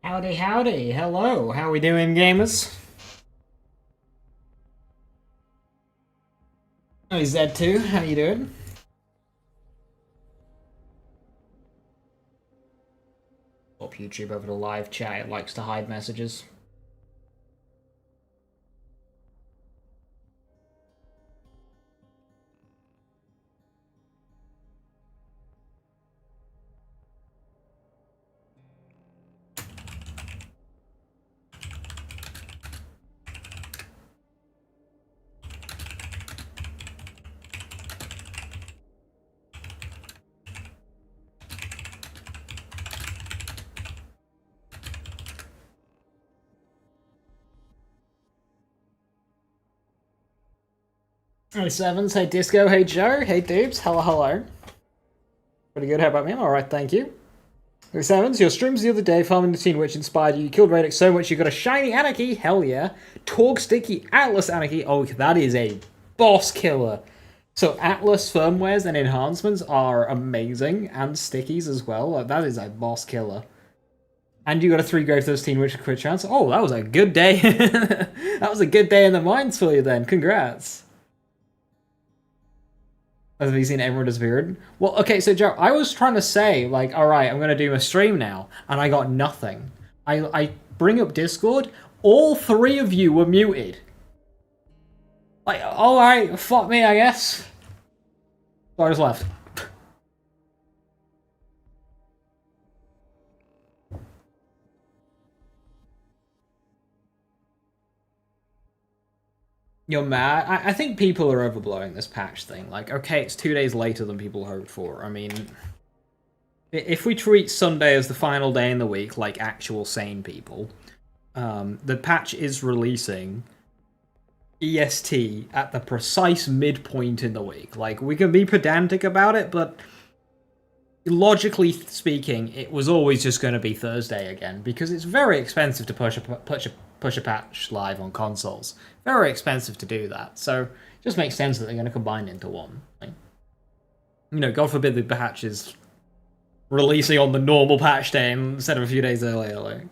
Howdy, howdy. Hello. How we doing, gamers? Oh, Z2. How you doing? Up YouTube over the live chat. It likes to hide messages. Hey Sevens, hey Disco, hey Joe, hey Dupes, hello, hello. Pretty good, how about me? I'm alright, thank you. Hey Sevens, your streams the other day farming the Teen Witch inspired you. You killed Radix so much you got a shiny Anarchy, hell yeah. Torg Sticky Atlas Anarchy, oh, that is a boss killer. So Atlas firmwares and enhancements are amazing, and stickies as well. That is a boss killer. And you got a 3 Grave 13 Witch crit chance. Oh, that was a good day. That was a good day in the mines for you then. Congrats. Have you seen everyone disappeared? Well, okay, so Joe, I was trying to say, like, alright, I'm gonna do my stream now, and I got nothing. I bring up Discord, all 3 of you were muted. Like, alright, fuck me, I guess. So I just left. You're mad? I think people are overblowing this patch thing. Like, okay, it's 2 days later than people hoped for. I mean, if we treat Sunday as the final day in the week, like actual sane people, the patch is releasing EST at the precise midpoint in the week. Like, we can be pedantic about it, but logically speaking, it was always just going to be Thursday again, because it's very expensive to push a patch live on consoles. Very expensive to do that, so it just makes sense that they're going to combine into one. Like, you know, God forbid the patch is releasing on the normal patch day instead of a few days earlier. Like,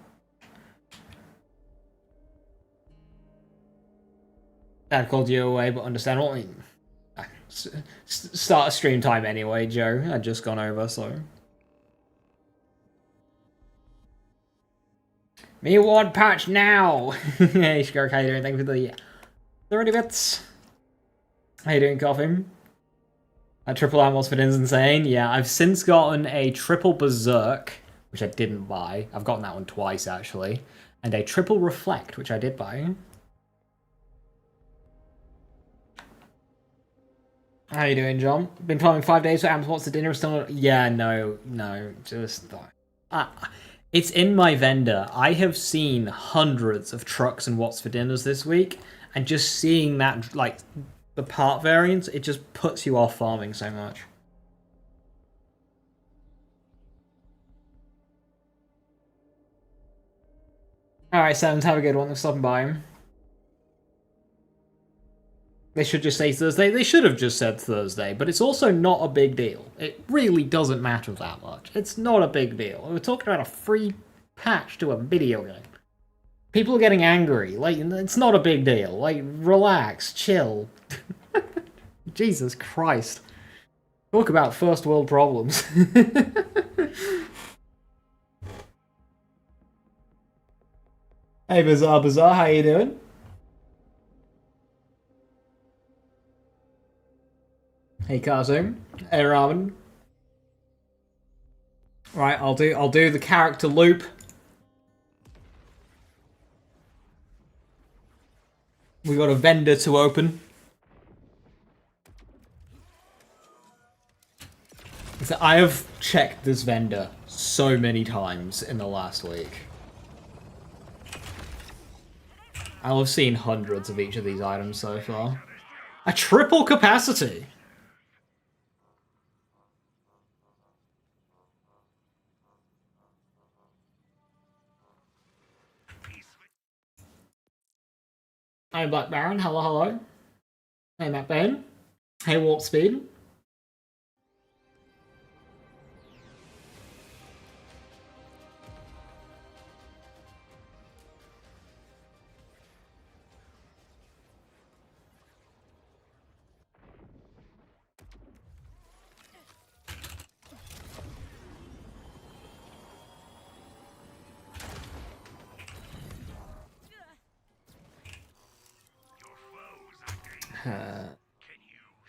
that called you away, but understandable. Start a stream time anyway, Joe. I'd just gone over, so. Me want patch now! Hey, Skark, how you doing? Thank you for the 30 bits. How you doing, Coffin? A triple Amos for insane. Yeah, I've since gotten a triple Berserk, which I didn't buy. I've gotten that one twice, actually. And a triple Reflect, which I did buy. How you doing, John? Been farming 5 days for Amps. What's the dinner? Still? Yeah, no, just it's in my vendor. I have seen hundreds of trucks and what's for dinners this week, and just seeing that, like, the part variants, it just puts you off farming so much. Alright, Sevens, have a good one. Thanks for stopping by. They should just say Thursday. They should have just said Thursday, but it's also not a big deal. It really doesn't matter that much. It's not a big deal. We're talking about a free patch to a video game. People are getting angry. Like, it's not a big deal. Like, relax, chill. Jesus Christ. Talk about first world problems. Hey, Bizarre, how you doing? Hey, Kazu. Hey, Ramen. Right, I'll do the character loop. We got a vendor to open. So I have checked this vendor so many times in the last week. I'll have seen hundreds of each of these items so far. A triple capacity! Hey Black Baron, hello. Hey Matt Bain. Hey Warp Speed.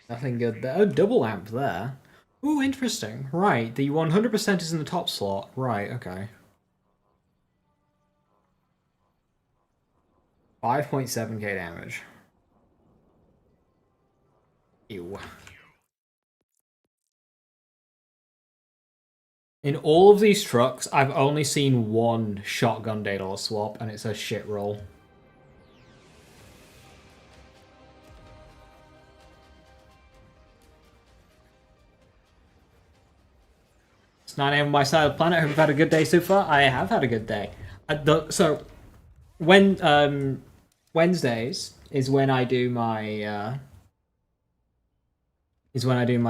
Nothing good there. Oh, double amp there. Ooh, interesting. Right, the 100% is in the top slot. Right, okay. 5.7k damage. Ew. In all of these trucks, I've only seen one shotgun Daedalus swap, and it's a shit roll. It's 9 a.m. on my side of the planet. I hope you've had a good day so far. I have had a good day. So, when Wednesdays is when I do my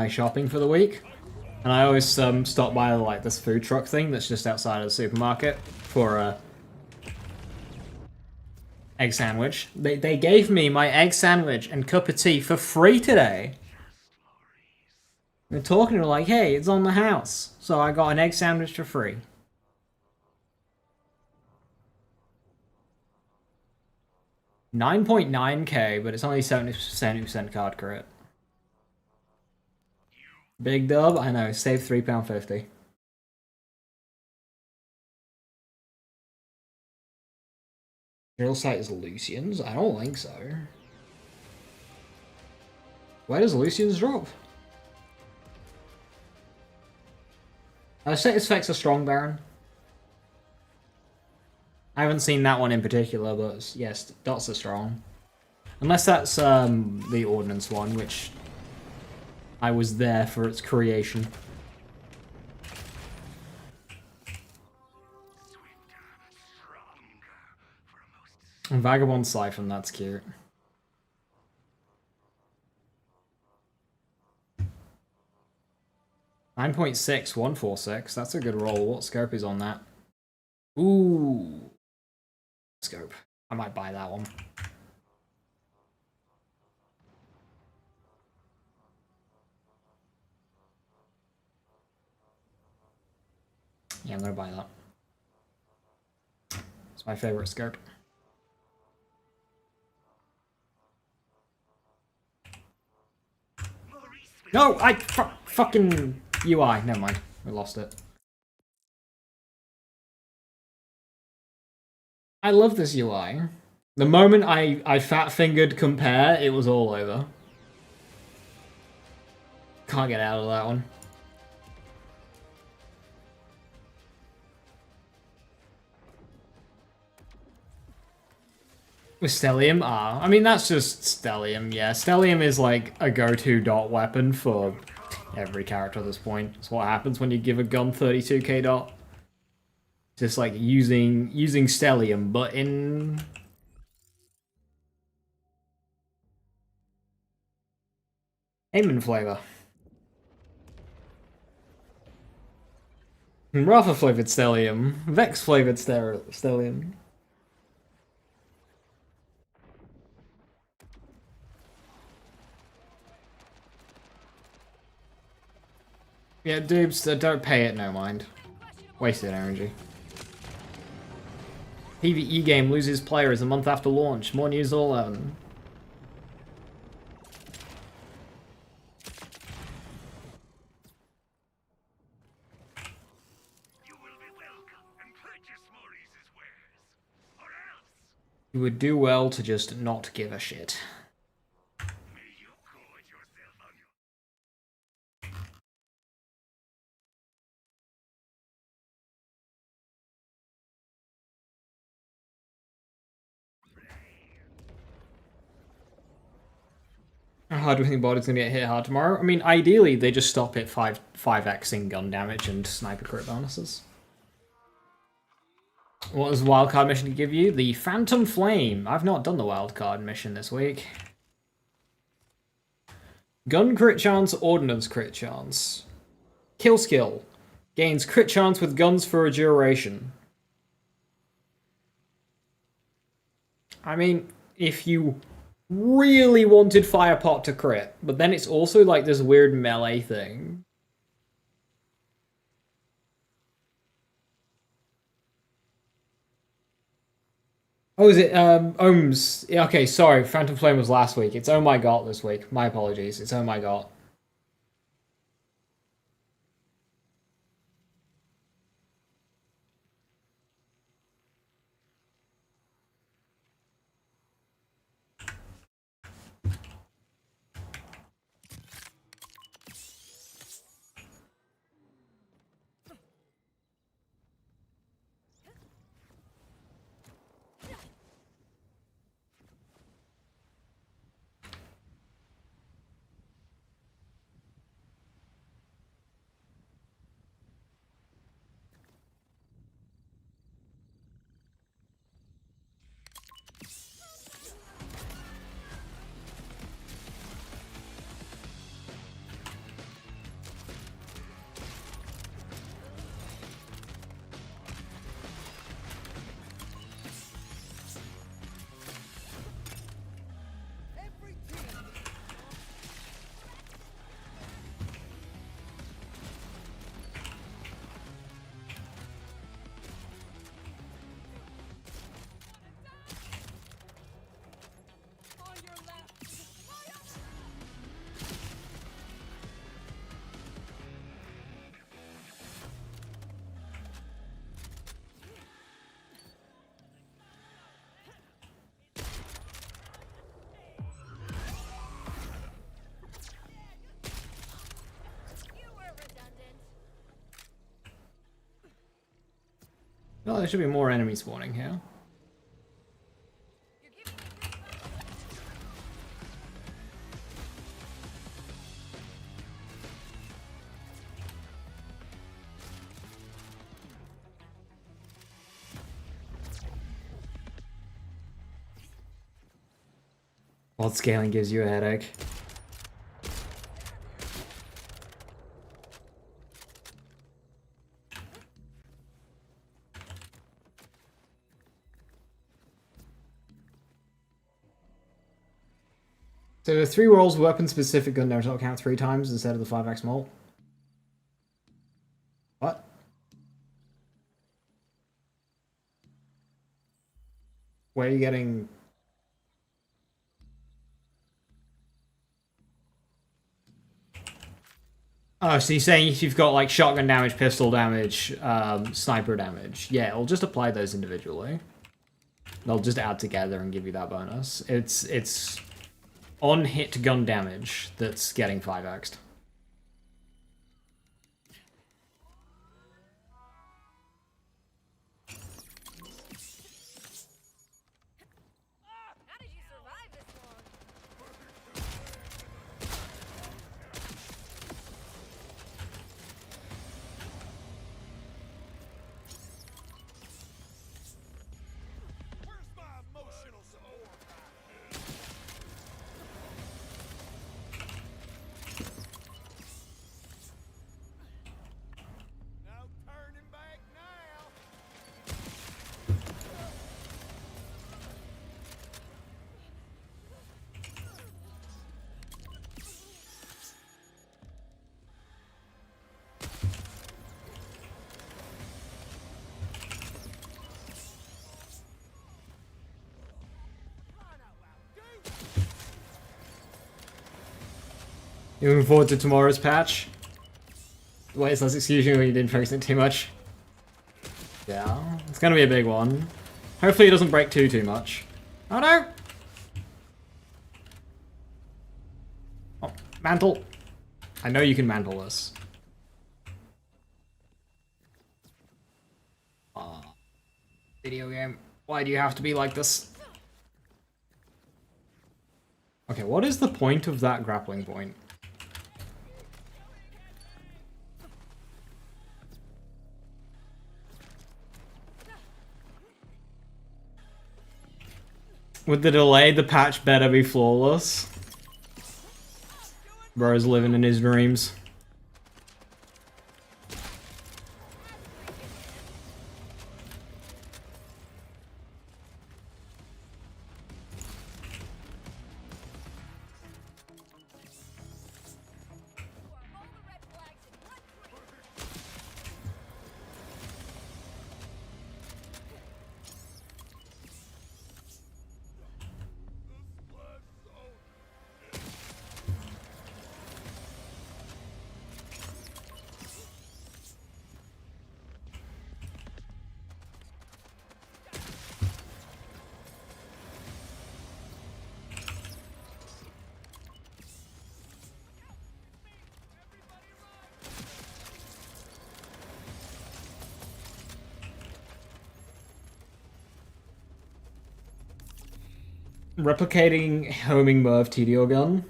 shopping for the week, and I always stop by like this food truck thing that's just outside of the supermarket for a egg sandwich. They gave me my egg sandwich and cup of tea for free today. They're talking to me like, hey, it's on the house. So I got an egg sandwich for free. $9.9k, but it's only 70% card crit. Big dub, I know, save £3.50. Drill site is Lucian's? I don't think so. Where does Lucian's drop? Status effects are strong, Baron. I haven't seen that one in particular, but yes, dots are strong. Unless that's the Ordnance one, which I was there for its creation. And Vagabond Siphon, that's cute. $9.6146, that's a good roll. What scope is on that? Ooh. Scope. I might buy that one. Yeah, I'm gonna buy that. It's my favorite scope. No, fucking UI. Never mind. We lost it. I love this UI. The moment I fat-fingered compare, it was all over. Can't get out of that one. With Stellium? I mean, that's just Stellium, yeah. Stellium is like a go-to dot weapon for every character at this point. It's what happens when you give a gun 32k dot. Just like using Stellium, but in... Aemon flavor. Rafa flavored Stellium. Vex flavored Stellium. Yeah, dupes, don't pay it, no mind. Wasted energy. PvE game loses players a month after launch. More news at 11. You would do well to just not give a shit. How do we think Body's gonna get hit hard tomorrow? I mean, ideally, they just stop it 5xing gun damage and sniper crit bonuses. What does wildcard mission give you? The Phantom Flame. I've not done the wildcard mission this week. Gun crit chance, ordnance crit chance. Kill skill. Gains crit chance with guns for a duration. I mean, if you really wanted Firepot to crit, but then it's also like this weird melee thing. Oh, is it Ohms? Yeah, okay, sorry. Phantom Flame was last week. It's Oh My God this week. My apologies. It's Oh My God. Well, there should be more enemies spawning here. Mod scaling gives you a headache. So the 3 rolls weapon specific gun damage will count 3 times instead of the 5x mult. What? Where are you getting... Oh, so you're saying if you've got like shotgun damage, pistol damage, sniper damage. Yeah, it'll just apply those individually. They'll just add together and give you that bonus. It's on hit gun damage that's getting 5x'd. You looking forward to tomorrow's patch? Wait, it's less excuse you when you didn't focus it too much. Yeah, it's gonna be a big one. Hopefully it doesn't break too much. Oh no! Oh, mantle. I know you can mantle this. Video game. Why do you have to be like this? Okay, what is the point of that grappling point? With the delay, the patch better be flawless. Bro's living in his dreams. Replicating homing Merv TDO gun.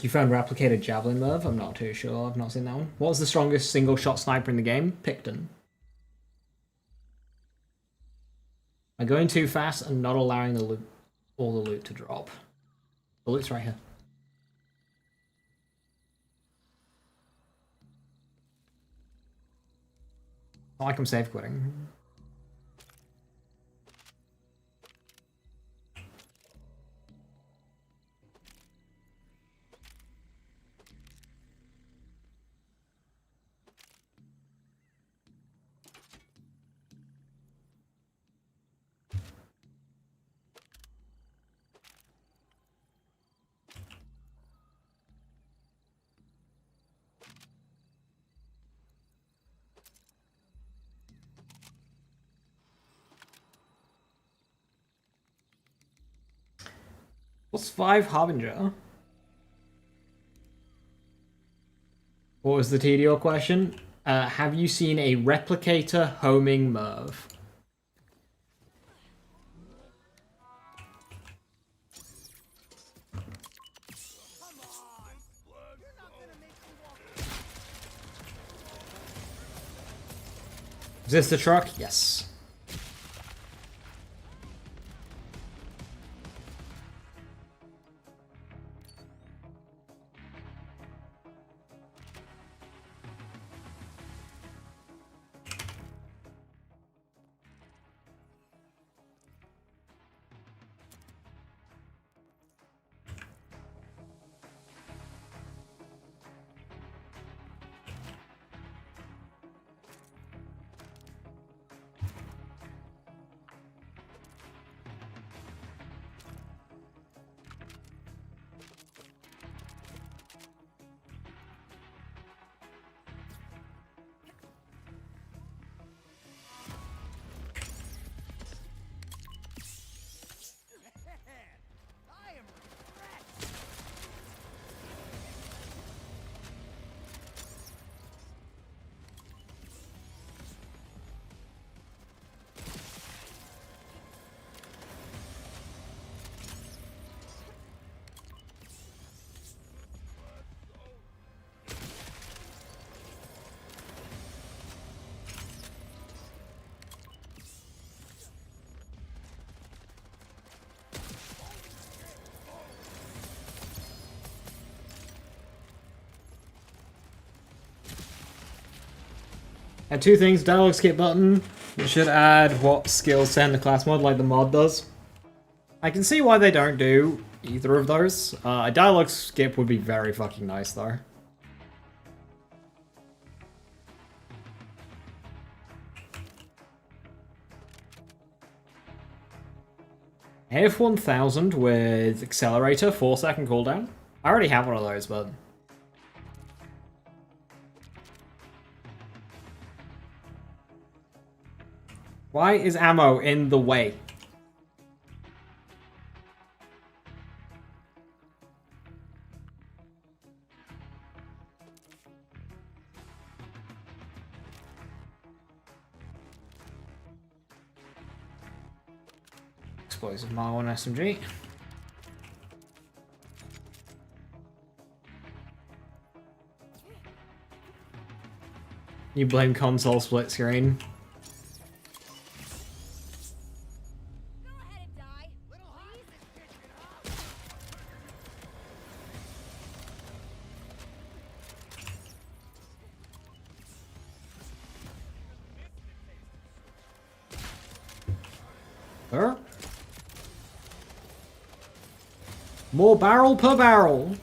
You found replicated javelin Merv? I'm not too sure. I've not seen that one. What was the strongest single shot sniper in the game? Picton. I'm going too fast and not allowing the loot, all the loot to drop. The loot's right here. Not like I'm safe quitting. What's 5 Harbinger? What was the TDO question? Have you seen a replicator homing Merv? Is this the truck? Yes. And two things, dialogue skip button. It should add what skills send the class mod like the mod does. I can see why they don't do either of those. A dialogue skip would be very fucking nice though. AF1000 with accelerator, 4-second cooldown. I already have one of those, but... Why is ammo in the way? Explosive Mark 1 SMG. You blame console split screen. More barrel per barrel.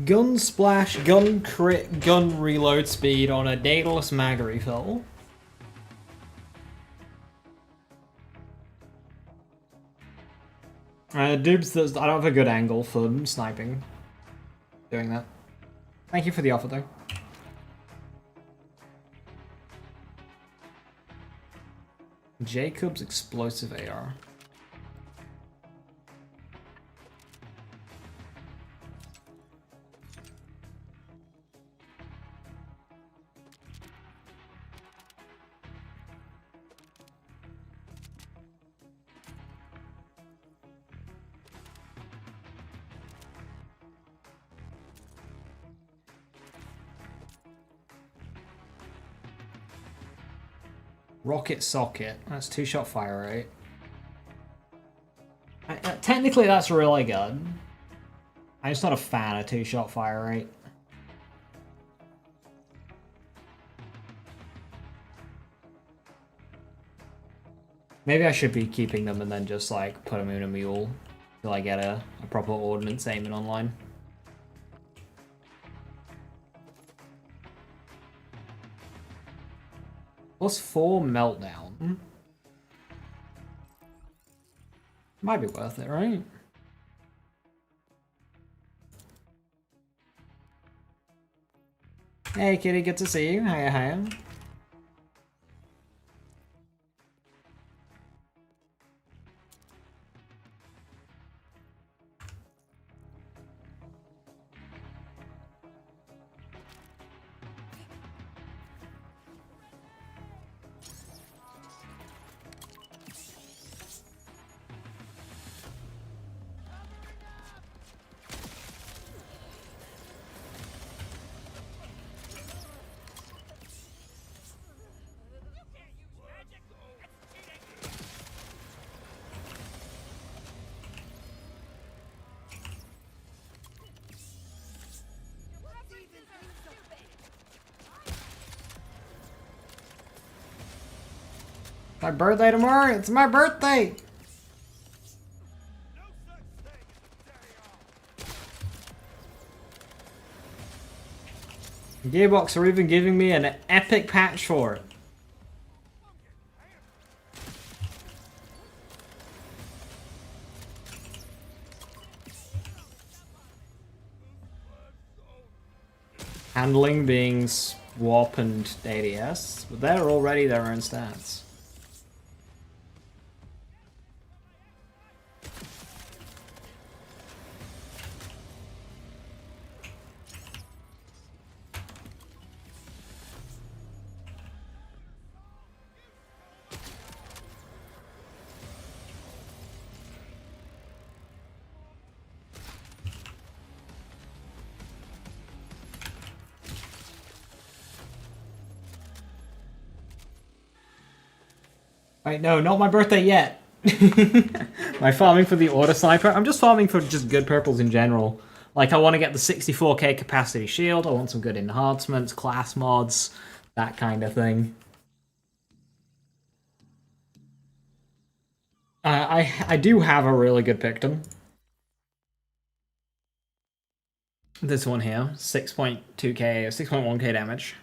Gun splash, gun crit, gun reload speed on a Daedalus mag refill. Dubes, I don't have a good angle for sniping. Doing that. Thank you for the offer, though. Jacob's explosive AR. Rocket socket. That's 2-shot fire rate. Technically, that's really good. I'm just not a fan of 2-shot fire rate. Maybe I should be keeping them and then just like put them in a mule till I get a proper ordnance aiming online. +4 meltdown. Might be worth it, right? Hey kitty, good to see you. Hiya, hiya. My birthday tomorrow? It's my birthday! Gearbox are even giving me an epic patch for it. Handling being swap and ADS, but they're already their own stats. Wait, no, not my birthday yet. My farming for the auto sniper. I'm just farming for just good purples in general. Like, I want to get the 64k capacity shield. I want some good enhancements, class mods, that kind of thing. I do have a really good Picton. This one here, 6.2k, 6.1k damage.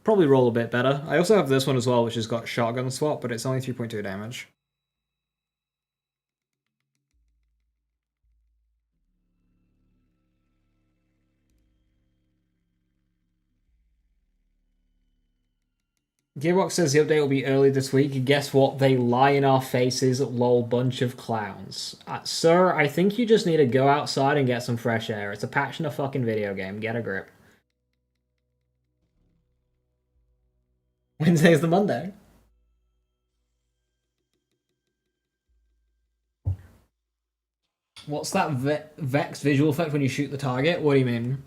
Probably roll a bit better. I also have this one as well, which has got shotgun swap, but it's only 3.2 damage. Gearbox says the update will be early this week. Guess what? They lie in our faces, lol, bunch of clowns. Sir, I think you just need to go outside and get some fresh air. It's a patch in a fucking video game. Get a grip. Wednesday's the Monday. What's that Vex visual effect when you shoot the target? What do you mean?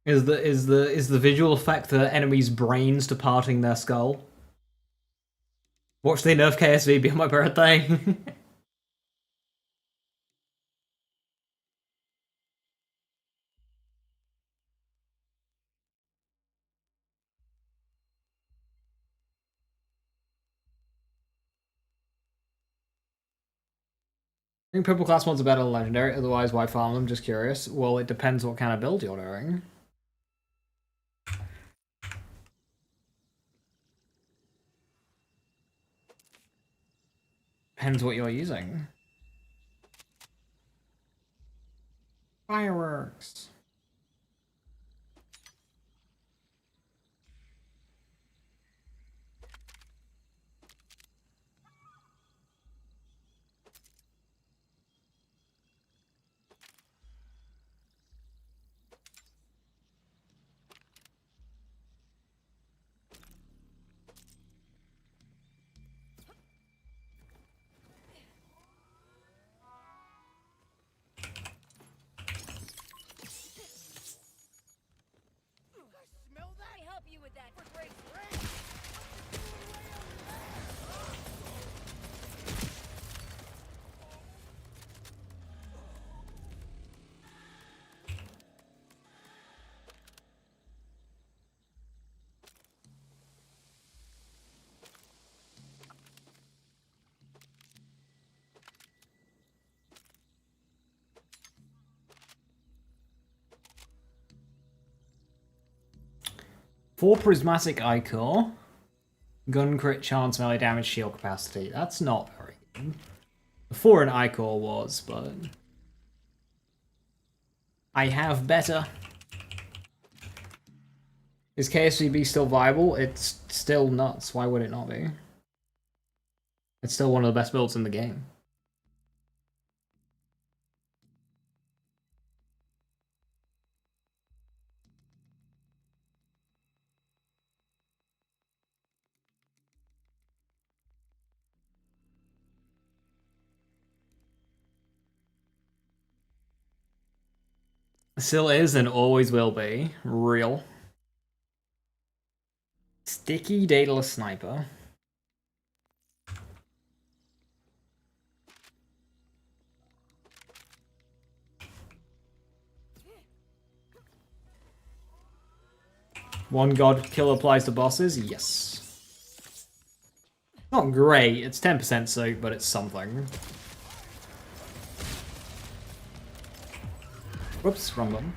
Is the visual effect the enemy's brains departing their skull? Watch the nerf KSV be on my birthday. I think purple class mods are better than legendary, otherwise why farm them? Just curious. Well, it depends what kind of build you're doing. Depends what you're using. Fireworks. For prismatic Ichor, gun crit chance, melee damage, shield capacity. That's not very good. Before an Ichor was, but I have better. Is KSCB still viable? It's still nuts. Why would it not be? It's still one of the best builds in the game. Still is and always will be. Real. Sticky Daedalus Sniper. One god kill applies to bosses? Yes. Not great, it's 10% soak, but it's something. Whoops, wrong button.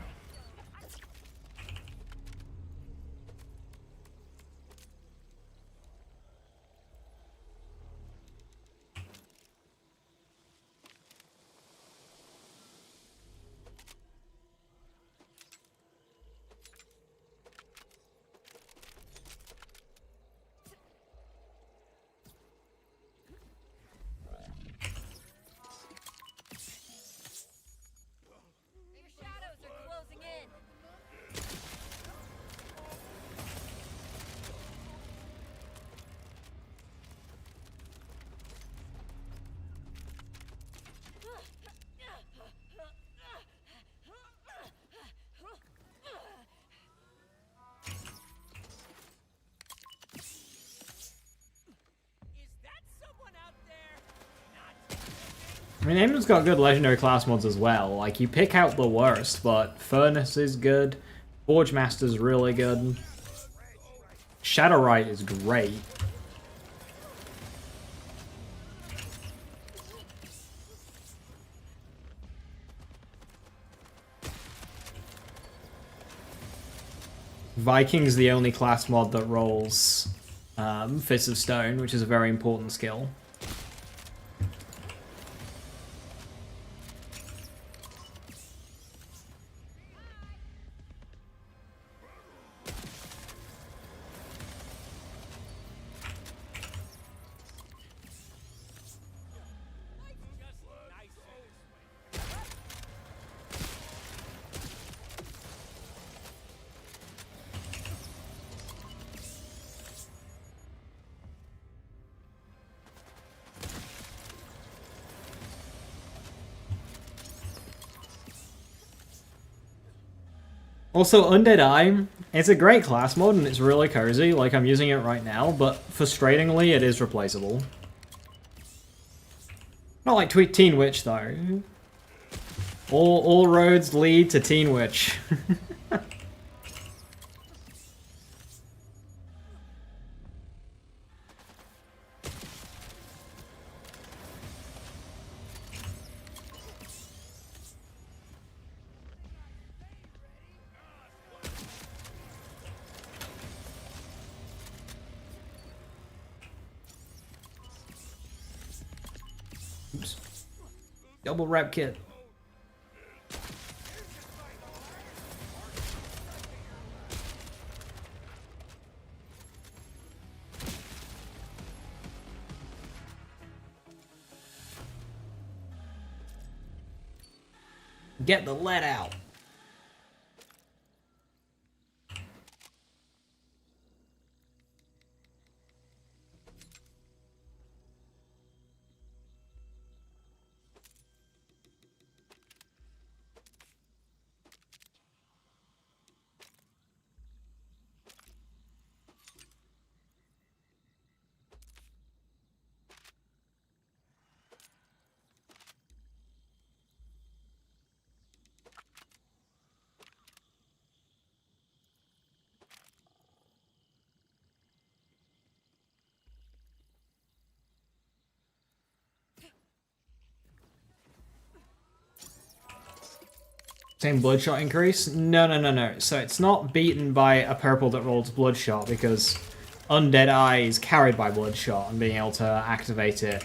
I mean, Aim's got good legendary class mods as well. Like, you pick out the worst, but Furnace is good. Forge Master's really good. Shadowrite is great. Viking's the only class mod that rolls Fist of Stone, which is a very important skill. Also, Undead Eye, it's a great class mod and it's really cozy, like I'm using it right now, but frustratingly it is replaceable. Not like Teen Witch though. All roads lead to Teen Witch. Oops. Double rep kit. Get the lead out. Same bloodshot increase? No. So it's not beaten by a purple that rolls bloodshot because Undead Eye is carried by bloodshot and being able to activate it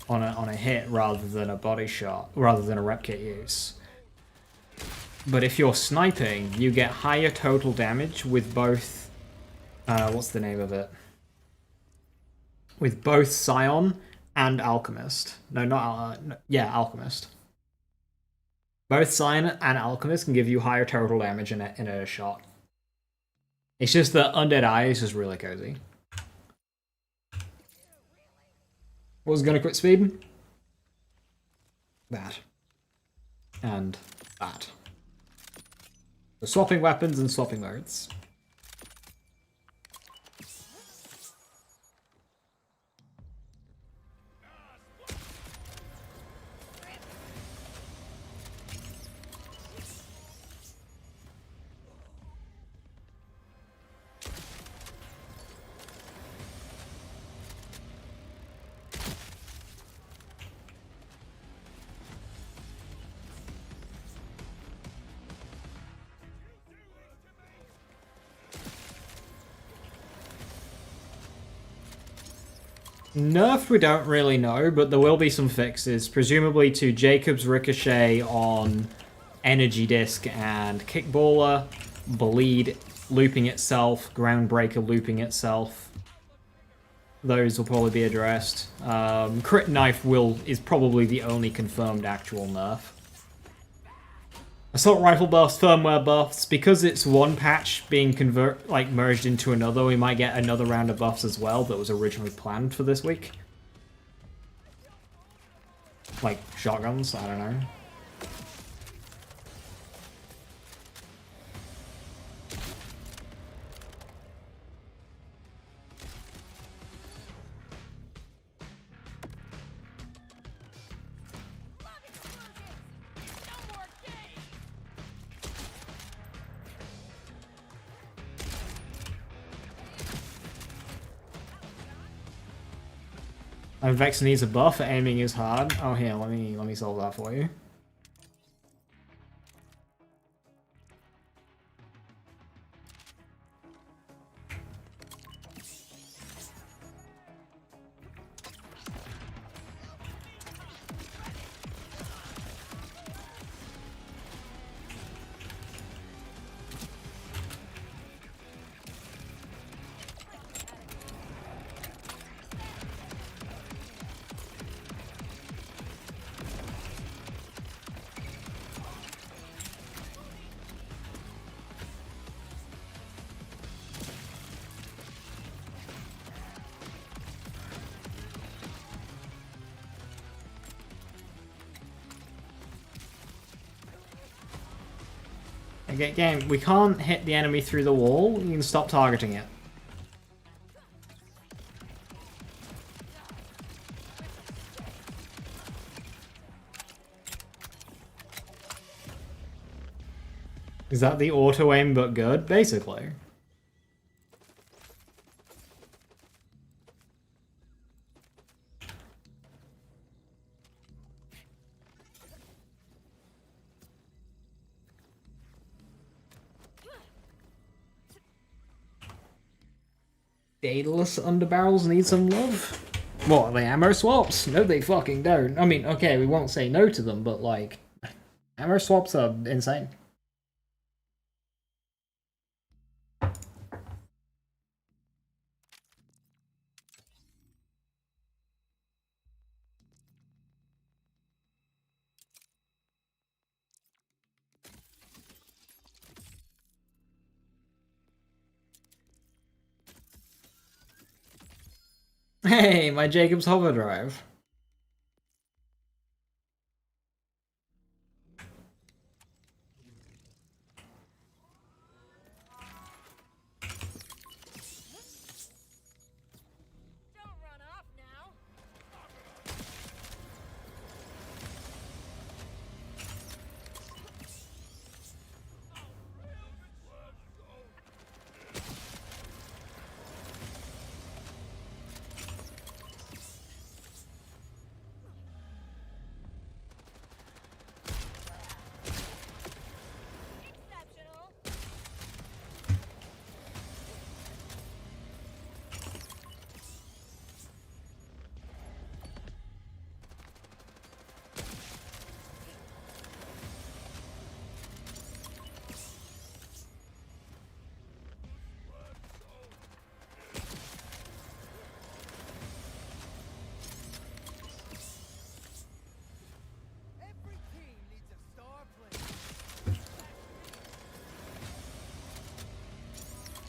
on a hit rather than a body shot, rather than a rep kit use. But if you're sniping, you get higher total damage with both. What's the name of it? With both Scion and Alchemist. No, not yeah, Alchemist. Both Scion and Alchemist can give you higher total damage in a shot. It's just that Undead Eye is just really cozy. What was gonna quit speed? That. And that. So swapping weapons and swapping modes. Nerf, we don't really know, but there will be some fixes, presumably to Jacob's Ricochet on Energy Disc and Kickballer, Bleed looping itself, Groundbreaker looping itself. Those will probably be addressed. Crit Knife is probably the only confirmed actual nerf. Assault Rifle buffs, firmware buffs, because it's one patch being merged into another, we might get another round of buffs as well that was originally planned for this week. Like shotguns, I don't know. And Vex needs a buff, aiming is hard. Oh here, let me solve that for you. Again, we can't hit the enemy through the wall. You can stop targeting it. Is that the auto aim but good? Basically. Daedalus underbarrels need some love. What, the ammo swaps? No, they fucking don't. I mean, okay, we won't say no to them, but like, ammo swaps are insane. Hey, my Jacob's hover drive.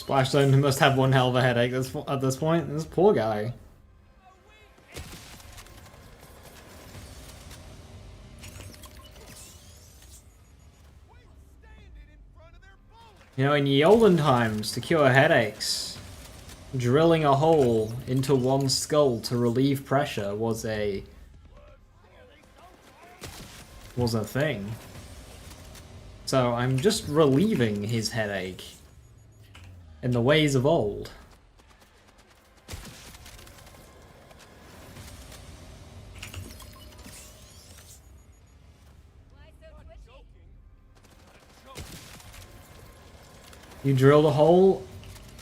Splashstone must have one hell of a headache at this point. This poor guy. You know, in ye olden times, to cure headaches, drilling a hole into one's skull to relieve pressure was a thing. So I'm just relieving his headache in the ways of old. You drilled a hole?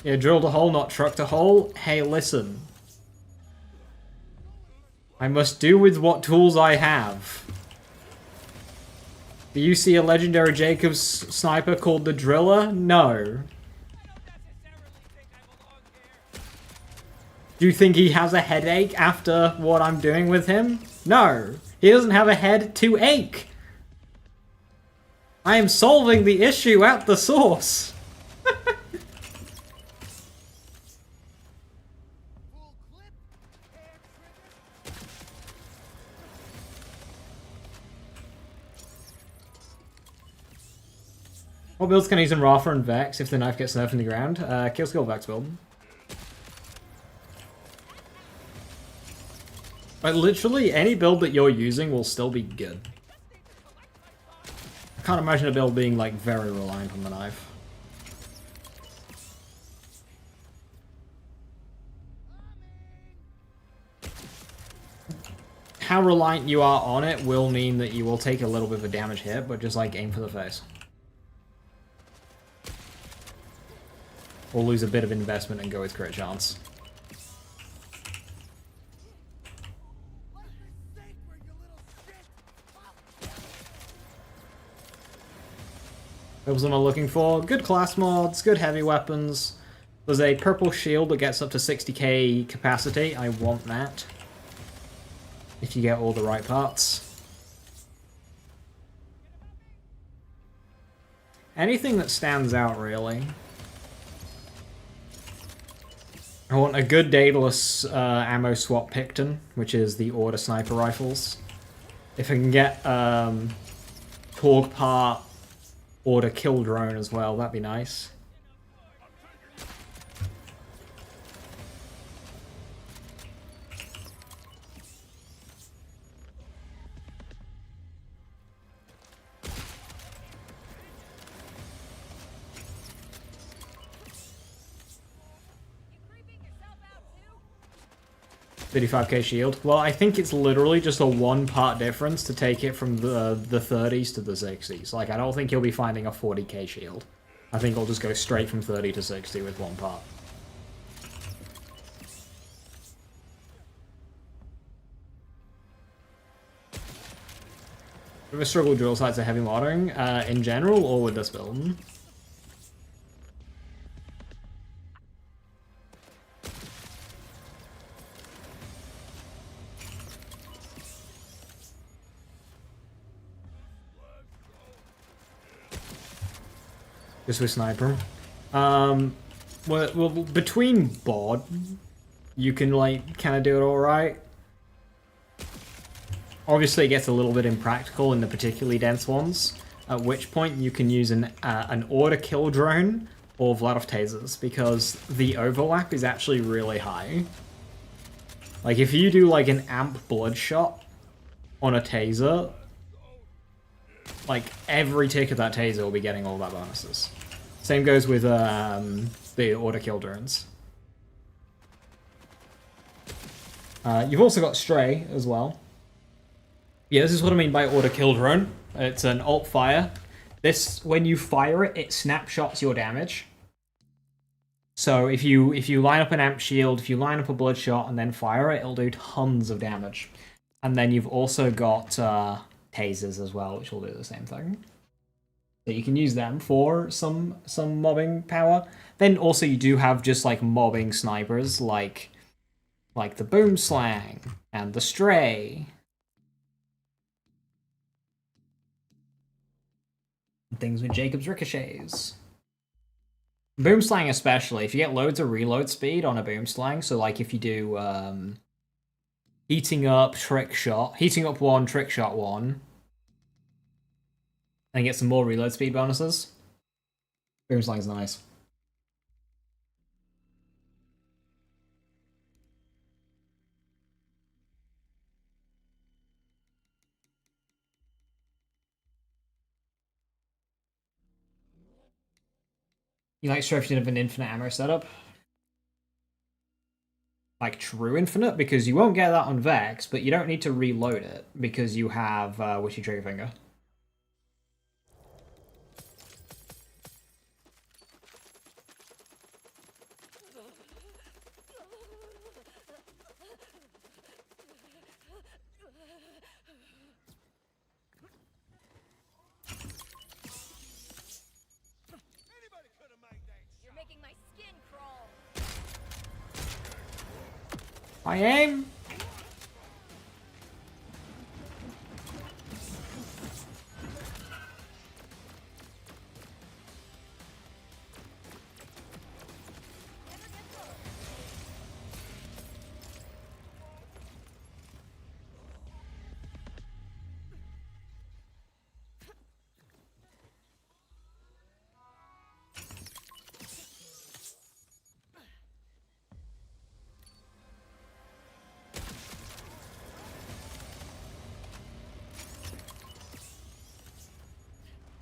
Yeah, drilled a hole, not trucked a hole? Hey, listen. I must do with what tools I have. Do you see a legendary Jacobs sniper called the Driller? No. Do you think he has a headache after what I'm doing with him? No. He doesn't have a head to ache. I am solving the issue at the source. What builds can I use in Rafa and Vex if the knife gets nerfed in the ground? Kill skill Vex build. Like, literally, any build that you're using will still be good. I can't imagine a build being, like, very reliant on the knife. How reliant you are on it will mean that you will take a little bit of a damage hit, but just, like, aim for the face. Or lose a bit of investment and go with crit chance. What was am I looking for? Good class mods, good heavy weapons. There's a purple shield that gets up to 60k capacity. I want that. If you get all the right parts. Anything that stands out, really. I want a good Daedalus ammo swap Picton, which is the Order sniper rifles. If I can get Torg part Order kill drone as well, that'd be nice. $35k shield. Well, I think it's literally just a one-part difference to take it from the 30s to the 60s. Like, I don't think you'll be finding a 40k shield. I think I'll just go straight from 30 to 60 with one part. Have a struggle drill sites are heavy modding in general or with this build? Just with sniper. Well, between board, you can like kind of do it all right. Obviously, it gets a little bit impractical in the particularly dense ones. At which point, you can use an order kill drone or Vlad tasers because the overlap is actually really high. Like if you do like an amp bloodshot on a taser, like every tick of that taser will be getting all that bonuses. Same goes with the order kill drones. You've also got Stray as well. Yeah, this is what I mean by order kill drone. It's an alt fire. This, when you fire it, it snapshots your damage. So if you line up an amp shield, if you line up a bloodshot and then fire it, it'll do tons of damage. And then you've also got tasers as well, which will do the same thing. So you can use them for some mobbing power. Then also you do have just like mobbing snipers like the Boomslang and the Stray. And things with Jacob's ricochets. Boomslang especially, if you get loads of reload speed on a Boomslang, so like if you do heating up one, trick shot one, and get some more reload speed bonuses. Boomslang's nice. You like strategy of an infinite ammo setup? Like true infinite? Because you won't get that on Vex, but you don't need to reload it because you have Witchy Triggerfinger. I aim.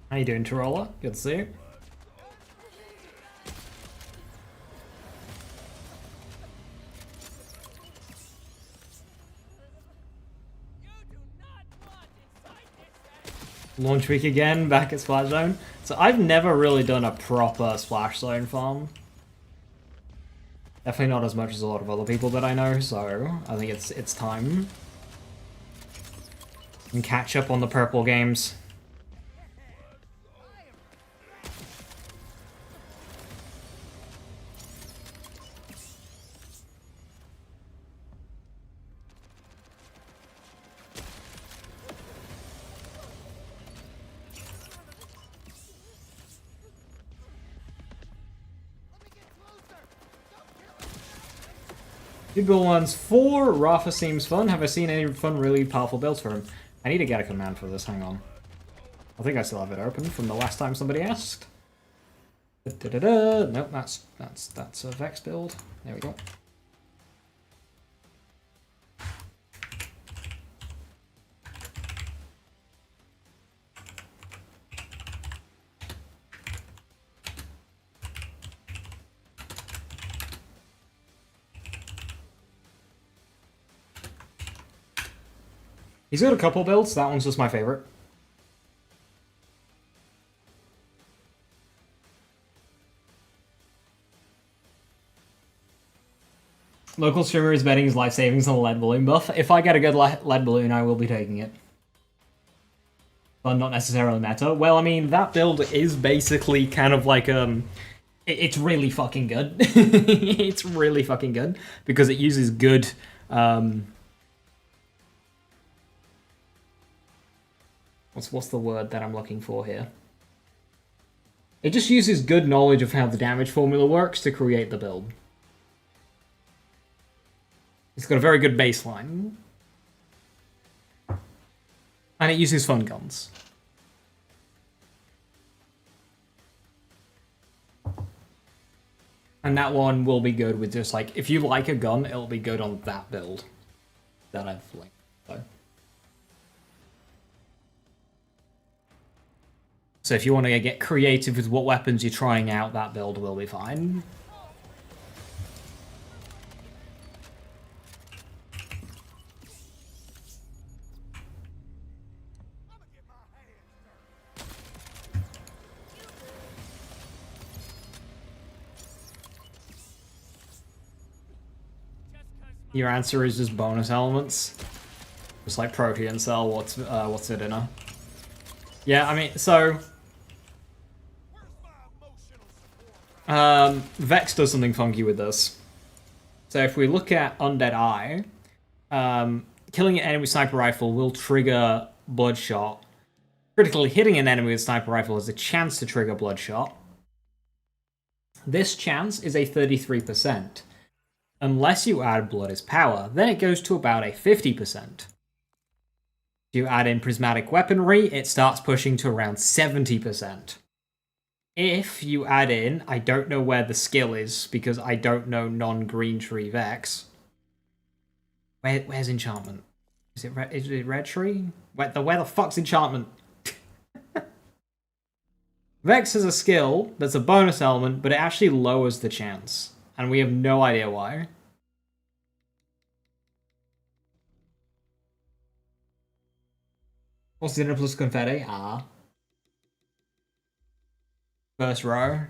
How you doing, Tarola? Good to see you. Launch week again, back at Splash Zone. So I've never really done a proper Splash Zone farm. Definitely not as much as a lot of other people that I know, so I think it's time. And catch up on the purple games. Good build ones for Rafa seems fun. Have I seen any fun, really powerful builds for him? I need to get a command for this. Hang on. I think I still have it open from the last time somebody asked. Nope, that's a Vex build. There we go. He's got a couple builds. That one's just my favorite. Local streamer is betting his life savings on the lead balloon buff. If I get a good lead balloon, I will be taking it. but not necessarily meta. Well, I mean, that build is basically kind of like it's really fucking good. It's really fucking good because it uses good what's the word that I'm looking for here? It just uses good knowledge of how the damage formula works to create the build. It's got a very good baseline. And it uses fun guns. And that one will be good with just like, if you like a gun, it'll be good on that build that I've linked. So if you want to get creative with what weapons you're trying out, that build will be fine. Your answer is just bonus elements. Just like Protean Cell, what's it in a? Yeah, I mean, so... Vex does something funky with this. So if we look at Undead Eye, killing an enemy with sniper rifle will trigger Bloodshot. Critically hitting an enemy with sniper rifle has a chance to trigger Bloodshot. This chance is a 33%. Unless you add Blood is Power, then it goes to about a 50%. If you add in Prismatic Weaponry, it starts pushing to around 70%. If you add in, I don't know where the skill is, because I don't know non-green tree Vex. Where's enchantment? Is it red tree? Where the fuck's enchantment? Vex has a skill that's a bonus element, but it actually lowers the chance. And we have no idea why. What's Dinner plus Confetti? First row.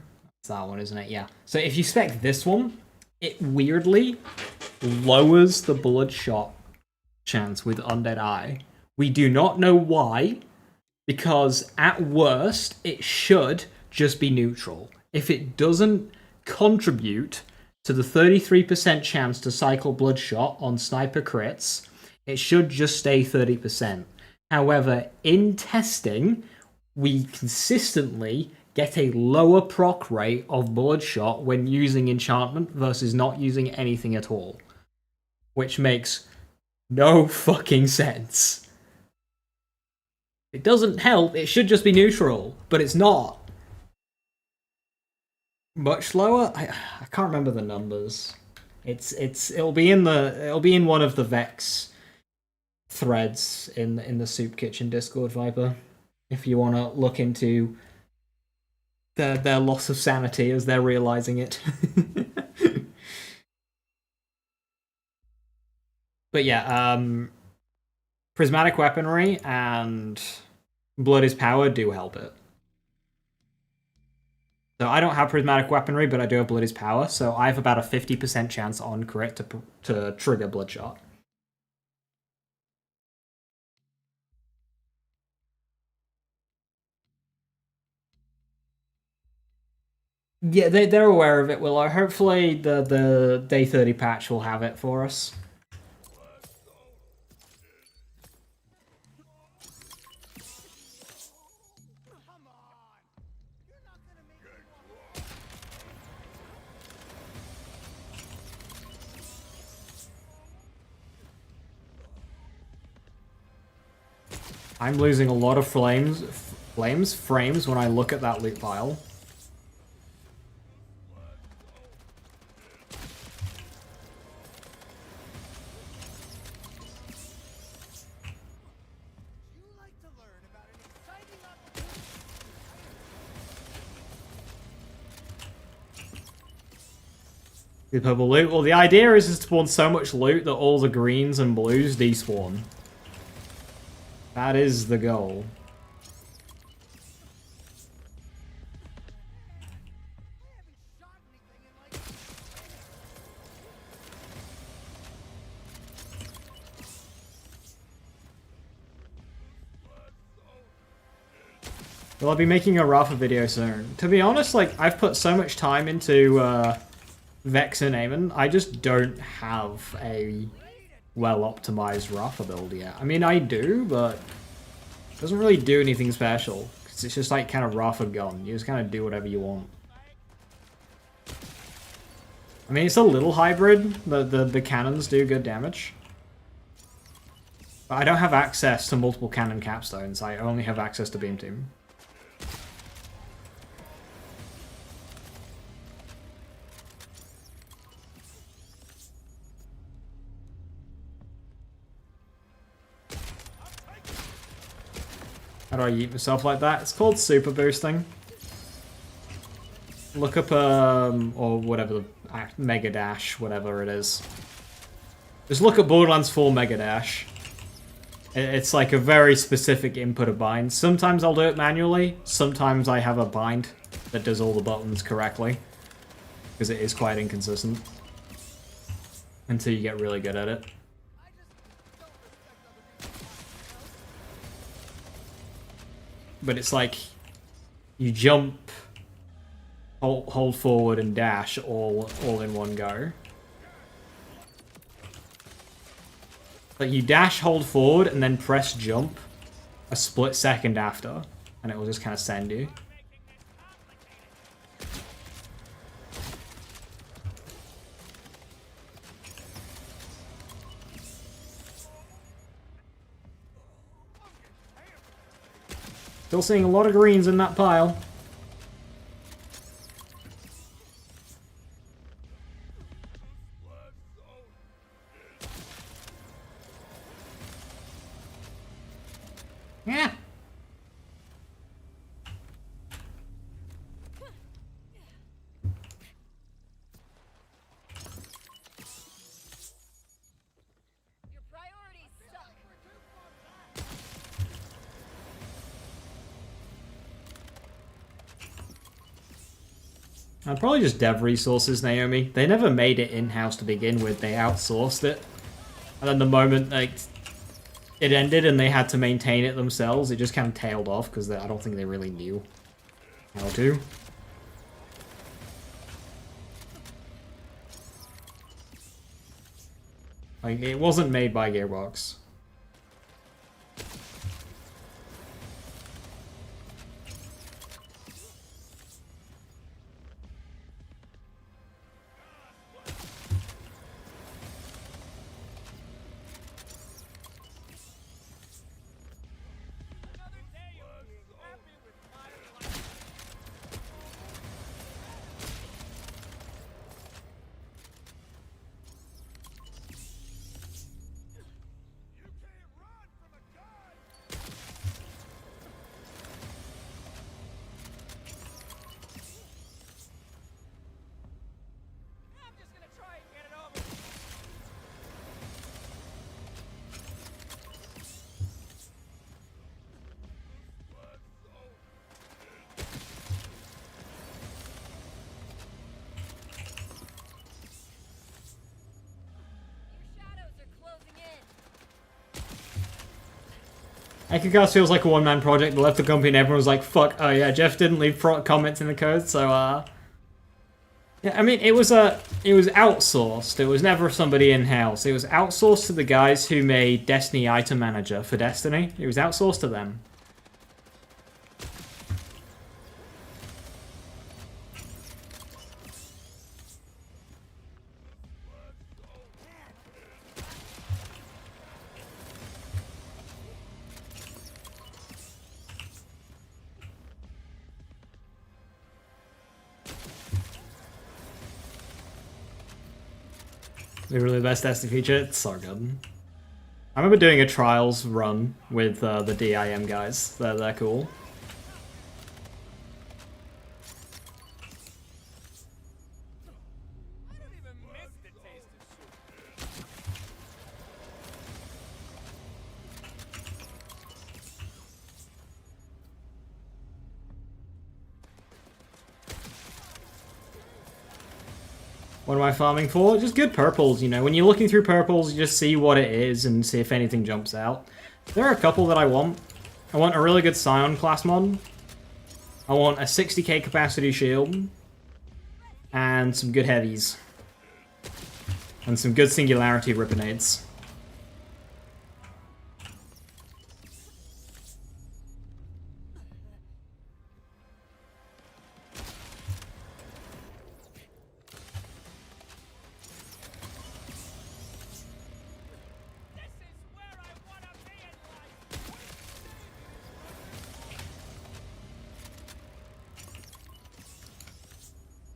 That's that one, isn't it? Yeah. So if you spec this one, it weirdly lowers the Bloodshot chance with Undead Eye. We do not know why, because at worst, it should just be neutral. If it doesn't contribute to the 33% chance to cycle Bloodshot on sniper crits, it should just stay 30%. However, in testing, we consistently get a lower proc rate of Bloodshot when using enchantment versus not using anything at all. Which makes no fucking sense. It doesn't help, it should just be neutral, but it's not. Much lower? I can't remember the numbers. It'll be in one of the Vex threads in the Soup Kitchen Discord, Viper. If you want to look into their loss of sanity as they're realizing it. But yeah, Prismatic Weaponry and Blood is Power do help it. So I don't have Prismatic Weaponry, but I do have Blood is Power, so I have about a 50% chance on crit to trigger Bloodshot. Yeah, they're aware of it, Willow. Hopefully the Day 30 patch will have it for us. I'm losing a lot of frames when I look at that loot pile. The purple loot? Well, the idea is to spawn so much loot that all the greens and blues despawn. That is the goal. Will I be making a Rafa video soon? To be honest, like, I've put so much time into Vex and Aemon, I just don't have a well-optimized Rafa build yet. I mean, I do, but it doesn't really do anything special. Because it's just like kind of Rafa gun. You just kind of do whatever you want. I mean, it's a little hybrid. The cannons do good damage. But I don't have access to multiple cannon capstones. I only have access to Beam Team. How do I eat myself like that? It's called super boosting. Look up, or whatever, Mega Dash, whatever it is. Just look at Borderlands 4 Mega Dash. It's like a very specific input of bind. Sometimes I'll do it manually. Sometimes I have a bind that does all the buttons correctly. Because it is quite inconsistent. Until you get really good at it. But it's like, you jump, hold forward and dash all in one go. Like you dash, hold forward, and then press jump a split second after, and it will just kind of send you. Still seeing a lot of greens in that pile. Yeah. Your priorities suck. I'd probably just dev resources, Naomi. They never made it in-house to begin with. They outsourced it. And then the moment like it ended and they had to maintain it themselves, it just kind of tailed off because I don't think they really knew how to. Like, it wasn't made by Gearbox. Ecocast feels like a one-man project. They left the company and everyone was like, fuck, oh yeah, Jeff didn't leave comments in the code, so, yeah, I mean, it was outsourced. It was never somebody in-house. It was outsourced to the guys who made Destiny Item Manager for Destiny. It was outsourced to them. Literally the best Destiny feature. It's so good. I remember doing a trials run with the DIM guys. They're cool. What am I farming for? Just good purples, you know. When you're looking through purples, you just see what it is and see if anything jumps out. There are a couple that I want. I want a really good Scion class mod. I want a 60k capacity shield. And some good heavies. And some good singularity ripinades.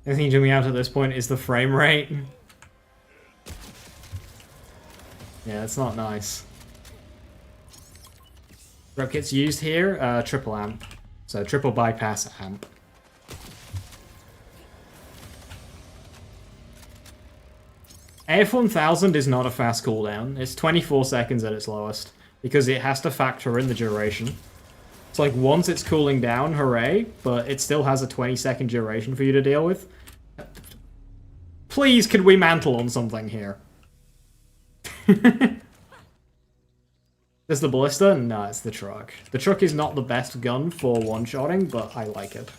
The thing to me out at this point is the frame rate. Yeah, it's not nice. Rep kits used here, triple amp. So triple bypass amp. AF1000 is not a fast cooldown. It's 24 seconds at its lowest, because it has to factor in the duration. It's like, once it's cooling down, hooray, but it still has a 20-second duration for you to deal with. Please, could we mantle on something here? Is the ballista? No, it's the truck. The truck is not the best gun for one-shotting, but I like it.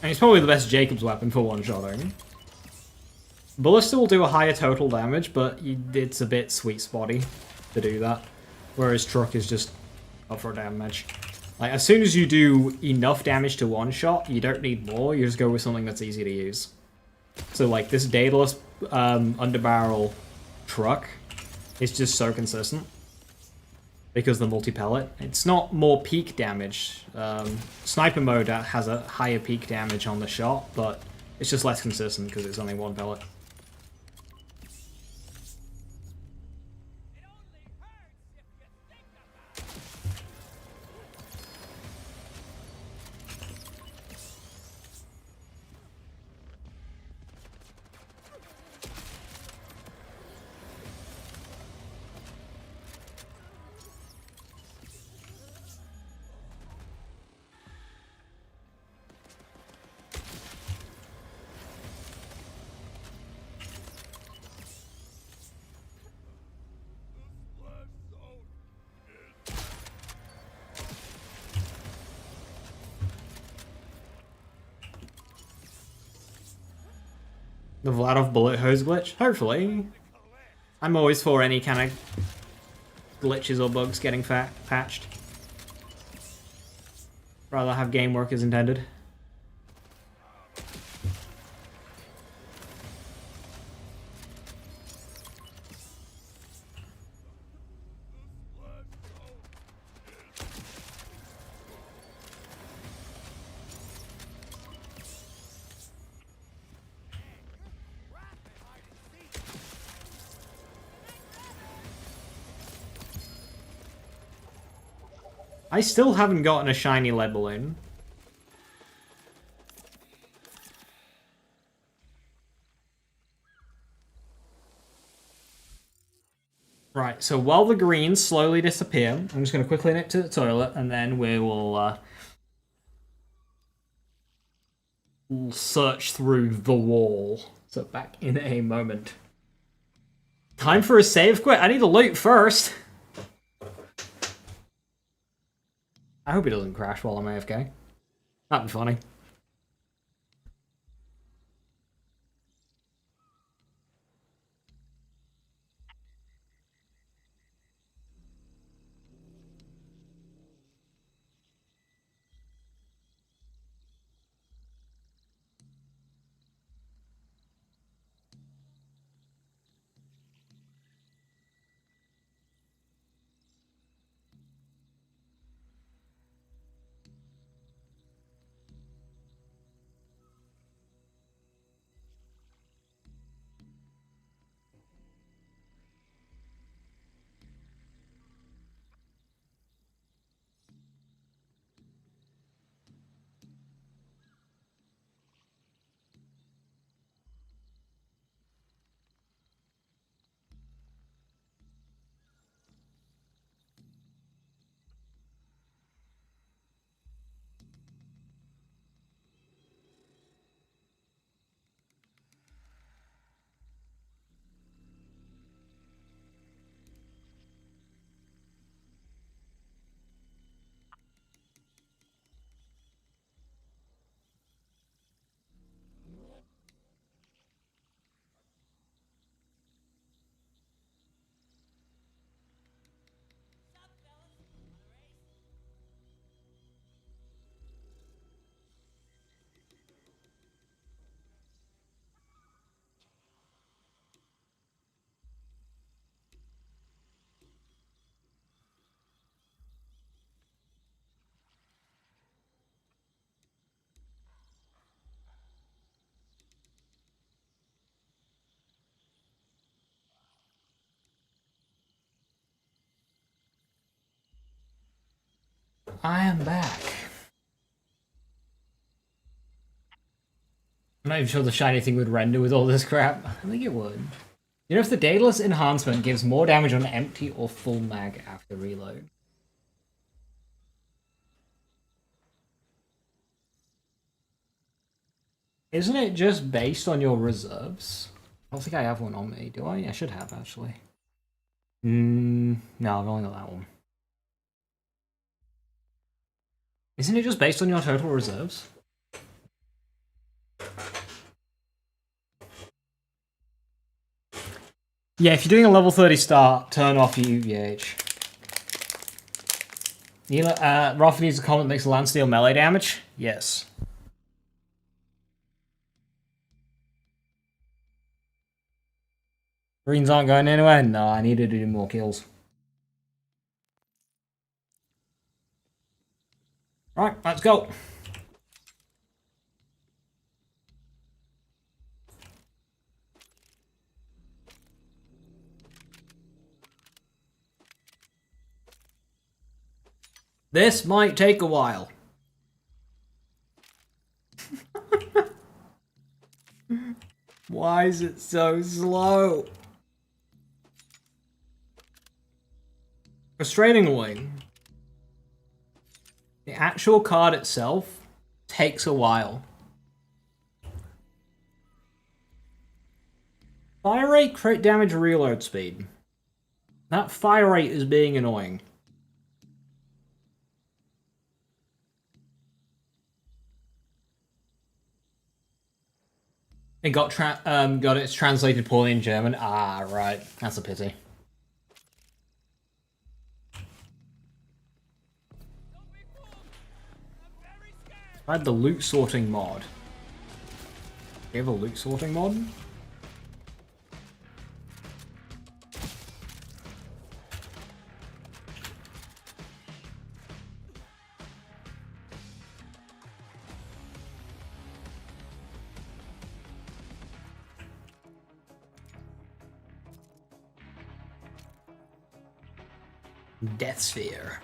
And it's probably the best Jacob's weapon for one-shotting. Ballista will do a higher total damage, but it's a bit sweet spotty to do that. Whereas truck is just up for damage. Like, as soon as you do enough damage to one-shot, you don't need more, you just go with something that's easy to use. So, like, this Daedalus underbarrel truck is just so consistent. Because the multi-pellet. It's not more peak damage. Sniper mode has a higher peak damage on the shot, but it's just less consistent because it's only one pellet. The Vladov bullet hose glitch? Hopefully. I'm always for any kind of glitches or bugs getting patched. Rather have game work as intended. I still haven't gotten a shiny lead balloon. Right, so while the greens slowly disappear, I'm just going to quickly nip to the toilet, and then we will we'll search through the wall. So back in a moment. Time for a save quit. I need to loot first. I hope he doesn't crash while I'm AFK. That'd be funny. I am back. I'm not even sure the shiny thing would render with all this crap. I think it would. You know if the Daedalus enhancement gives more damage on empty or full mag after reload? Isn't it just based on your reserves? I don't think I have one on me, do I? I should have, actually. No, I've only got that one. Isn't it just based on your total reserves? Yeah, if you're doing a level 30 start, turn off your UVH. You know, Rafa needs a comment that makes Lance deal melee damage? Yes. Greens aren't going anywhere? No, I need to do more kills. Right, let's go. This might take a while. Why is it so slow? Frustratingly, the actual card itself takes a while. Fire rate, crit damage, reload speed. That fire rate is being annoying. It got it's translated poorly in German. Ah, right. That's a pity. I had the loot sorting mod. Do you have a loot sorting mod? Death Sphere.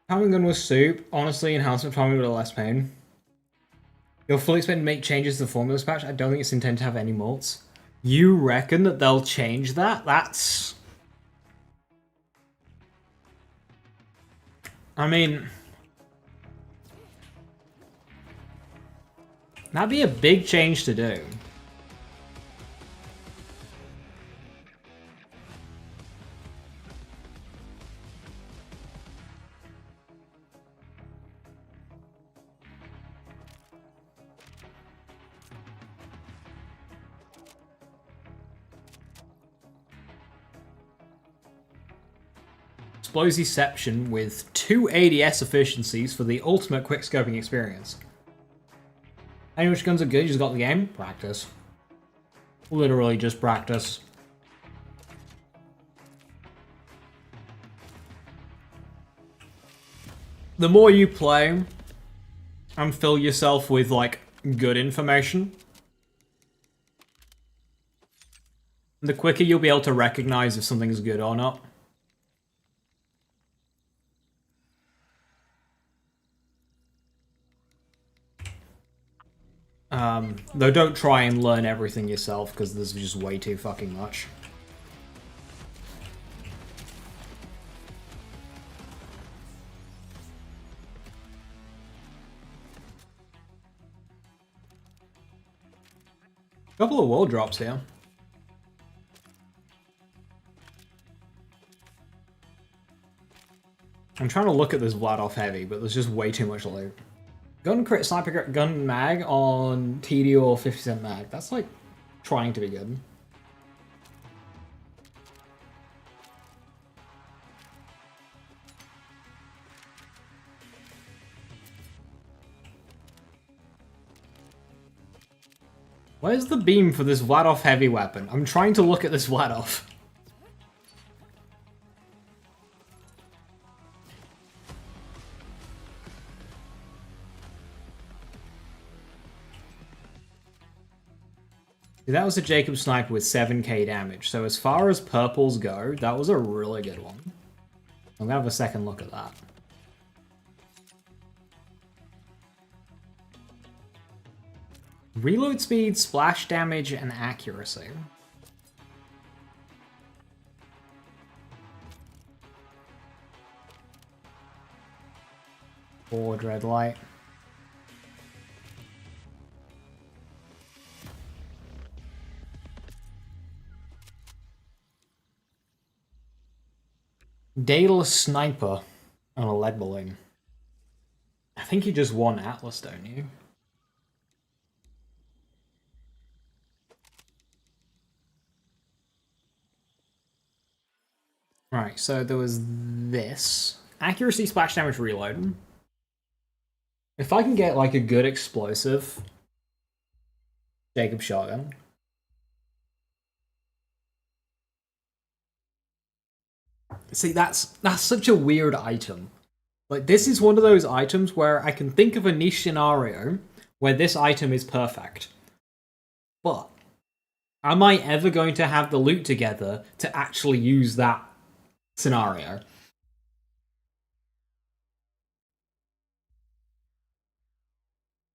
Timing gun was soup. Honestly, enhancement timing would have less pain. You're fully expected to make changes to the formulas patch. I don't think it's intended to have any molts. You reckon that they'll change that? That's... I mean... that'd be a big change to do. Explosiception with 2 ADS efficiencies for the ultimate quickscoping experience. Any which guns are good, you just got the game? Practice. Literally just practice. The more you play and fill yourself with, like, good information, the quicker you'll be able to recognize if something's good or not. Though don't try and learn everything yourself, because there's just way too fucking much. Couple of wall drops here. I'm trying to look at this Vlad off heavy, but there's just way too much loot. Gun crit sniper gun mag on TD or 50% mag. That's like trying to be good. Where's the beam for this Vladof heavy weapon? I'm trying to look at this Vladof. That was a Jacob Sniper with 7k damage, so as far as purples go, that was a really good one. I'm gonna have a second look at that. Reload speed, splash damage, and accuracy. Forward red light. Daedalus Sniper on a lead balloon. I think you just won Atlas, don't you? Right, so there was this. Accuracy, splash damage, reload. If I can get like a good explosive Jacob shotgun. See, that's such a weird item. Like, this is one of those items where I can think of a niche scenario where this item is perfect. But am I ever going to have the loot together to actually use that scenario?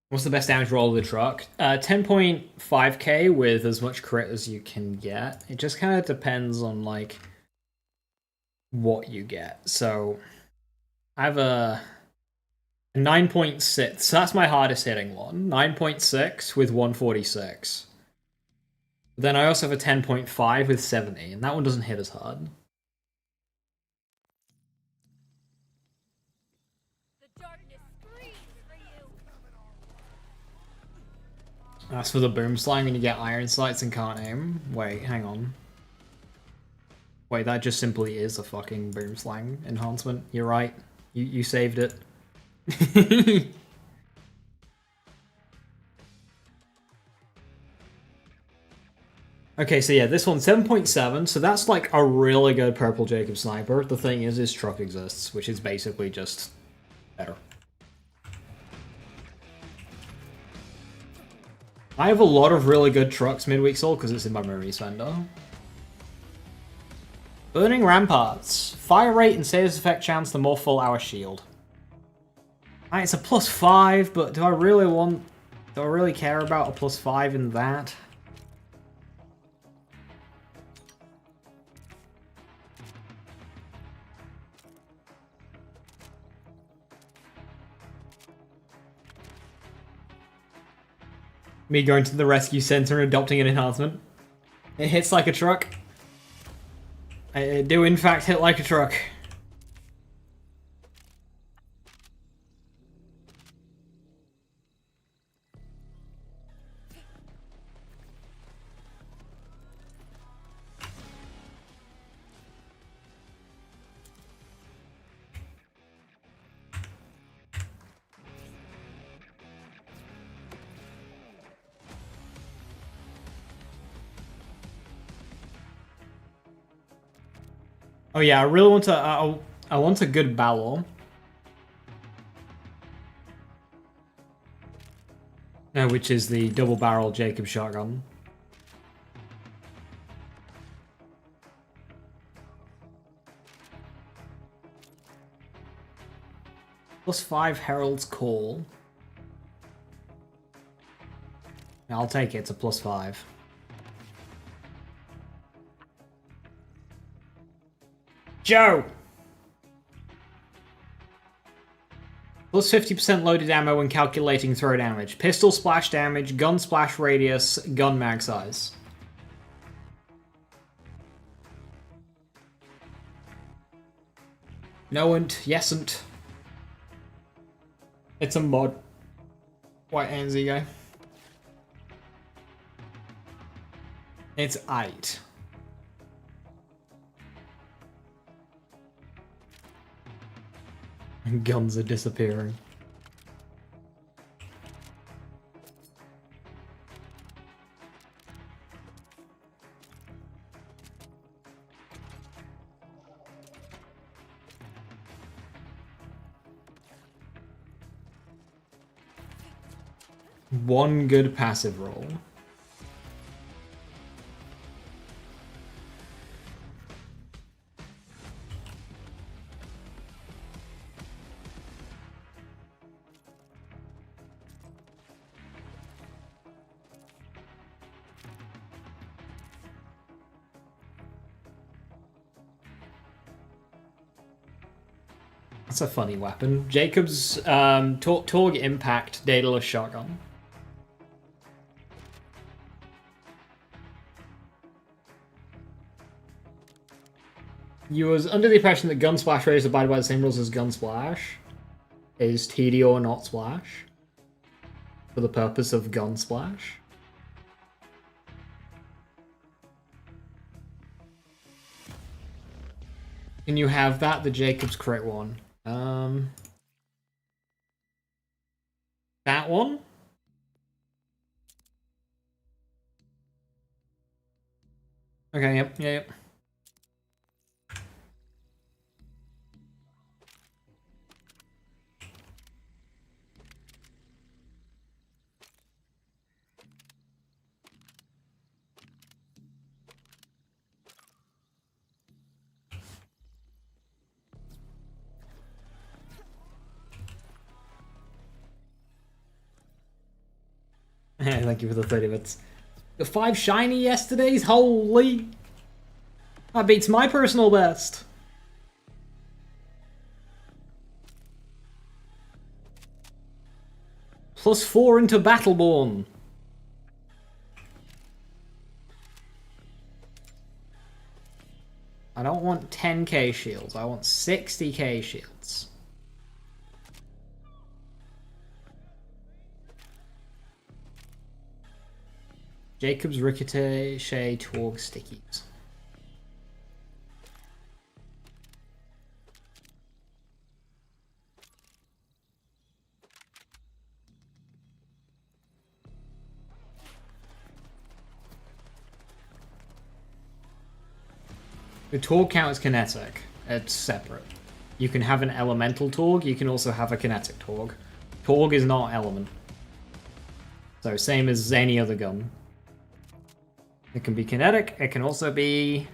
What's the best damage roll of the truck? 10.5k with as much crit as you can get. It just kind of depends on, like, what you get. So I have a 9.6. So that's my hardest hitting one. 9.6 with 146. Then I also have a 10.5 with 70, and that one doesn't hit as hard. The darkness screams for you. That's for the boom slang when you get iron sights and can't aim. Wait, hang on. Wait, that just simply is a fucking boom slang enhancement. You're right. You saved it. Okay, so yeah, this one's 7.7, so that's like a really good purple Jacob Sniper. The thing is, his truck exists, which is basically just better. I have a lot of really good trucks midweek sold because it's in my Maurice vendor. Burning Ramparts. Fire rate and status effect chance to more full hour shield. It's a +5, but do I really care about a +5 in that? Me going to the rescue center and adopting an enhancement. It hits like a truck. I do in fact hit like a truck. Oh yeah, I really want to. I want a good Balor. Which is the double-barrel Jacob shotgun. +5 Herald's Call. I'll take it. It's a +5. Joe! +50% loaded ammo when calculating throw damage. Pistol splash damage, gun splash radius, gun mag size. No-ant, yes-ant. It's a mod. White ANZ guy. It's 8. Guns are disappearing. One good passive roll. That's a funny weapon. Jacob's Torg Impact Daedalus Shotgun. You was under the impression that Gunsplash Rays abide by the same rules as Gunsplash. Is TD or not Splash? For the purpose of Gunsplash. Can you have that? The Jacob's crit one. That one? Okay, yep. Thank you for the 30 bits. The 5 shiny yesterdays? Holy! That beats my personal best. +4 into Battleborn. I don't want 10k shields, I want 60k shields. Jacob's Ricochet Torg Stickies. The Torg count is kinetic. It's separate. You can have an elemental Torg, you can also have a kinetic Torg. Torg is not element. So same as any other gun. It can be kinetic, it can also be...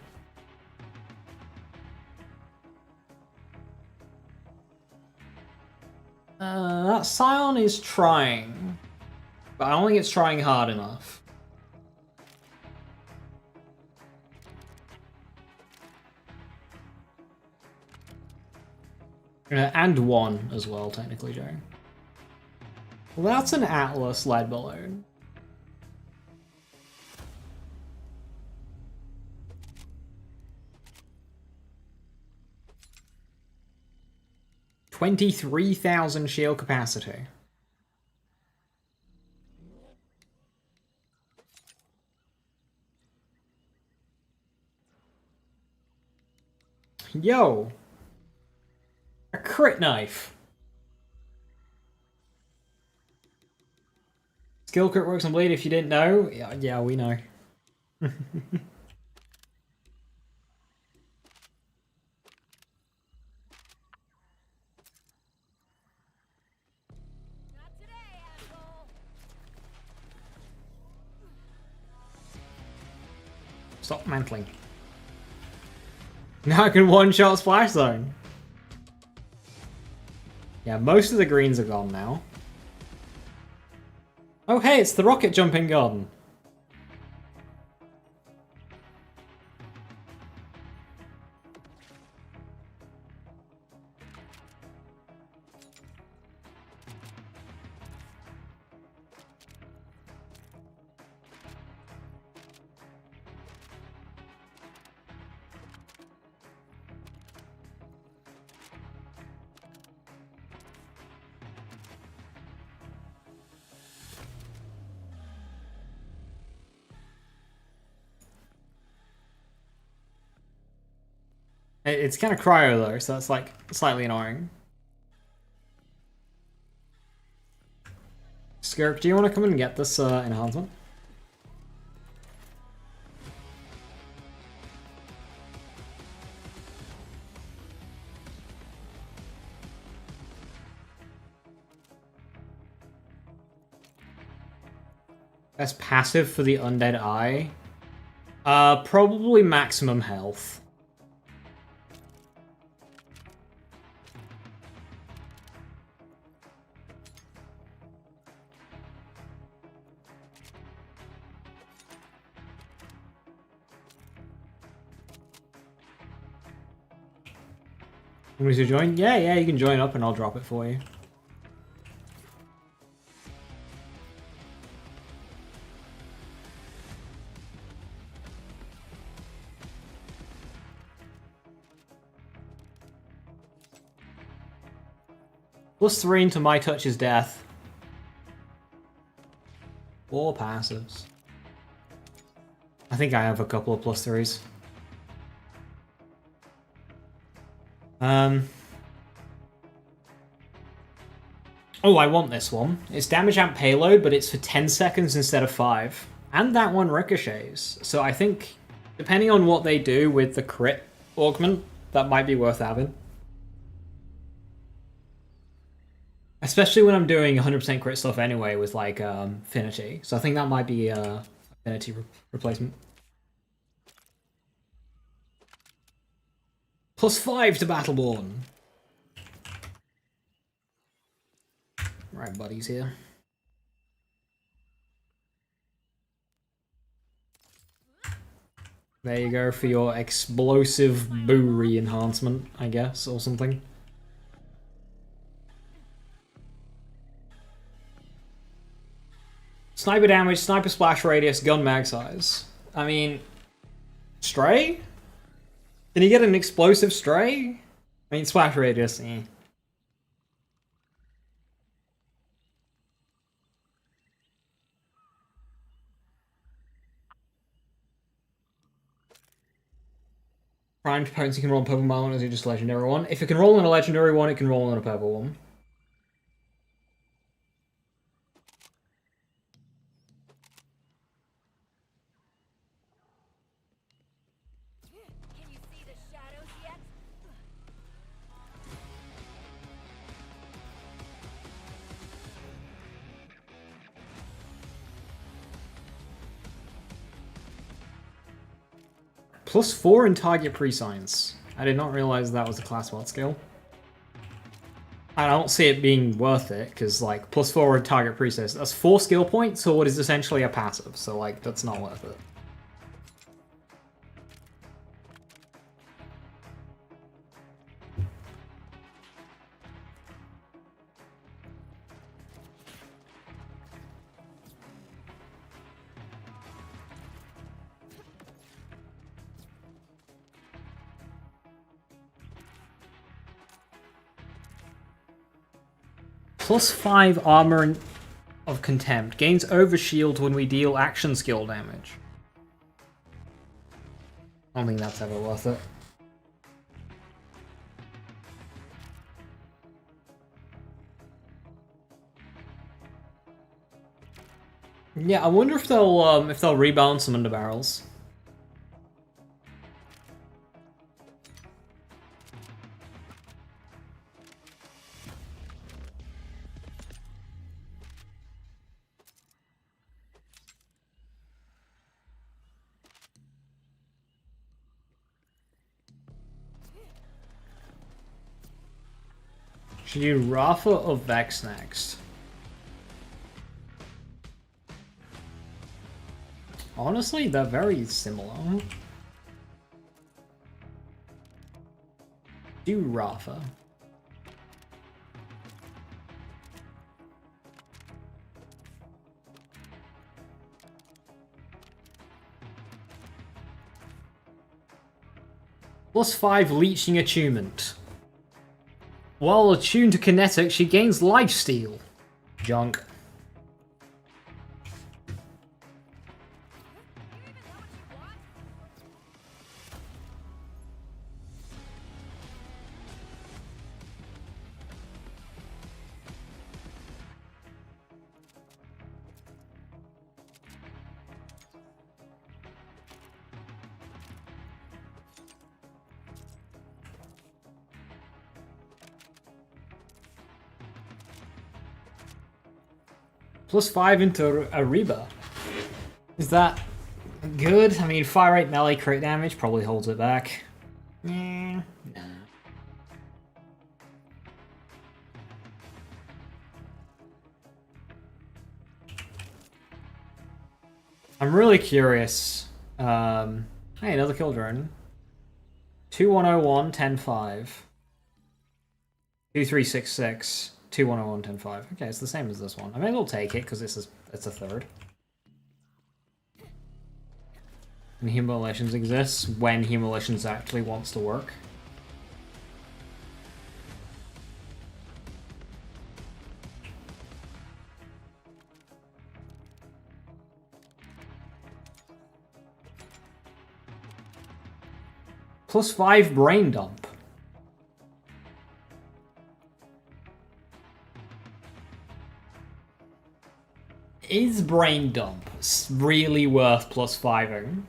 that Scion is trying. But I don't think it's trying hard enough. And one as well, technically, Joe. Well, that's an Atlas lead balloon. $23,000 shield capacity. Yo! A crit knife. Skill crit works on Blade if you didn't know. Yeah, we know. Not today, asshole. Stop mantling. Now I can one-shot Splash Zone. Yeah, most of the greens are gone now. Oh hey, it's the rocket jumping gun. It's kind of cryo though, so that's like slightly annoying. Skirk, do you want to come and get this enhancement? Best passive for the Undead Eye? Probably maximum health. Want me to join? Yeah, you can join up and I'll drop it for you. +3 into My Touch's death. 4 passives. I think I have a couple of +3s. Oh, I want this one. It's damage and payload, but it's for 10 seconds instead of 5. And that one ricochets. So I think, depending on what they do with the crit augment, that might be worth having. Especially when I'm doing 100% crit stuff anyway with, like, Affinity. So I think that might be a Affinity replacement. +5 to Battleborn. Right, buddies here. There you go for your explosive boo enhancement, I guess, or something. Sniper damage, sniper splash radius, gun mag size. I mean, stray? Can you get an explosive stray? I mean, splash radius, eh. Primed potency can roll on purple one, or is it just legendary one? If it can roll on a legendary one, it can roll on a purple one. Can you see the shadows yet? +4 in target pre-science. I did not realize that was a class mod skill. I don't see it being worth it, because, like, +4 in target pre-science, that's 4 skill points, or what is essentially a passive, so, like, that's not worth it. +5 armor of contempt. Gains overshield when we deal action skill damage. I don't think that's ever worth it. Yeah, I wonder if they'll rebalance some underbarrels. Should you Rafa or Vex next? Honestly, they're very similar. Do Rafa. +5 leeching attunement. While attuned to kinetic, she gains lifesteal. Junk. +5 into Ariba. Is that good? I mean, fire rate melee crit damage probably holds it back. Nah. I'm really curious. Hey, another kill drone. 2101, 10.5. 2366, 2101, 10.5. Okay, it's the same as this one. I may as well take it because it's a third. And Humiliations exists when Humiliations actually wants to work. +5 brain dump. Is brain dump really worth +5ing?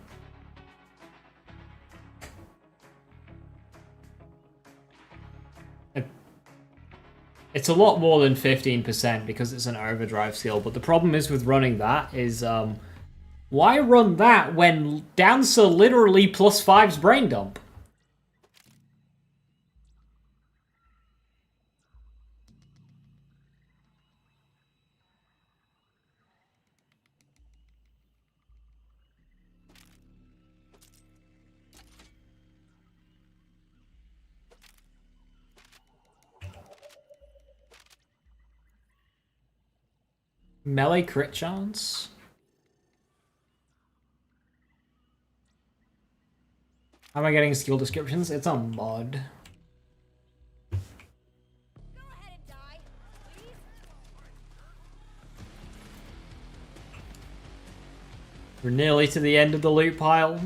It's a lot more than 15% because it's an overdrive skill, but the problem is with running that is, why run that when Dancer literally +5's brain dump? Melee crit chance? How am I getting skill descriptions? It's a mod. Go ahead and die, please. We're nearly to the end of the loot pile.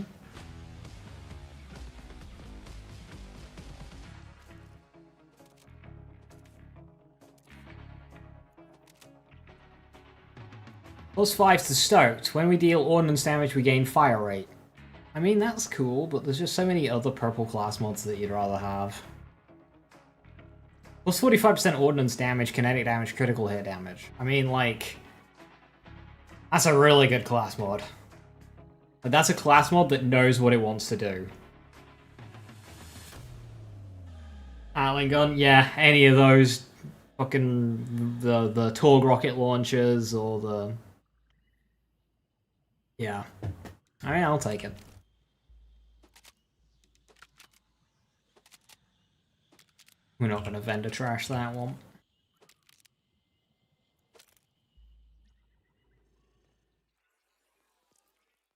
+5 to stoked. When we deal ordnance damage, we gain fire rate. I mean, that's cool, but there's just so many other purple class mods that you'd rather have. +45% ordnance damage, kinetic damage, critical hit damage. I mean, like, that's a really good class mod. But that's a class mod that knows what it wants to do. Atling gun, yeah, any of those. Fucking the Torg rocket launchers or the... Yeah. I mean, I'll take it. We're not going to vendor trash that one.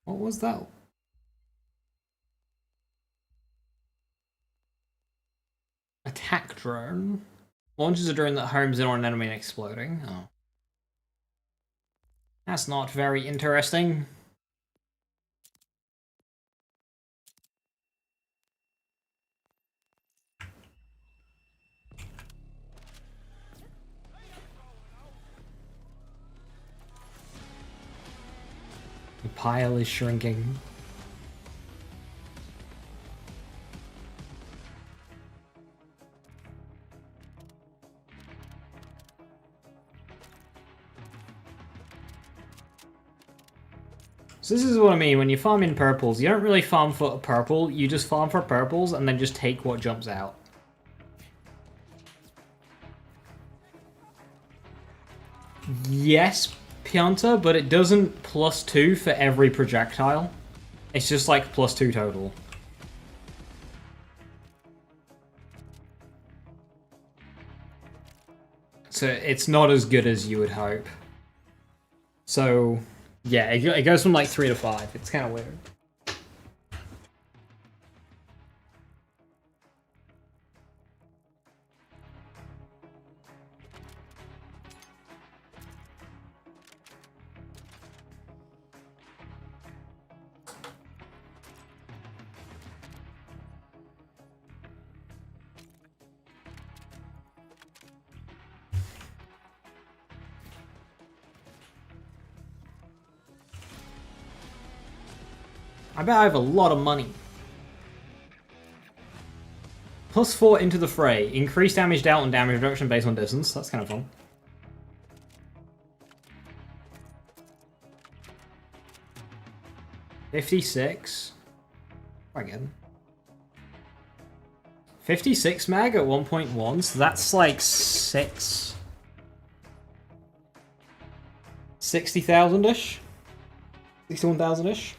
What was that? Attack drone. Launches a drone that homes in on an enemy and exploding. Oh. That's not very interesting. The pile is shrinking. So this is what I mean, when you farm in purples, you don't really farm for a purple, you just farm for purples and then just take what jumps out. Yes, Pianta, but it doesn't +2 for every projectile. It's just like +2 total. So it's not as good as you would hope. So, yeah, it goes from like 3 to 5. It's kind of weird. I bet I have a lot of money. +4 into the fray. Increased damage dealt and damage reduction based on distance. That's kind of fun. 56. Again. 56 mag at 1.1, so that's like 60,000-ish? 61,000-ish?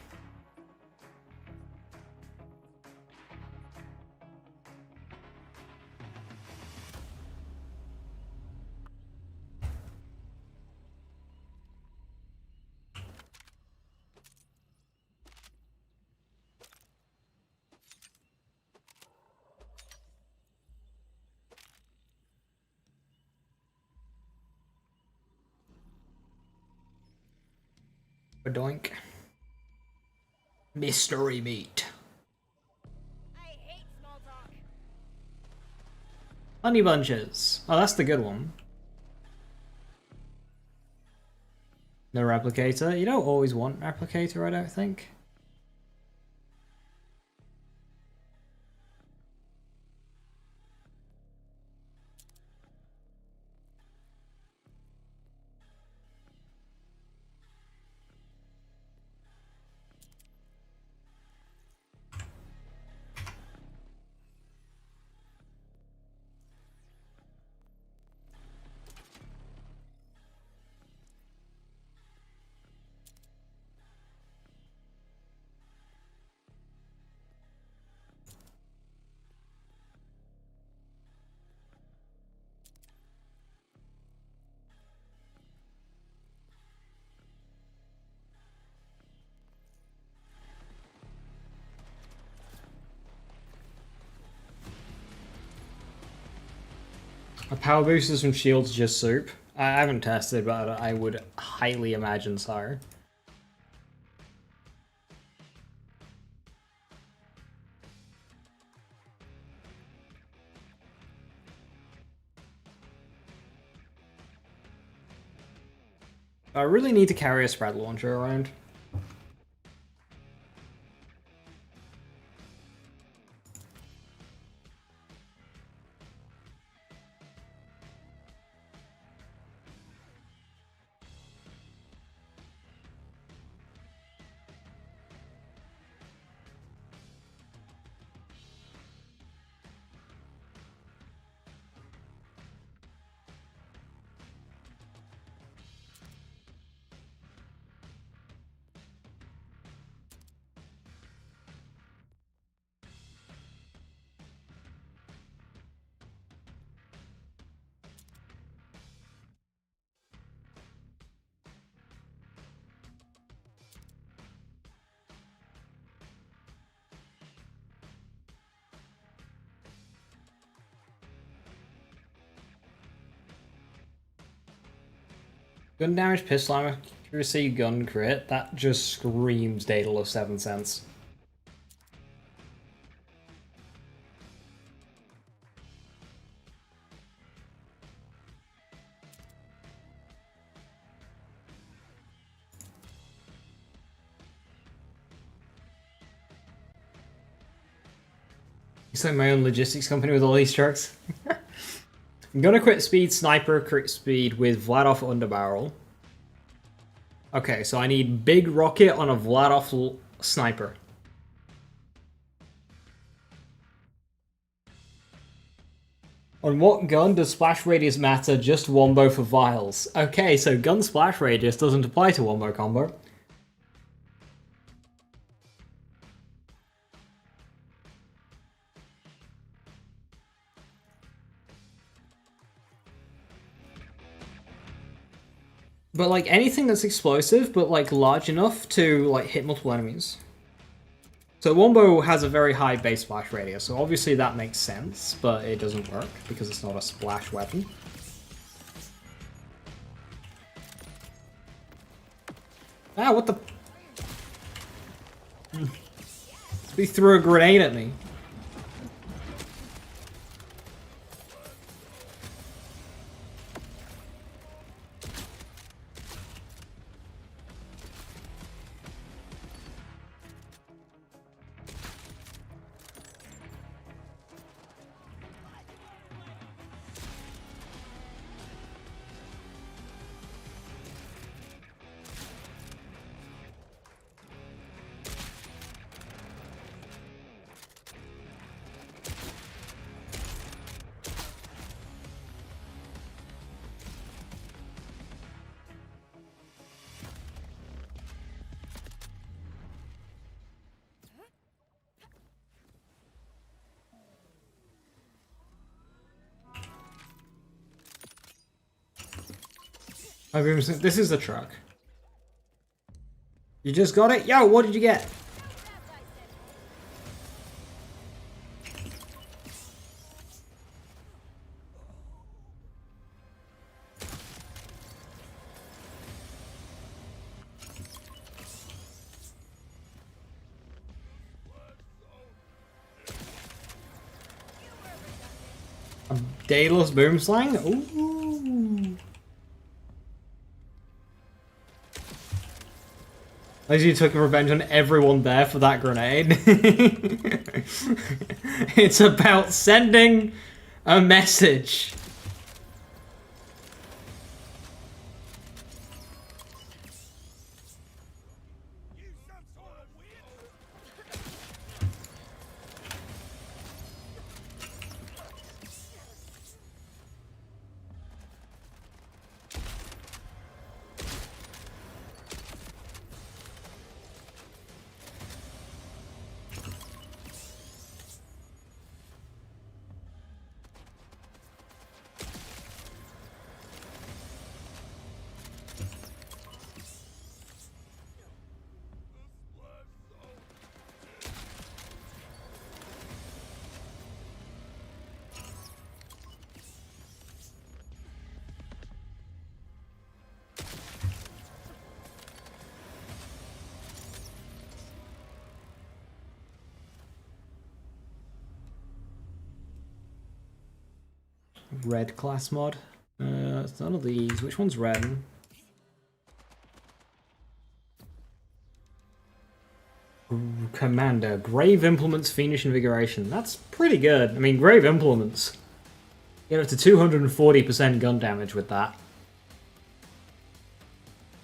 Doink. Mystery meat. I hate small talk. Honey bunches. Oh, that's the good one. No replicator. You don't always want replicator, I don't think. A power boosters from shields just soup. I haven't tested, but I would highly imagine so. I really need to carry a spread launcher around. Gun damage, pistol accuracy, gun crit. That just screams Daedal of 7 cents. It's like my own logistics company with all these trucks. I'm gonna quit speed, sniper, crit speed with Vladoff underbarrel. Okay, so I need big rocket on a Vladoff sniper. On what gun does splash radius matter? Just wombo for vials. Okay, so gun splash radius doesn't apply to wombo combo. But like anything that's explosive, but like large enough to like hit multiple enemies. So Wombo has a very high base splash radius, so obviously that makes sense, but it doesn't work because it's not a splash weapon. Ah, what the? He threw a grenade at me. This is the truck. You just got it? Yo, what did you get? A Daedalus Boomslang? Ooh. At least you took revenge on everyone there for that grenade. It's about sending a message. Red class mod. It's none of these. Which one's red? Ooh, Commander. Grave Implements Fiendish Invigoration. That's pretty good. I mean, Grave Implements. You get up to 240% gun damage with that.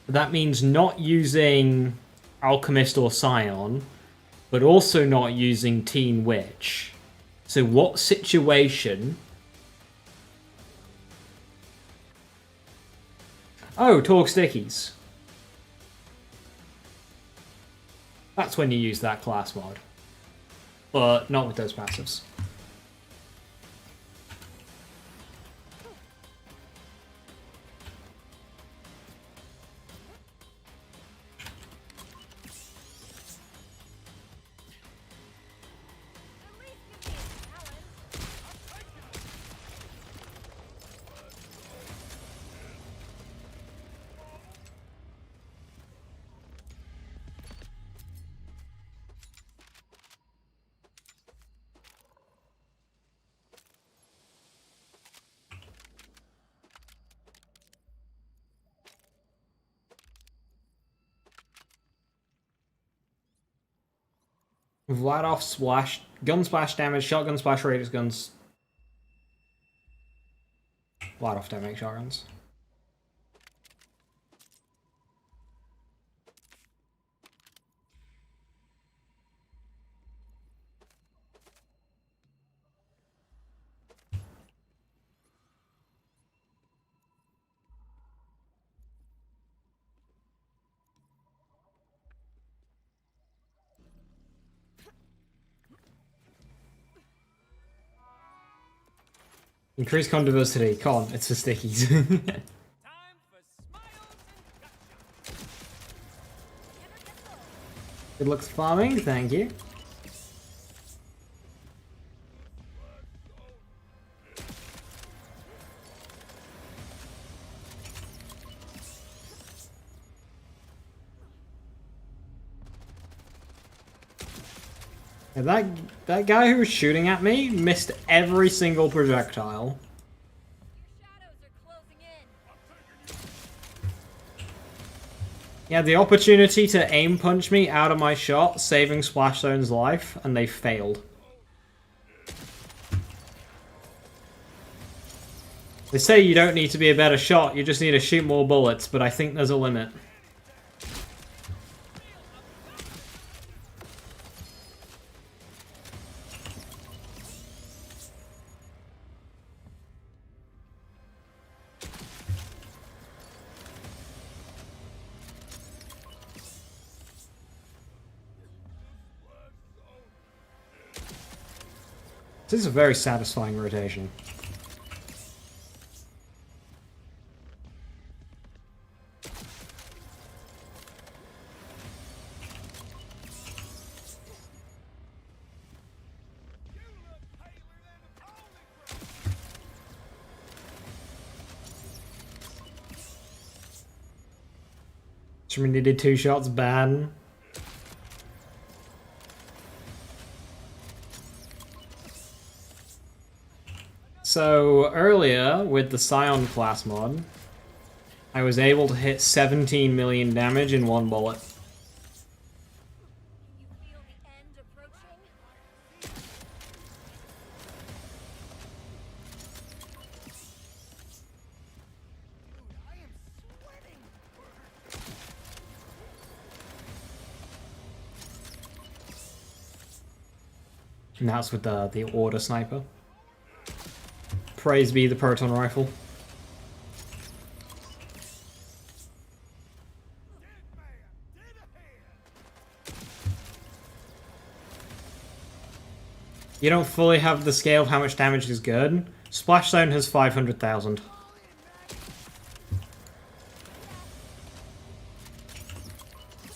But that means not using Alchemist or Scion, but also not using Teen Witch. So what situation... Oh, Torgue Stickies. That's when you use that class mod. But not with those passives. Vladoff splash, gun splash damage, shotgun splash radius guns. Vladoff don't make shotguns. Increase con diversity. Con, it's for stickies. Good looks farming, thank you. Yeah, that guy who was shooting at me missed every single projectile. He had the opportunity to aim punch me out of my shot, saving Splashzone's life, and they failed. They say you don't need to be a better shot, you just need to shoot more bullets, but I think there's a limit. This is a very satisfying rotation. Trinity did 2 shots, bad. So earlier with the Scion class mod, I was able to hit 17 million damage in 1 bullet. You feel the end approaching? Dude, I am sweating. And that's with the Order Sniper. Praise be the Proton Rifle. You don't fully have the scale of how much damage is good. Splash Zone has 500,000.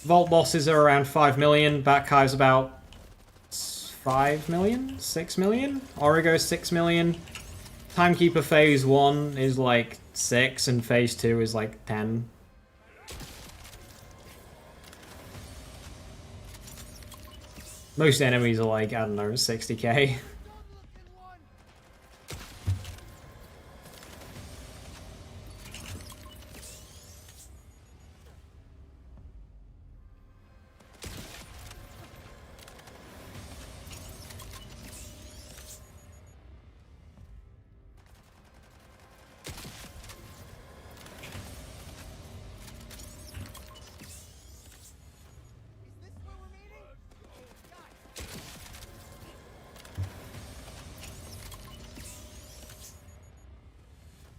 Vault bosses are around 5 million. Batkive's about 5 million? 6 million? Origo 6 million. Timekeeper Phase 1 is like 6 and Phase 2 is like 10. Most enemies are like, I don't know, 60k.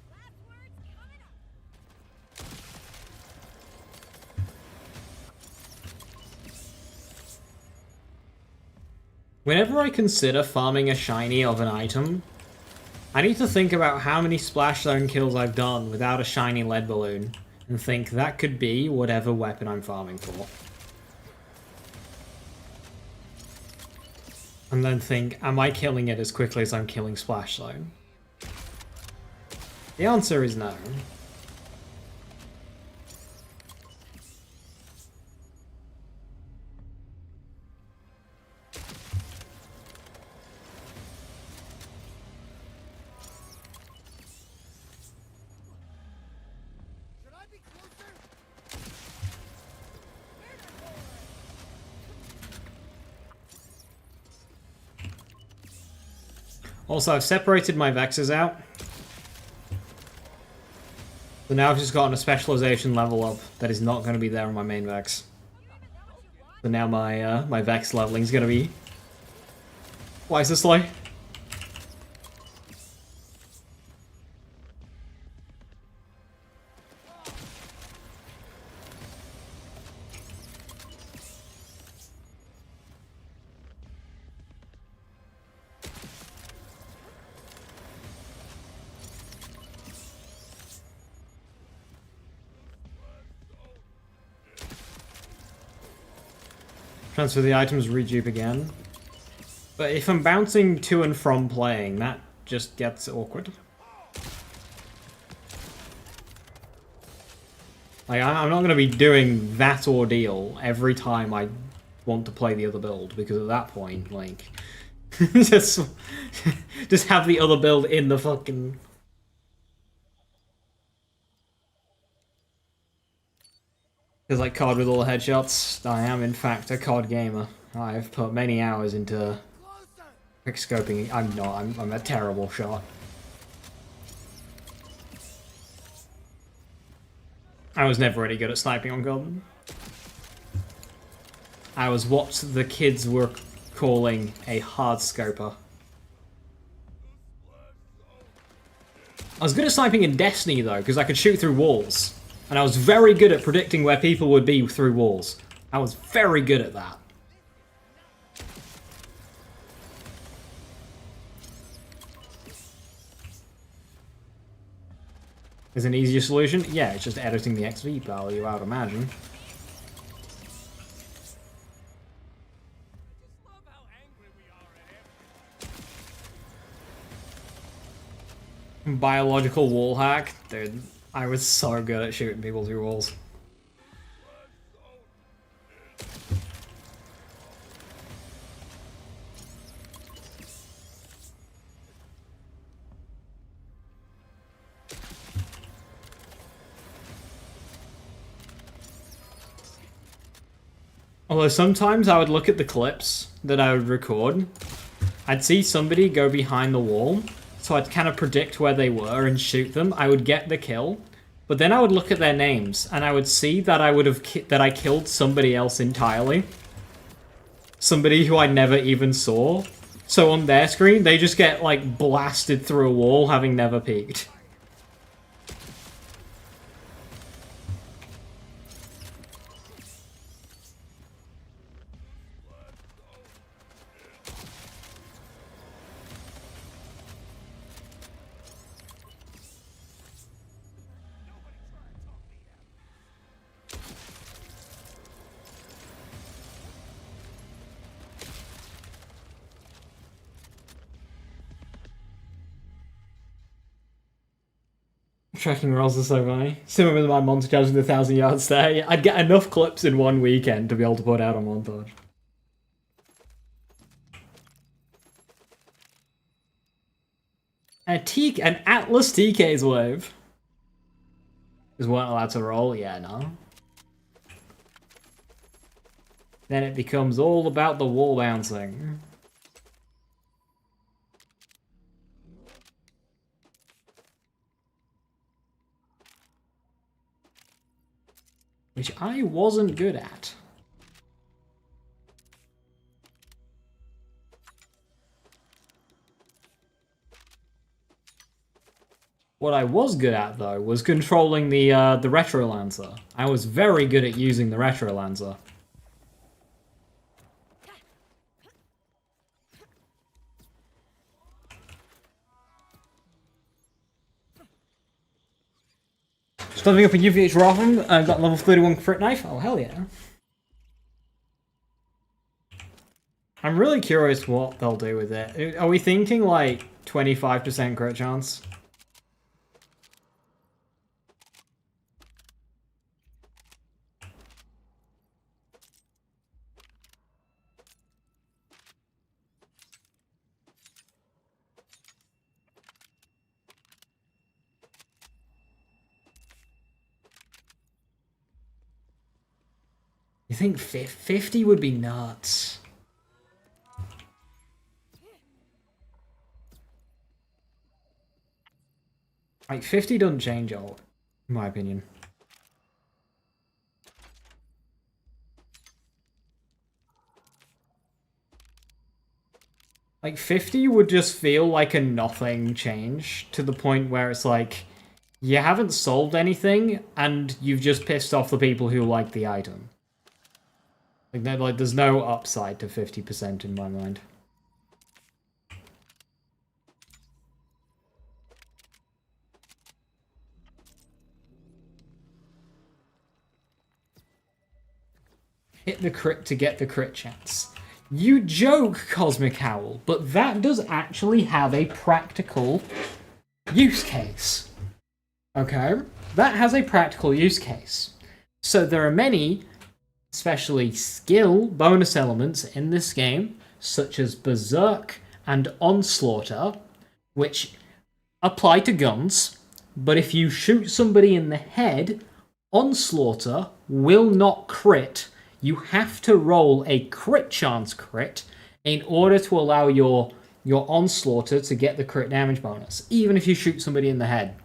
Last words coming up. Whenever I consider farming a shiny of an item, I need to think about how many Splash Zone kills I've done without a shiny lead balloon, and think that could be whatever weapon I'm farming for. And then think, am I killing it as quickly as I'm killing Splash Zone? The answer is no. Should I be closer? Also, I've separated my Vexes out. So now I've just gotten a specialization level up that is not going to be there on my main Vex. So now my my Vex leveling is going to be twice as slow. Transfer the items, redupe again. But if I'm bouncing to and from playing, that just gets awkward. Like, I'm not going to be doing that ordeal every time I want to play the other build, because at that point, like, just have the other build in the fucking... Because like COD with all the headshots, I am in fact a COD gamer. I've put many hours into quickscoping. I'm not, I'm a terrible shot. I was never really good at sniping on Golden. I was what the kids were calling a hard scoper. I was good at sniping in Destiny though, because I could shoot through walls. And I was very good at predicting where people would be through walls. I was very good at that. Is an easier solution? Yeah, it's just editing the XP value, I would imagine. Biological wall hack? Dude, I was so good at shooting people through walls. Although sometimes I would look at the clips that I would record. I'd see somebody go behind the wall, so I'd kind of predict where they were and shoot them. I would get the kill, but then I would look at their names and I would see that I killed somebody else entirely. Somebody who I never even saw. So on their screen, they just get like blasted through a wall having never peeked. Tracking rolls are so funny. Similar with my montage in the 1,000 yard stay. I'd get enough clips in one weekend to be able to put out a montage. An Atlas TK's wave. Is one allowed to roll? Yeah, no. Then it becomes all about the wall bouncing. Which I wasn't good at. What I was good at, though, was controlling the Retro Lancer. I was very good at using the Retro Lancer. Stepping up a UVH Rotham, I've got level 31 crit knife. Oh, hell yeah. I'm really curious what they'll do with it. Are we thinking like 25% crit chance? You think 50 would be nuts? Like, 50 doesn't change all, in my opinion. Like, 50 would just feel like a nothing change, to the point where it's like, you haven't solved anything, and you've just pissed off the people who like the item. Like, there's no upside to 50% in my mind. Hit the crit to get the crit chance. You joke, Cosmic Owl, but that does actually have a practical use case. Okay? That has a practical use case. So there are many, especially skill bonus elements in this game, such as Berserk and Onslaughter, which apply to guns, but if you shoot somebody in the head, Onslaughter will not crit. You have to roll a crit chance crit in order to allow your Onslaughter to get the crit damage bonus, even if you shoot somebody in the head.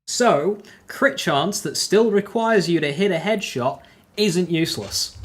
So, crit chance that still requires you to hit a headshot isn't useless.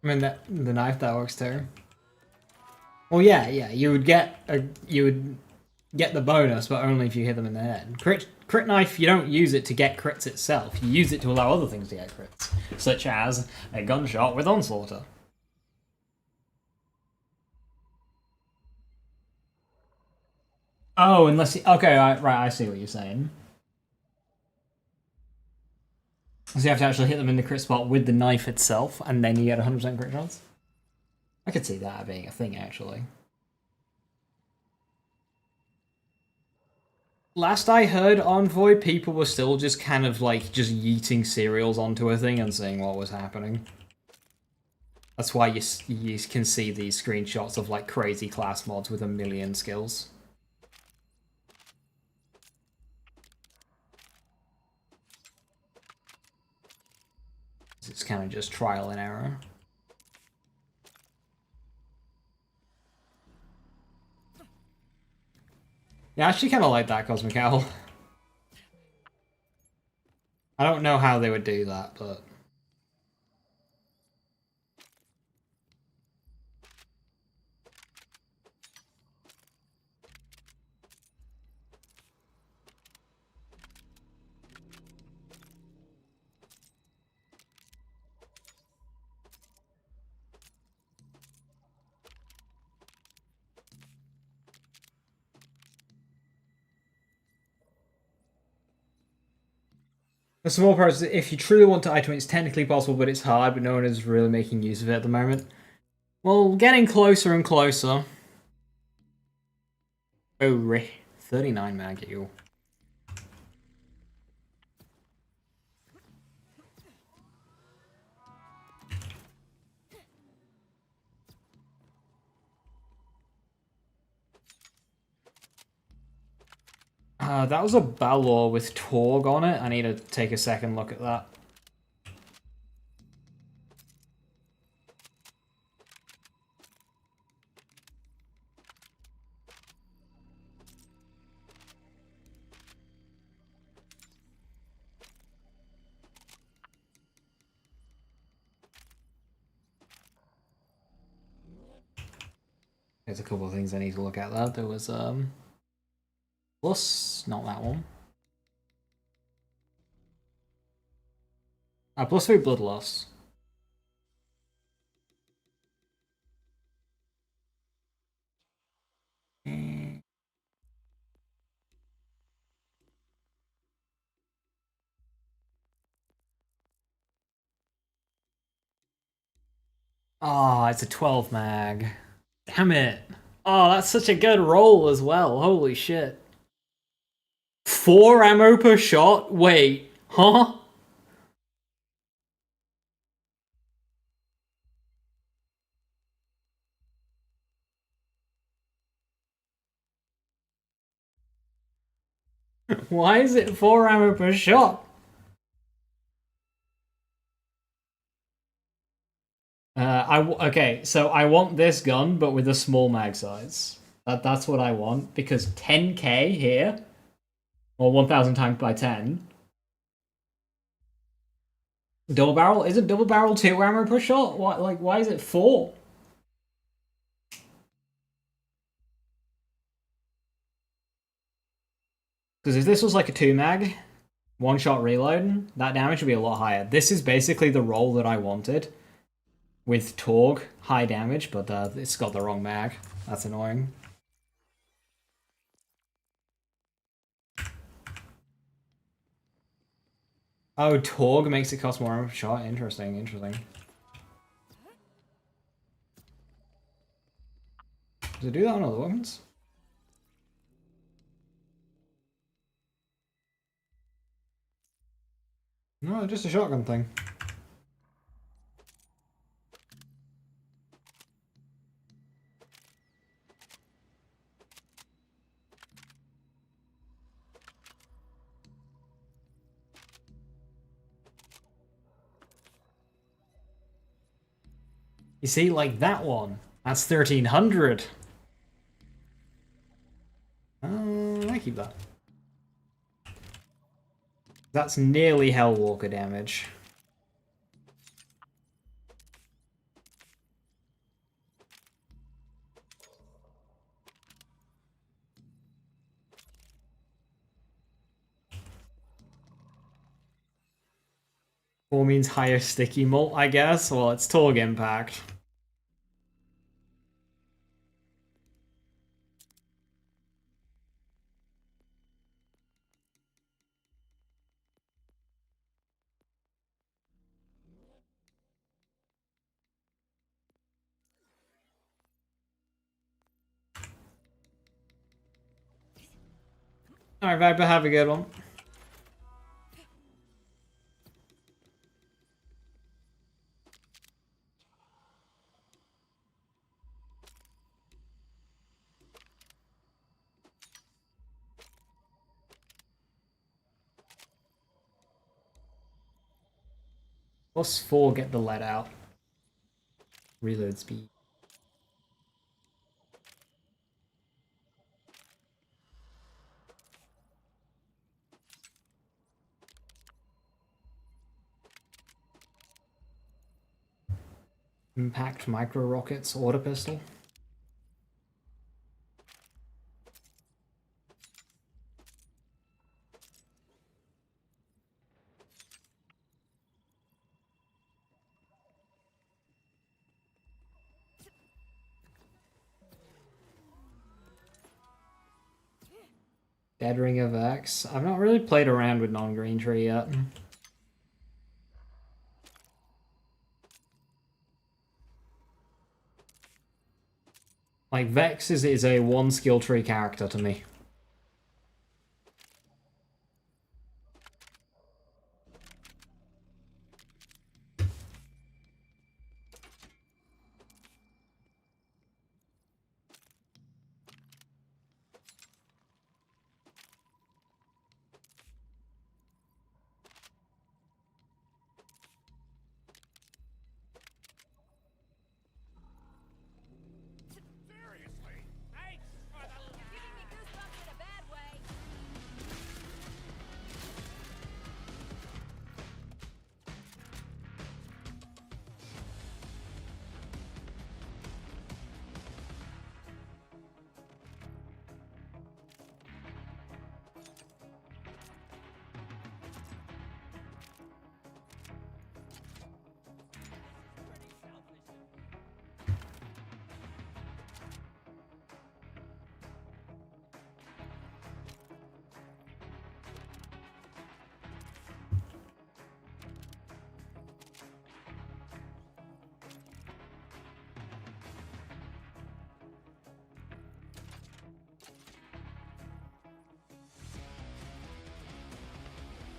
I mean, the knife, that works too. Well, yeah, you would get the bonus, but only if you hit them in the head. Crit knife, you don't use it to get crits itself. You use it to allow other things to get crits, such as a gunshot with Onslaughter. Oh, unless okay, right, I see what you're saying. So you have to actually hit them in the crit spot with the knife itself, and then you get 100% crit chance. I could see that being a thing, actually. Last I heard, Envoy, people were still just kind of like just yeeting cereals onto a thing and seeing what was happening. That's why you can see these screenshots of like crazy class mods with a million skills. It's kind of just trial and error. Yeah, I actually kind of like that Cosmic Owl. I don't know how they would do that, but... The small part is if you truly want to item, it's technically possible, but it's hard, but no one is really making use of it at the moment. Well, getting closer and closer. Oh, 39 mag, ew. That was a Balor with Torg on it. I need to take a second look at that. There's a couple of things I need to look at there. There was, plus, not that one. +3 blood loss. Oh, it's a 12 mag. Damn it. Oh, that's such a good roll as well. Holy shit. 4 ammo per shot? Wait, huh? Why is it 4 ammo per shot? Okay, so I want this gun, but with a small mag size. That's what I want, because 10k here, or 1000 times by 10. Double barrel? Is it double barrel 2 ammo per shot? Why is it 4? Because if this was like a 2 mag, 1 shot reload, that damage would be a lot higher. This is basically the roll that I wanted. With Torg, high damage, but it's got the wrong mag. That's annoying. Oh, Torg makes it cost more ammo per shot? Interesting, interesting. Does it do that on other weapons? No, just a shotgun thing. You see, like that one. That's 1300. I keep that. That's nearly Hellwalker damage. Four means higher sticky mult, I guess. Well, it's Torg impact. Alright, Viper, have a good one. +4, get the lead out. Reload speed. Impact micro rockets, auto pistol. Dead Ring of X. I've not really played around with non-green tree yet. Like, Vex is a one skill tree character to me. Seriously? Thanks for the giving me goosebumps in a bad way.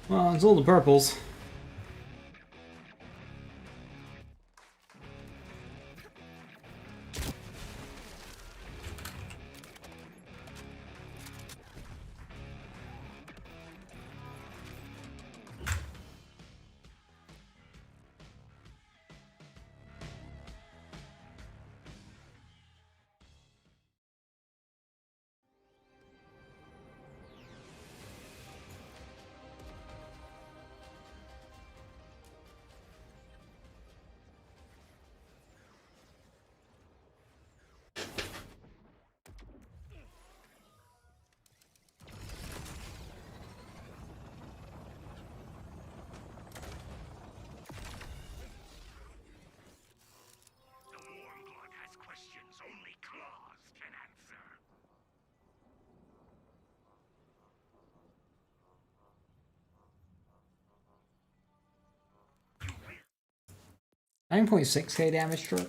Well, it's all the purples. The Warmblood has questions only Claws can answer. 9.6k damage truck.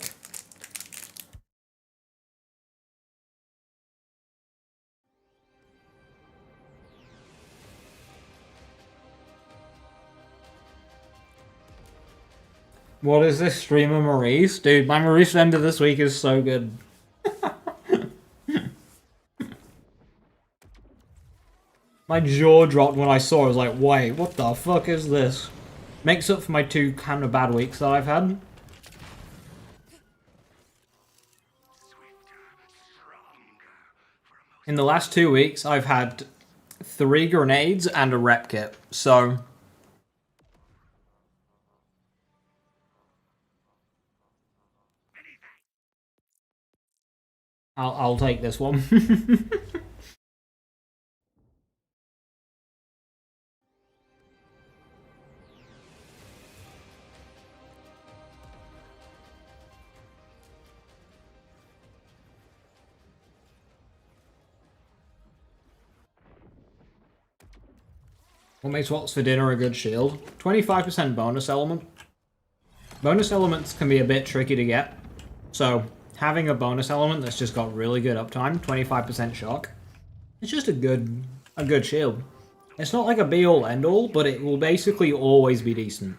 What is this streamer Maurice? Dude, my Maurice end of this week is so good. My jaw dropped when I saw it. I was like, wait, what the fuck is this? Makes up for my 2 kind of bad weeks that I've had. In the last 2 weeks, I've had 3 grenades and a rep kit, so... I'll take this one. What makes what's for dinner a good shield? 25% bonus element. Bonus elements can be a bit tricky to get, so having a bonus element that's just got really good uptime, 25% shock, it's just a good a good shield. It's not like a be-all, end-all, but it will basically always be decent.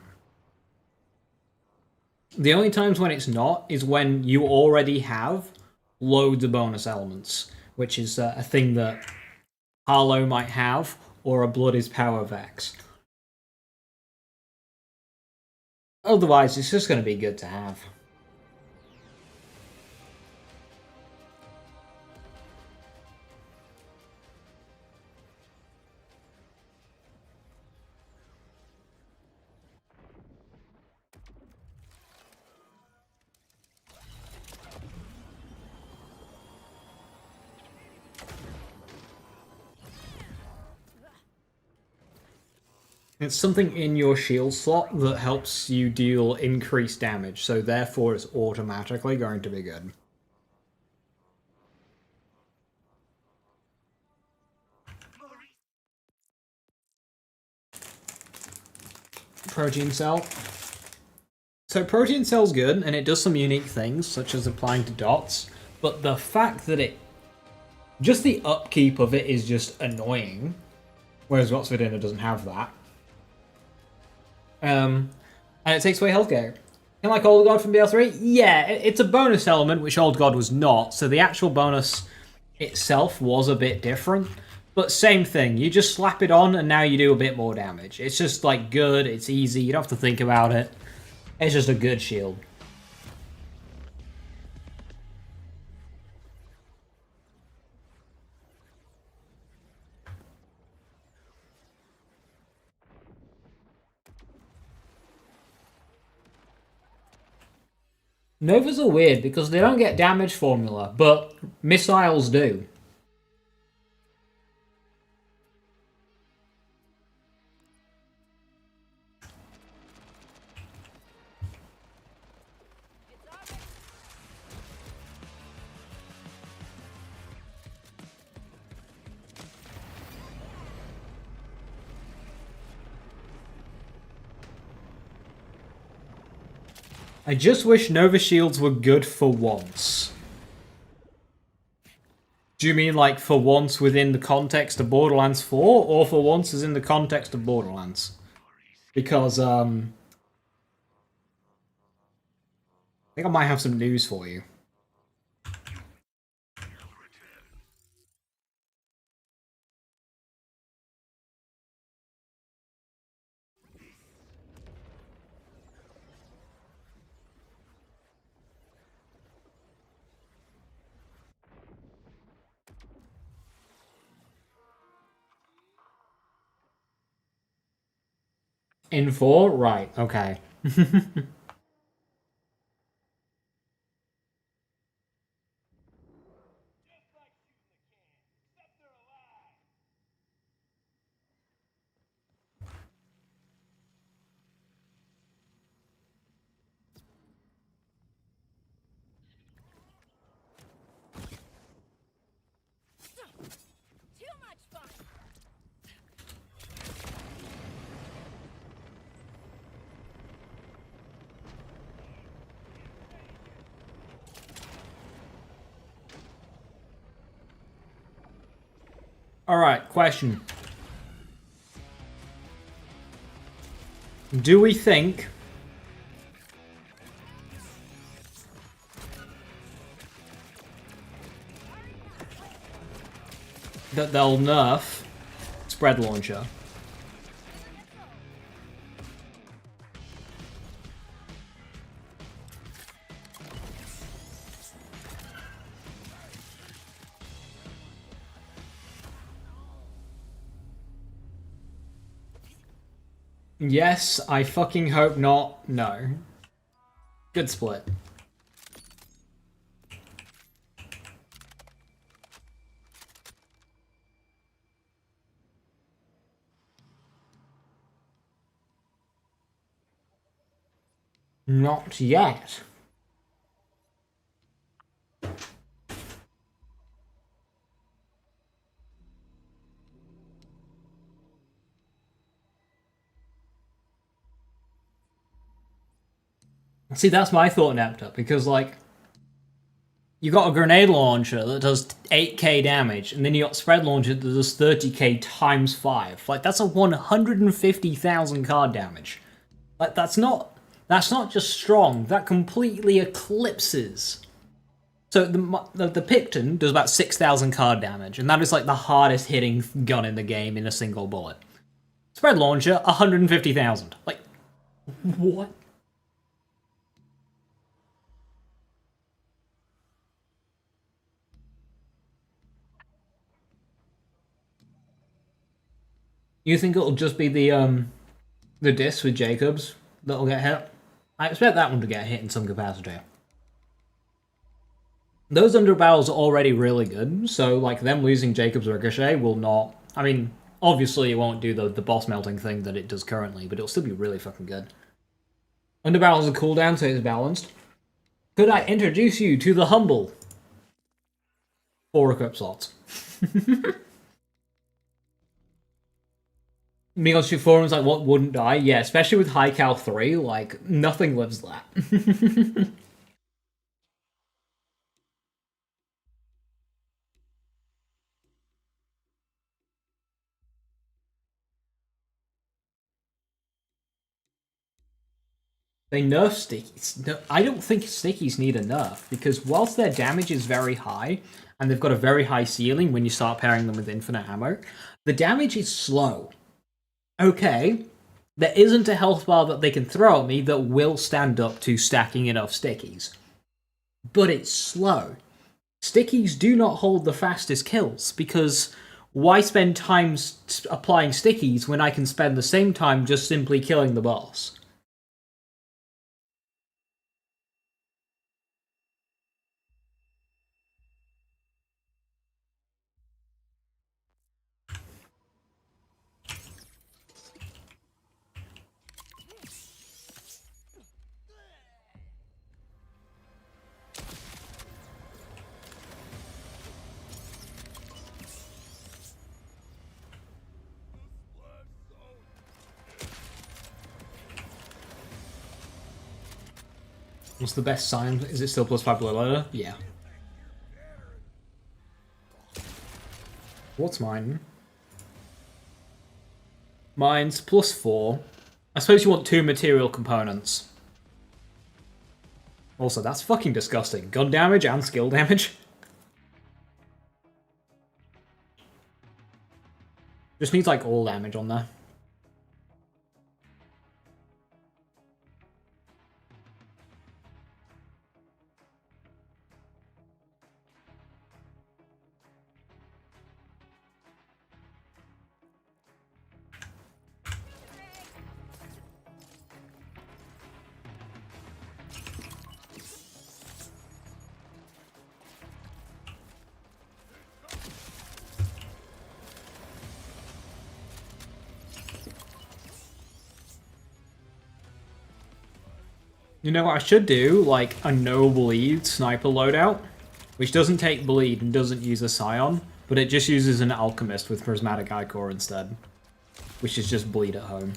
The only times when it's not is when you already have loads of bonus elements, which is a thing that Harlow might have, or a Blood is Power Vex. Otherwise, it's just going to be good to have. It's something in your shield slot that helps you deal increased damage, so therefore it's automatically going to be good. Protein Cell. So Protein Cell's good, and it does some unique things, such as applying to dots, but the fact that just the upkeep of it is just annoying, whereas Oxford Inner doesn't have that. And it takes away health gear. Kind of like Old God from BL3? Yeah, it's a bonus element, which Old God was not, so the actual bonus itself was a bit different. But same thing, you just slap it on and now you do a bit more damage. It's just like good, it's easy, you don't have to think about it. It's just a good shield. Novas are weird because they don't get damage formula, but missiles do. I just wish Nova Shields were good for once. Do you mean like for once within the context of Borderlands 4, or for once as in the context of Borderlands? Because, I think I might have some news for you. In 4? Right, okay. Too much fun. Alright, question. Do we think that they'll nerf Spread Launcher? Yes, I fucking hope not. No. Good split. Not yet. See, that's my thought, Nepta, because, like, You got a grenade launcher that does 8k damage, and then you got spread launcher that does 30k times 5. Like, that's a 150,000 card damage. Like, that's not just strong, that completely eclipses. So the Picton does about 6,000 card damage, and that is like the hardest hitting gun in the game in a single bullet. Spread launcher, 150,000. Like, what? You think it'll just be the disc with Jacobs that'll get hit? I expect that one to get hit in some capacity. Those underbarrels are already really good, so like them losing Jacobs Ricochet will not. I mean, obviously it won't do the boss melting thing that it does currently, but it'll still be really fucking good. Underbarrels are cooldown, so it's balanced. Could I introduce you to the humble 4 equip slots? Because your forum's like, what wouldn't die? Yeah, especially with High Cal 3, like, nothing lives that. They nerf stickies. No, I don't think stickies need a nerf, because whilst their damage is very high, and they've got a very high ceiling when you start pairing them with infinite ammo, the damage is slow. Okay, there isn't a health bar that they can throw at me that will stand up to stacking enough stickies. But it's slow. Stickies do not hold the fastest kills, because why spend time applying stickies when I can spend the same time just simply killing the boss? What's the best sign? Is it still +5 below ladder? Yeah. What's mine? Mine's +4. I suppose you want 2 material components. Also, that's fucking disgusting. Gun damage and skill damage. Just needs like all damage on there. You know what I should do? Like a no bleed sniper loadout, which doesn't take bleed and doesn't use a scion, but it just uses an alchemist with prismatic ichor instead, which is just bleed at home.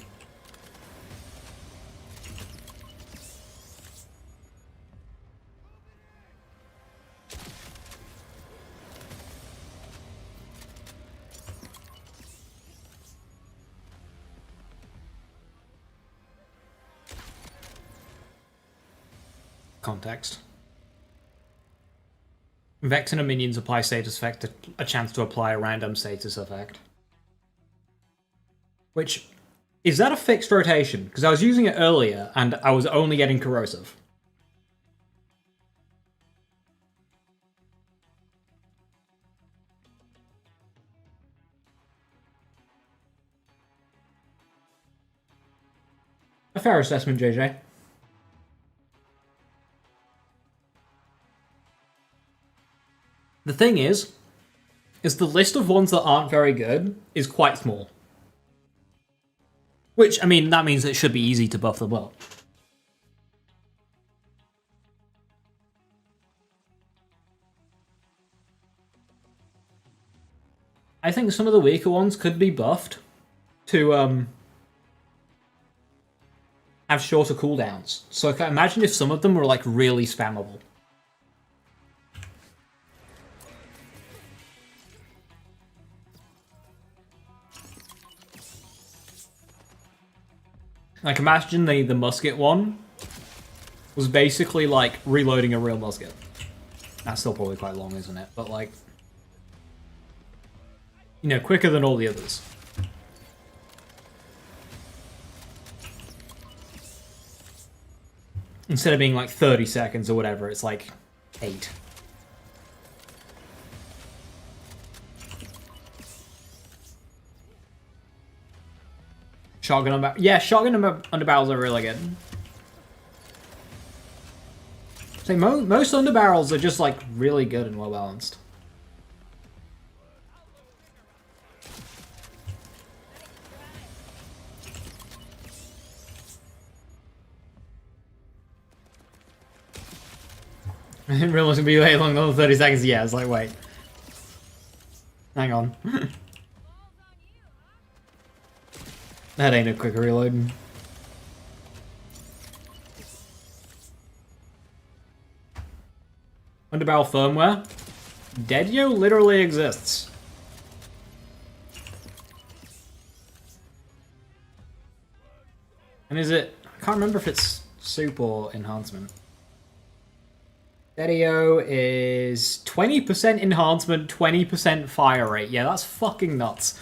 Context. Vector minions apply status effect a chance to apply a random status effect. Which, is that a fixed rotation? Because I was using it earlier and I was only getting corrosive. A fair assessment, JJ. The thing is the list of ones that aren't very good is quite small. Which, I mean, that means it should be easy to buff them up. I think some of the weaker ones could be buffed to have shorter cooldowns. So I can imagine if some of them were like really spammable. Like, imagine the musket one was basically like reloading a real musket. That's still probably quite long, isn't it? But like, you know, quicker than all the others. Instead of being like 30 seconds or whatever, it's like 8. Shotgun under yeah, shotgun underbarrels are really good. So most underbarrels are just like really good and well balanced. I didn't realize it'd be way longer than 30 seconds. Yeah, it's like, wait. Hang on. That ain't a quick reload. Underbarrel firmware. Dedio literally exists. And is it... I can't remember if it's soup or enhancement. Dedio is 20% enhancement, 20% fire rate. Yeah, that's fucking nuts.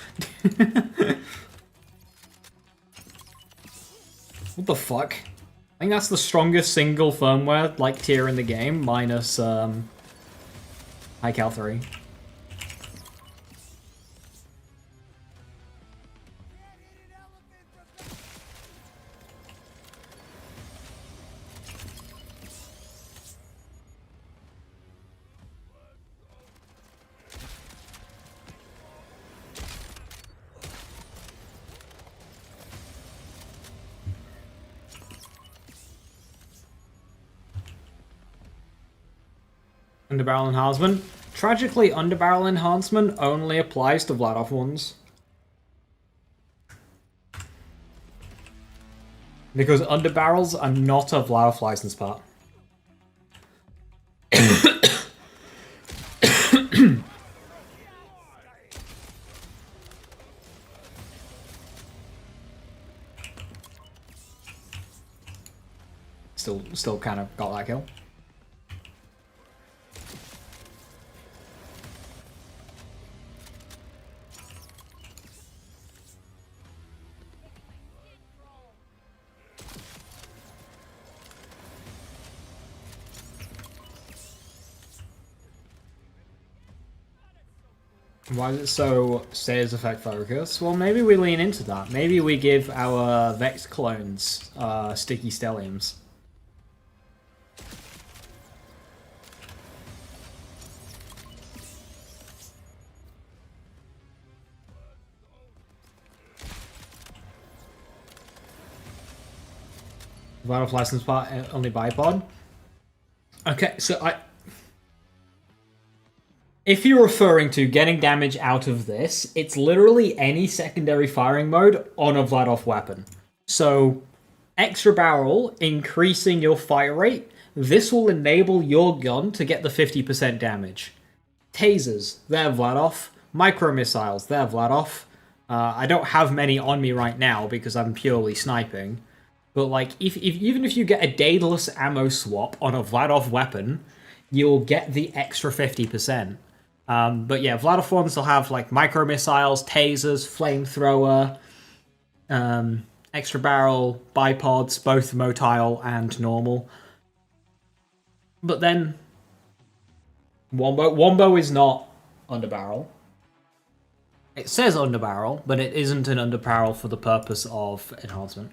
What the fuck? I think that's the strongest single firmware like tier in the game, minus High Cal 3. Underbarrel enhancement. Tragically, underbarrel enhancement only applies to Vladof ones. Because underbarrels are not a Vladof license part. Still kind of got that kill. Why is it so stairs effect focus? Well, maybe we lean into that. Maybe we give our Vex clones sticky stelliums. Vital license part only bipod. Okay, so if you're referring to getting damage out of this, it's literally any secondary firing mode on a Vladof weapon. So, extra barrel, increasing your fire rate, this will enable your gun to get the 50% damage. Tasers, they're Vladof. Micro missiles, they're Vladof. I don't have many on me right now because I'm purely sniping. But like, even if you get a Daedalus ammo swap on a Vladof weapon, you'll get the extra 50%. But yeah, Vladof ones will have like micro missiles, tasers, flamethrower, extra barrel, bipods, both motile and normal. But then Wombo is not underbarrel. It says underbarrel, but it isn't an underbarrel for the purpose of enhancement.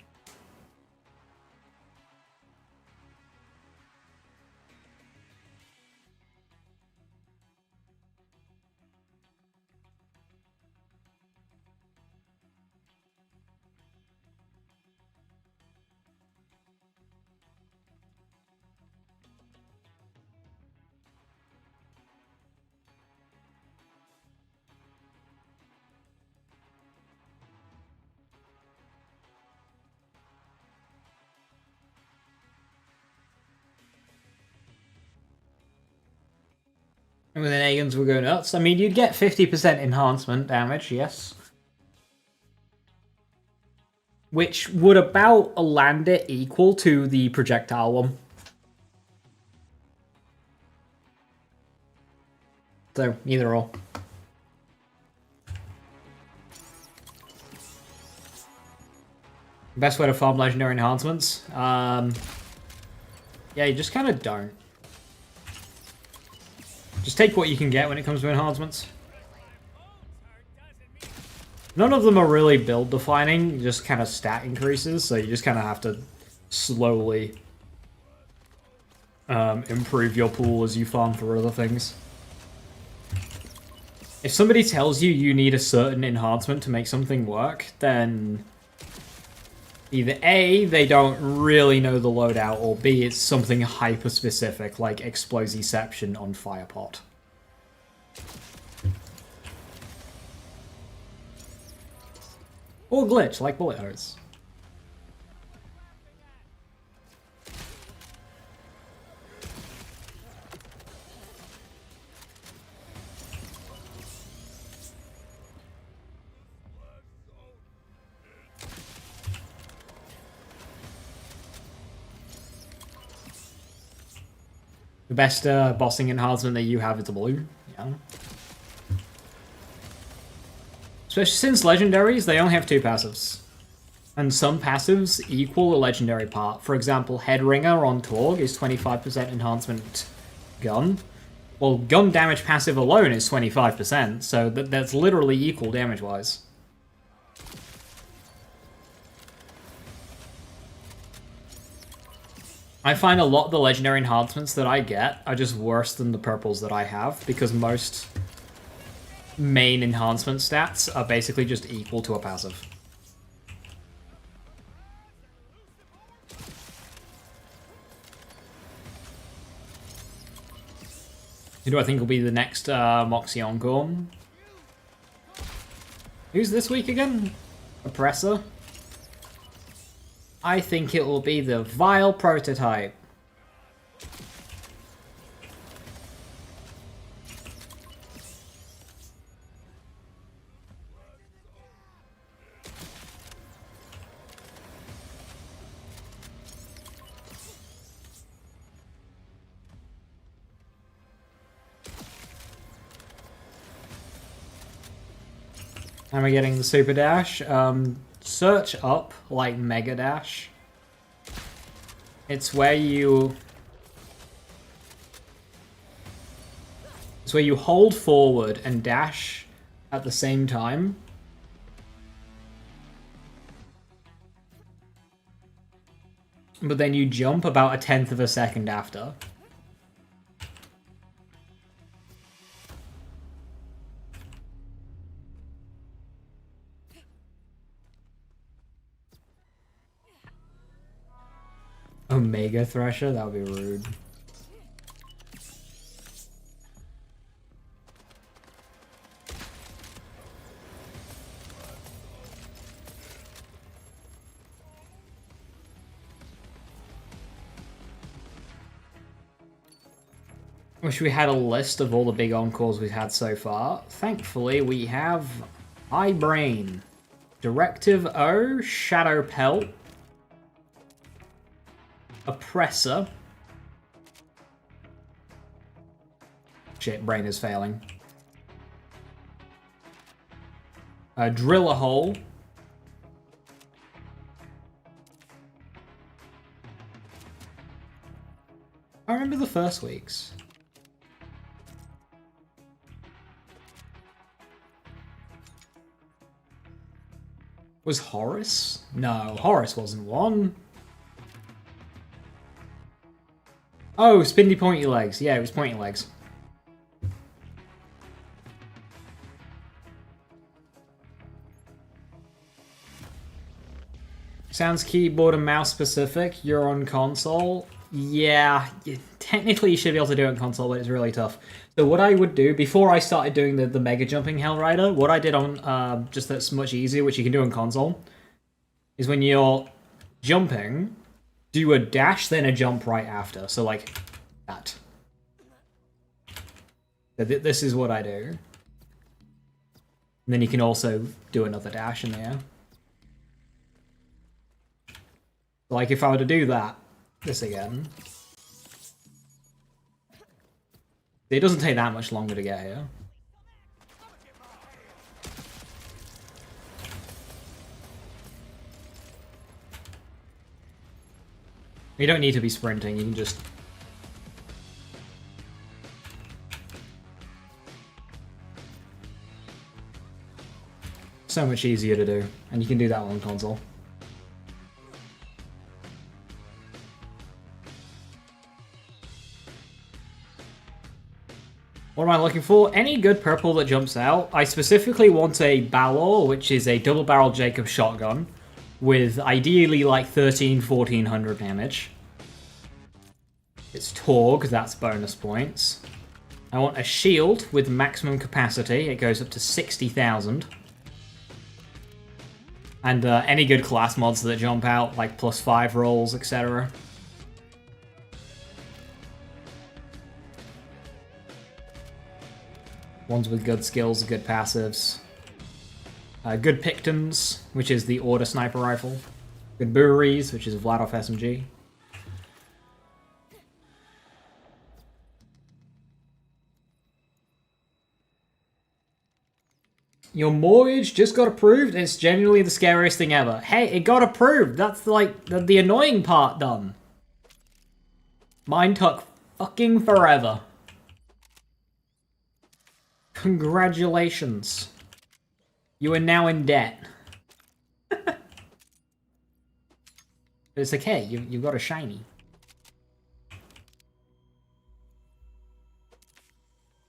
And with an Aegons will go nuts. I mean, you'd get 50% enhancement damage, yes. which would about land it equal to the projectile one. So, either or. Best way to farm legendary enhancements? Yeah, you just kind of don't. Just take what you can get when it comes to enhancements. None of them are really build defining, just kind of stat increases, so you just kind of have to slowly improve your pool as you farm for other things. If somebody tells you you need a certain enhancement to make something work, then either A, they don't really know the loadout, or B, it's something hyper-specific, like Explosiception on Firepot. Or glitch, like Bullet Hose. The best bossing enhancement that you have is a blue. Yeah. Especially since legendaries, they only have 2 passives. And some passives equal a legendary part. For example, Headringer on Torg is 25% enhancement gun. Well, gun damage passive alone is 25%, so that's literally equal damage-wise. I find a lot of the legendary enhancements that I get are just worse than the purples that I have, because most main enhancement stats are basically just equal to a passive. Who do I think will be the next Moxie Encore? Who's this week again? Oppressor? I think it will be the Vile Prototype. And we're getting the Super Dash. Search up, like Mega Dash. It's where you hold forward and dash at the same time. But then you jump about 1/10 of a second after. Omega Thresher? That would be rude. Wish we had a list of all the big encores we've had so far. Thankfully, we have iBrain, Directive O, Shadow Pelt, Oppressor. Shit, brain is failing. Drill a Hole. I remember the first weeks. Was Horus? No, Horus wasn't one. Oh, Spindy Pointy Legs. Yeah, it was Pointy Legs. Sounds keyboard and mouse specific. You're on console. Yeah, technically you should be able to do it on console, but it's really tough. So what I would do, before I started doing the Mega Jumping Hell Rider, what I did on, just that's much easier, which you can do on console, is when you're jumping, do a dash, then a jump right after. So like that. So this is what I do. And then you can also do another dash in there. Like, if I were to do that, this again... It doesn't take that much longer to get here. You don't need to be sprinting, you can just... So much easier to do, and you can do that on console. What am I looking for? Any good purple that jumps out. I specifically want a Balor, which is a double-barrel Jacob shotgun, with ideally like 1400 damage. It's Torg, that's bonus points. I want a shield with maximum capacity. It goes up to 60,000. And any good class mods that jump out, like +5 rolls, etc. Ones with good skills, good passives. Good Pictons, which is the Order Sniper Rifle. Good Buris, which is Vlad off SMG. Your mortgage just got approved. It's genuinely the scariest thing ever. Hey, it got approved. That's like the annoying part done. Mine took fucking forever. Congratulations. You are now in debt. It's okay. You got a shiny.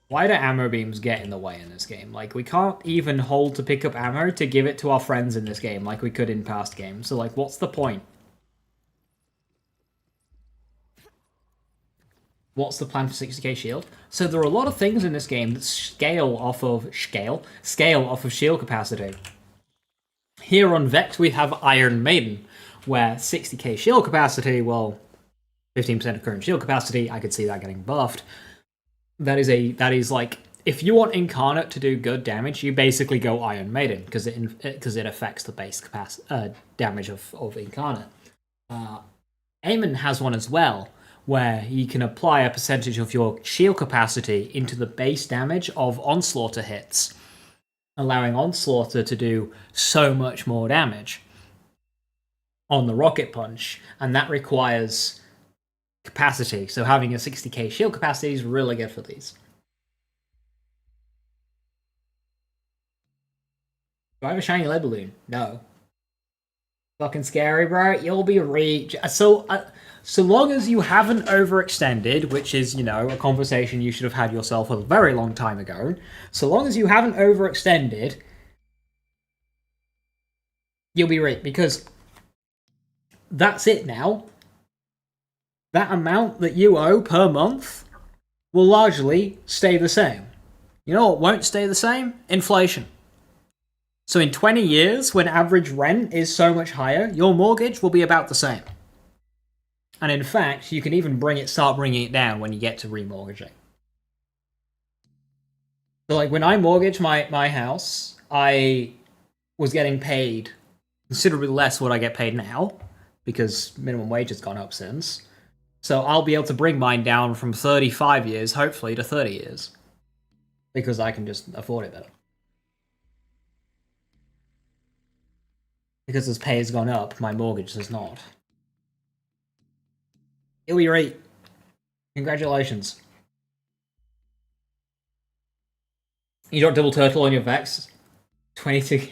Why do ammo beams get in the way in this game? Like, we can't even hold to pick up ammo to give it to our friends in this game like we could in past games. So, like, what's the point? What's the plan for 60k shield? So there are a lot of things in this game that scale off of shield capacity. Here on Vex we have Iron Maiden, where 60k shield capacity, well, 15% of current shield capacity, I could see that getting buffed. That is like, if you want Incarnate to do good damage, you basically go Iron Maiden, because it affects the base damage of Incarnate. Eamon has one as well, where you can apply a percentage of your shield capacity into the base damage of Onslaughter hits, allowing Onslaughter to do so much more damage on the Rocket Punch, and that requires capacity, so having a 60k shield capacity is really good for these. Do I have a shiny lead balloon? No. Fucking scary, bro. You'll be so long as you haven't overextended, which is, you know, a conversation you should have had yourself a very long time ago. So long as you haven't overextended, you'll be right, because that's it now. That amount that you owe per month will largely stay the same. You know what won't stay the same? Inflation. So in 20 years, when average rent is so much higher, your mortgage will be about the same. And in fact, you can even start bringing it down when you get to remortgaging. So like when I mortgaged my house, I was getting paid considerably less what I get paid now, because minimum wage has gone up since. So I'll be able to bring mine down from 35 years, hopefully, to 30 years. Because I can just afford it better. Because as pay has gone up, my mortgage has not. It'll be right. Congratulations. You got double turtle on your Vex? 22.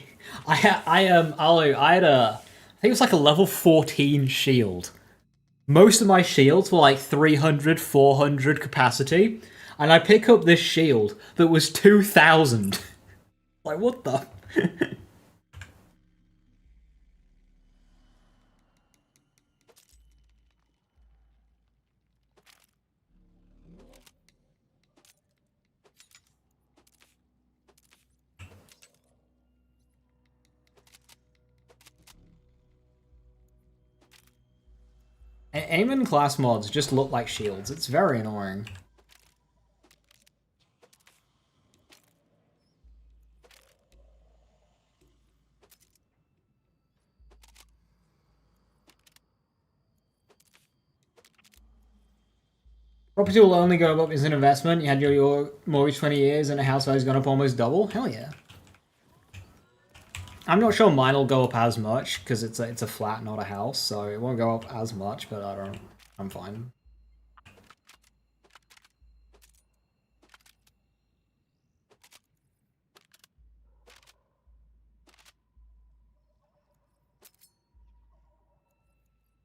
I had I think it was like a level 14 shield. Most of my shields were like 300, 400 capacity, and I pick up this shield that was 2,000. Like, what the? Aiming class mods just look like shields. It's very annoying. Property will only go up as an investment. You had your mortgage 20 years and a house value's gone up almost double. Hell yeah. I'm not sure mine will go up as much because it's a flat, not a house, so it won't go up as much. But I don't. I'm fine.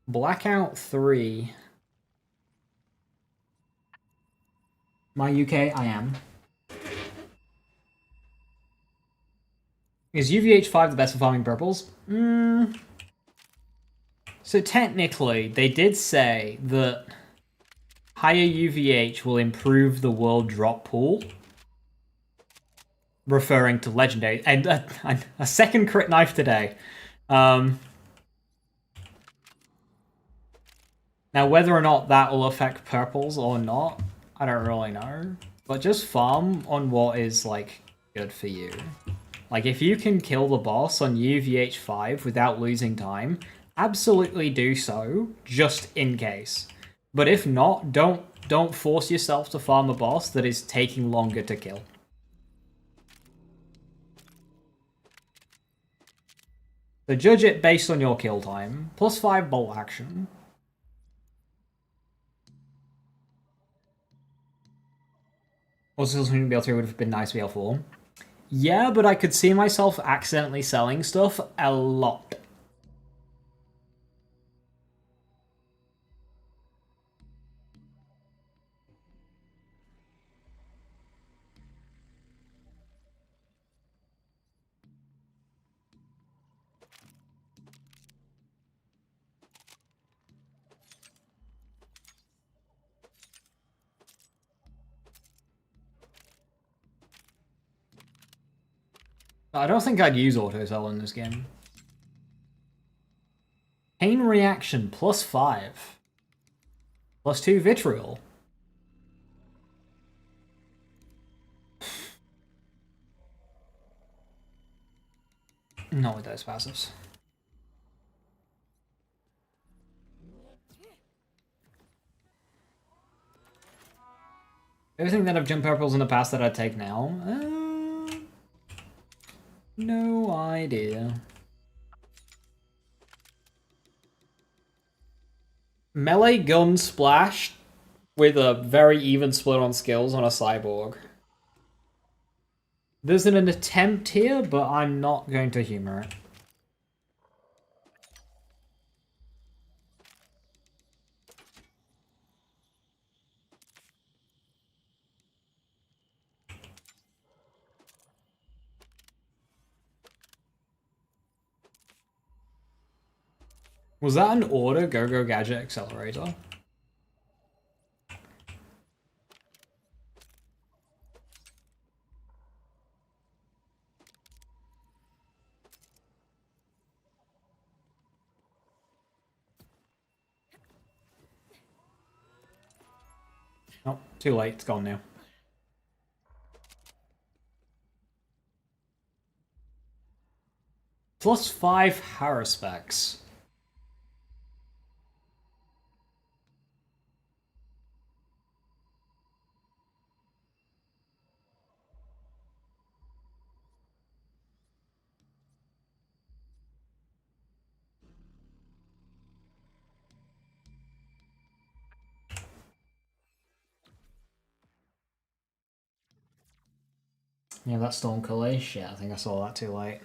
Blackout 3. My UK, I am. Is UVH5 the best for farming purples? So technically, they did say that higher UVH will improve the world drop pool. Referring to legendary. And a second crit knife today. Now, whether or not that will affect purples or not, I don't really know. But just farm on what is, like, good for you. Like, if you can kill the boss on UVH5 without losing time, absolutely do so, just in case. But if not, don't force yourself to farm a boss that is taking longer to kill. So judge it based on your kill time. +5 bolt action. Also, something BL3 would have been nice BL4. Yeah, but I could see myself accidentally selling stuff a lot. I don't think I'd use auto sell in this game. Pain reaction +5. +2 vitriol. Not with those passives. Everything that I've jumped purples in the past that I'd take now? No idea. Melee gun splash with a very even split on skills on a cyborg. There's an attempt here, but I'm not going to humor it. Was that an order, Go-Go Gadget Accelerator? Oh, too late, it's gone now. +5 Haruspecs. Yeah, that Storm Calais shit, I think I saw that too late.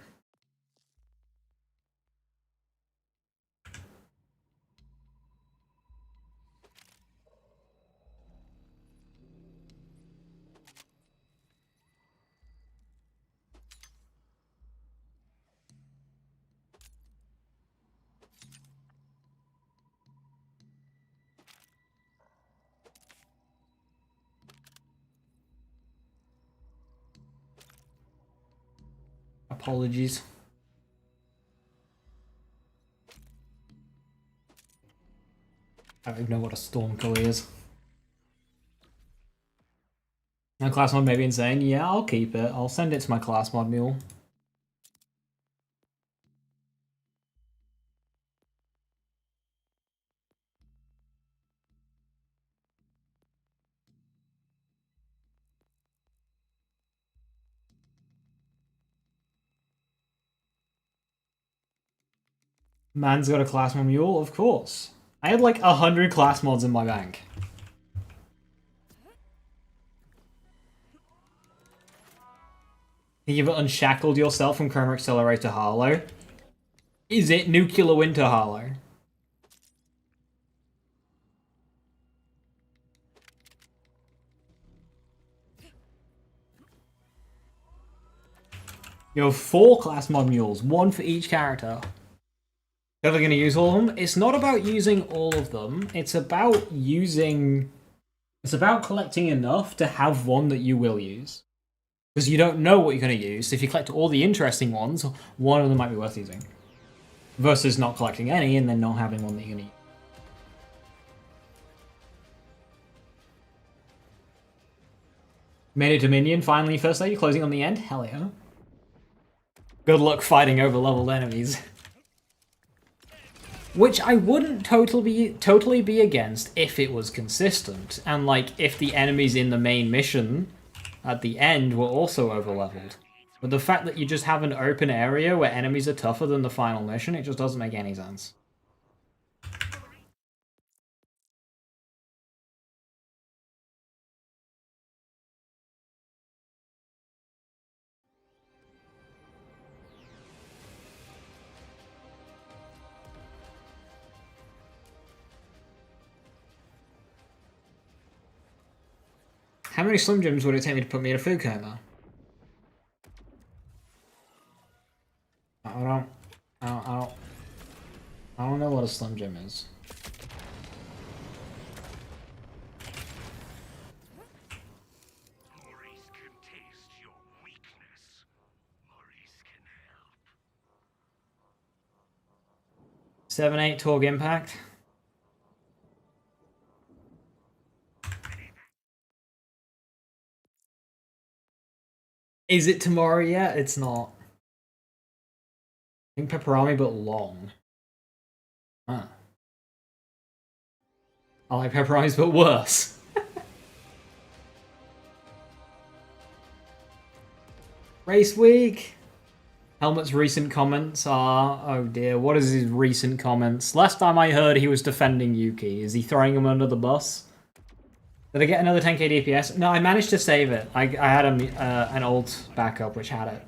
Apologies. I don't even know what a Storm Calais is. My class mod may be insane. Yeah, I'll keep it. I'll send it to my class mod mule. Man's got a class mod mule, of course. I had like 100 class mods in my bank. You've unshackled yourself from Chroma Accelerator Harlow. Is it Nuclear Winter Harlow? You have 4 class mod mules, 1 for each character. Ever going to use all of them? It's not about using all of them. It's about using... It's about collecting enough to have one that you will use. Because you don't know what you're going to use. If you collect all the interesting ones, one of them might be worth using. Versus not collecting any and then not having one that you're going to use. Made a Dominion, finally, first lady, closing on the end? Hell yeah. Good luck fighting over-leveled enemies. Which I wouldn't totally be against if it was consistent. And, like, if the enemies in the main mission at the end were also over-leveled. But the fact that you just have an open area where enemies are tougher than the final mission, it just doesn't make any sense. How many Slim Jims would it take me to put me in a food coma? I don't know what a Slim Jim is. Maurice can taste your weakness. Maurice can help. 7-8 Torg Impact. Is it tomorrow yet? It's not. I think pepperoni, but long. Huh. I like pepperonis, but worse. Race week! Helmet's recent comments are... Oh dear, what is his recent comments? Last time I heard he was defending Yuki. Is he throwing him under the bus? Did I get another 10k DPS? No, I managed to save it. I had an old backup which had it.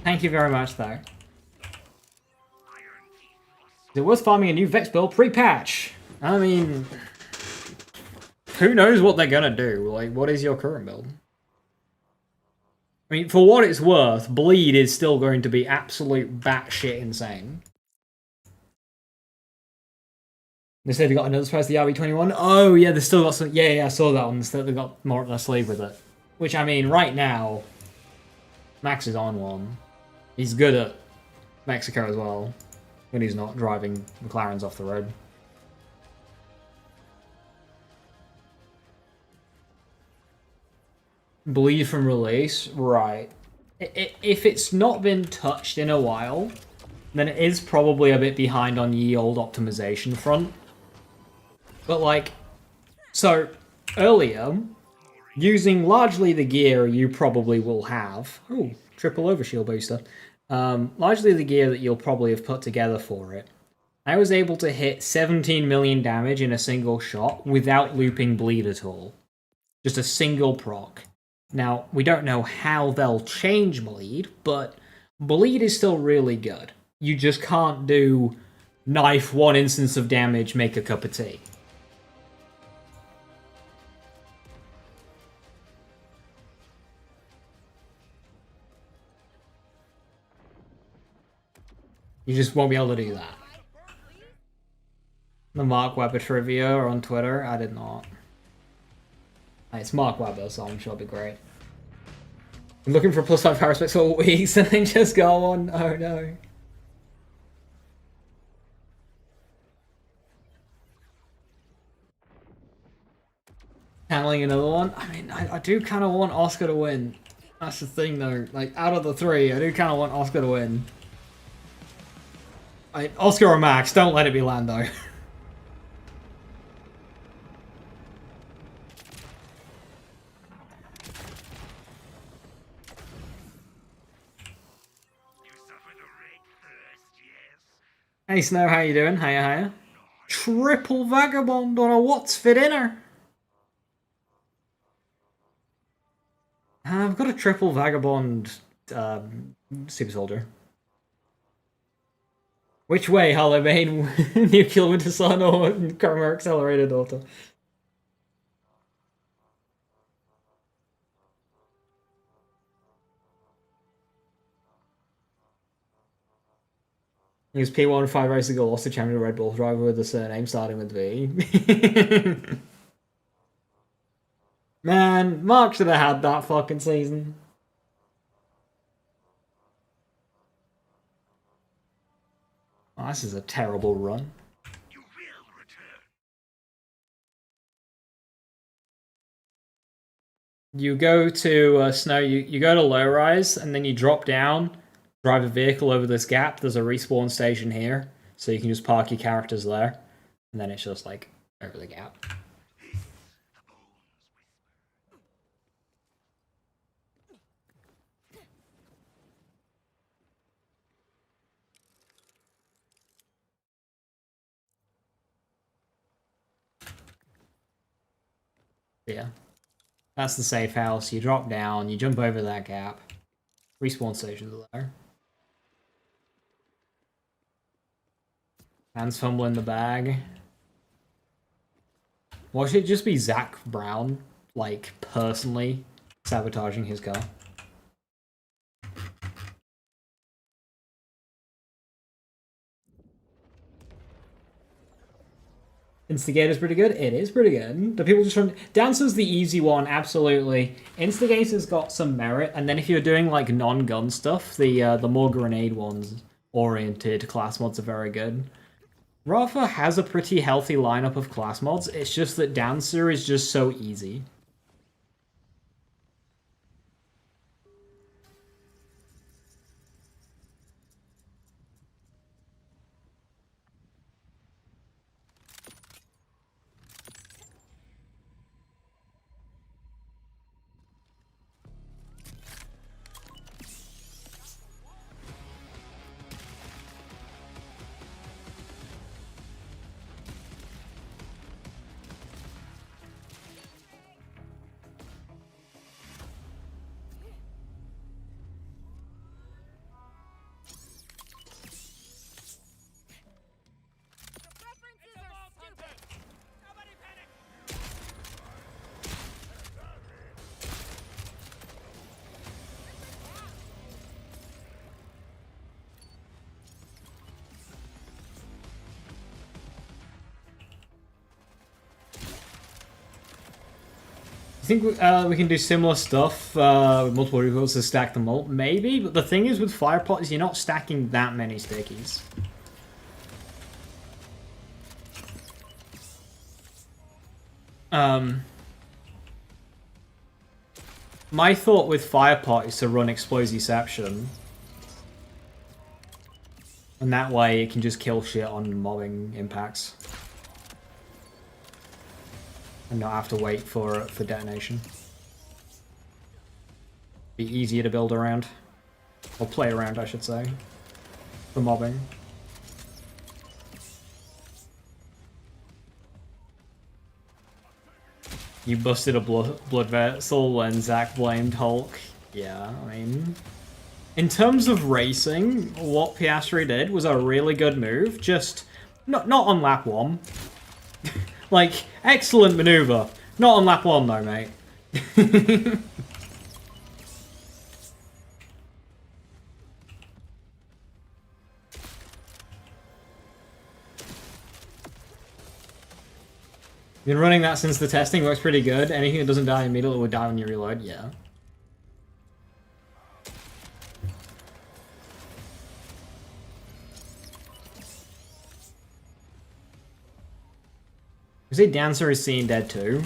Thank you very much, though. Is it worth farming a new Vex build pre-patch? I mean... Who knows what they're gonna do? Like, what is your current build? I mean, for what it's worth, Bleed is still going to be absolute batshit insane. They say they got another surprise, the RB21. Oh, yeah, they still got some... Yeah, I saw that one. They got more up their sleeve with it. Which, I mean, right now, Max is on one. He's good at Mexico as well, when he's not driving McLarens off the road. Bleed from release? Right. If it's not been touched in a while, then it is probably a bit behind on ye old optimization front. But like, so earlier, using largely the gear you probably will have, ooh, triple overshield booster, largely the gear that you'll probably have put together for it, I was able to hit 17 million damage in a single shot without looping bleed at all. Just a single proc. Now, we don't know how they'll change bleed, but bleed is still really good. You just can't do knife 1 instance of damage, make a cup of tea. You just won't be able to do that. The Mark Webber trivia on Twitter? I did not. It's Mark Webber, so I'm sure it'll be great. I'm looking for +5 power specs for weeks and then just go on. Oh no. Handling another one? I mean, I do kind of want Oscar to win. That's the thing though. Like, out of the 3, I do kind of want Oscar to win. Oscar or Max, don't let it be Lando. You suffer the Hey Snow, how you doing? Hiya, hiya. Triple Vagabond on a what's for dinner? I've got a triple Vagabond Super Soldier. Which way, Hollowbane? Nuclear Winter Sun or Chroma Accelerator Daughter? He was P1 5 races ago, lost the champion Red Bull driver with a surname starting with V. Man, Mark should have had that fucking season. Oh, this is a terrible run. You will return. You go to Snow, you go to low rise, and then you drop down, drive a vehicle over this gap. There's a respawn station here, so you can just park your characters there, and then it's just like over the gap. Yeah. That's the safe house. You drop down, you jump over that gap. Respawn stations are there. Hands fumbling the bag. Watch it just be Zach Brown, like, personally sabotaging his car. Instigator's pretty good. It is pretty good. The people just run. Dancer's the easy one, absolutely. Instigator's got some merit, and then if you're doing like non-gun stuff, the more grenade ones oriented class mods are very good. Rafa has a pretty healthy lineup of class mods. It's just that Dancer is just so easy. References are stupid. Nobody panic. I think we can do similar stuff with multiple recoils to stack them up, maybe, but the thing is with Firepot is you're not stacking that many stickies. My thought with Firepot is to run Explosiception. And that way it can just kill shit on mobbing impacts. And not have to wait for detonation. Be easier to build around. Or play around, I should say. For mobbing. You busted a blood vessel when Zach blamed Hulk. Yeah, I mean... In terms of racing, what Piastri did was a really good move. Just... Not on lap 1. Like, excellent maneuver. Not on lap 1 though, mate. Been running that since the testing, works pretty good. Anything that doesn't die immediately will die when you reload, yeah. You say Dancer is seen dead too?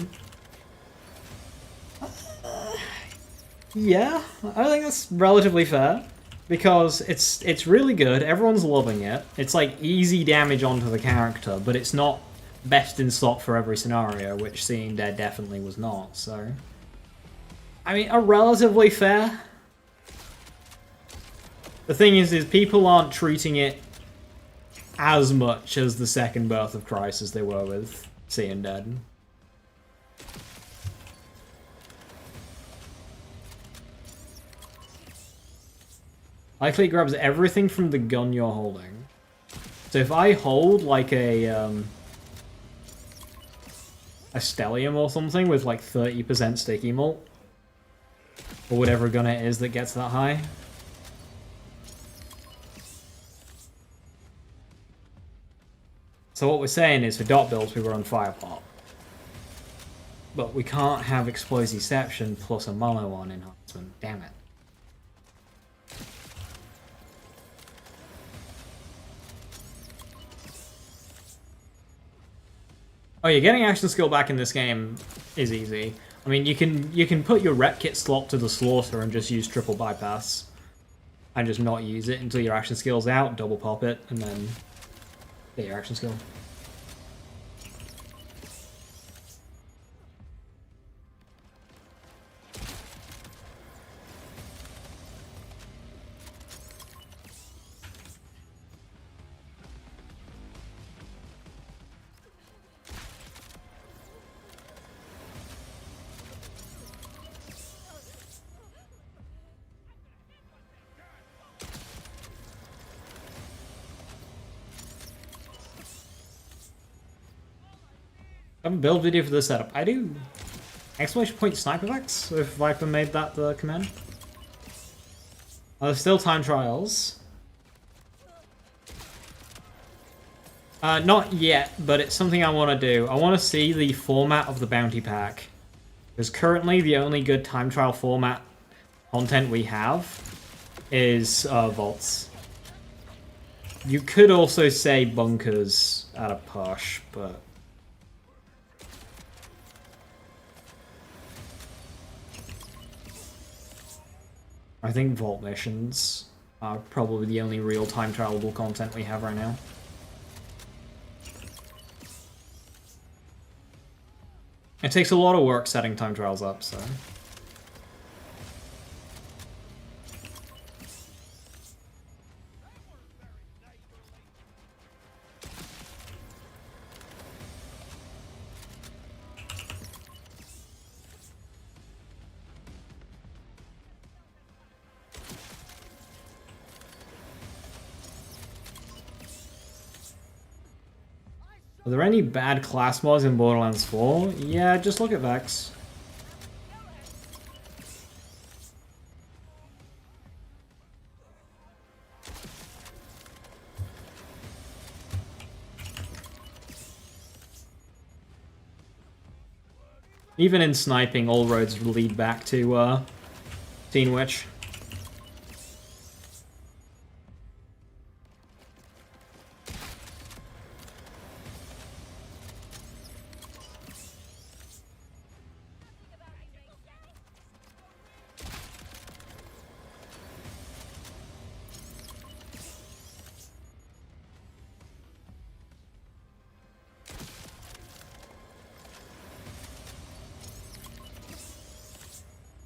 Yeah, I think that's relatively fair. Because it's really good, everyone's loving it. It's like easy damage onto the character, but it's not best in slot for every scenario, which Seeing Dead definitely was not, so... I mean, a relatively fair. The thing is people aren't treating it as much as the second Birth of Christ as they were with Seeing Dead. Likely grabs everything from the gun you're holding. So if I hold like a Stellium or something with like 30% sticky malt, or whatever gun it is that gets that high. So what we're saying is for dot builds we run Firepot. But we can't have Explosiception plus a mono on enhancement, damn it. Oh yeah, getting action skill back in this game is easy. I mean, you can put your rep kit slot to the slaughter and just use triple bypass. And just not use it until your action skill's out, double pop it, and then get your action skill. I have a build video for this setup. I do. Exclamation point sniper vex if Viper made that the command. There's still time trials. Not yet, but it's something I want to do. I want to see the format of the bounty pack. Because currently the only good time trial format content we have is vaults. You could also say bunkers at a push, but... I think vault missions are probably the only real time travelable content we have right now. It takes a lot of work setting time trials up, so... Are there any bad class mods in Borderlands 4? Yeah, just look at Vex. Even in sniping, all roads lead back to Teen Witch.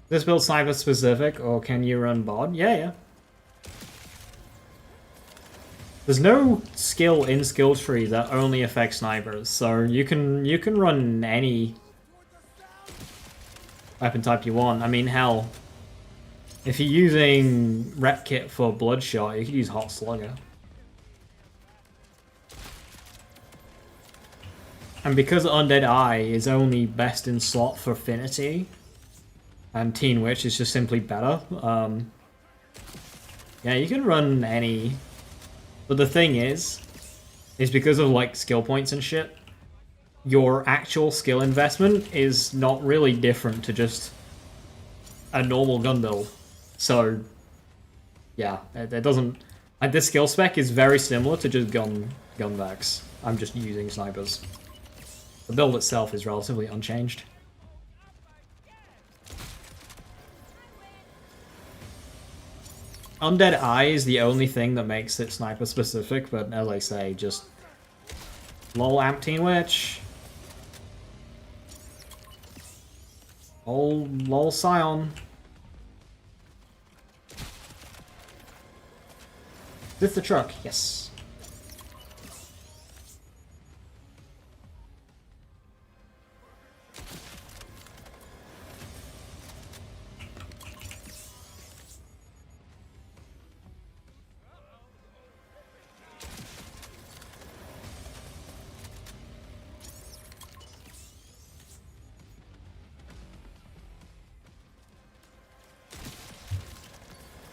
This build sniper specific, or can you run bod? Yeah. There's no skill in skill tree that only affects snipers, so you can run any weapon type you want. I mean, hell, if you're using rep kit for Bloodshot, you could use Hot Slugger. And because Undead Eye is only best in slot for Affinity, and Teen Witch is just simply better. Yeah, you can run any. But the thing is because of like skill points and shit, your actual skill investment is not really different to just a normal gun build. So, yeah, it doesn't... Like, this skill spec is very similar to just gun vex. I'm just using snipers. The build itself is relatively unchanged. Undead Eye is the only thing that makes it sniper specific, but as I say, just lol amp Teen Witch. Lol Scion. Is this the truck? Yes.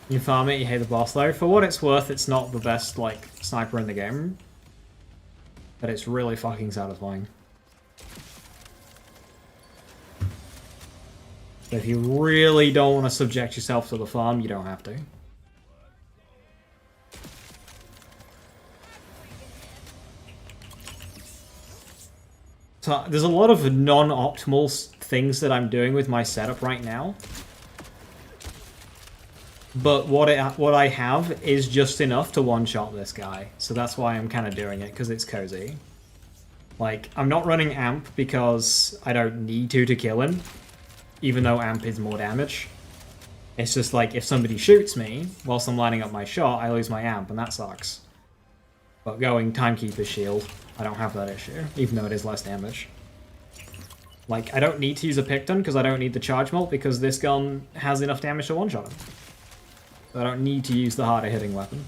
You farm it, you hate the boss though. For what it's worth, it's not the best, like, sniper in the game. But it's really fucking satisfying. So if you really don't want to subject yourself to the farm, you don't have to. So there's a lot of non-optimal things that I'm doing with my setup right now. But what I have is just enough to one-shot this guy. So that's why I'm kind of doing it, because it's cozy. Like, I'm not running Amp because I don't need to kill him, even though Amp is more damage. It's just like, if somebody shoots me whilst I'm lining up my shot, I lose my Amp, and that sucks. But going Timekeeper's Shield, I don't have that issue, even though it is less damage. Like, I don't need to use a Picton because I don't need the Charge Mult, because this gun has enough damage to one-shot him. So I don't need to use the harder hitting weapon.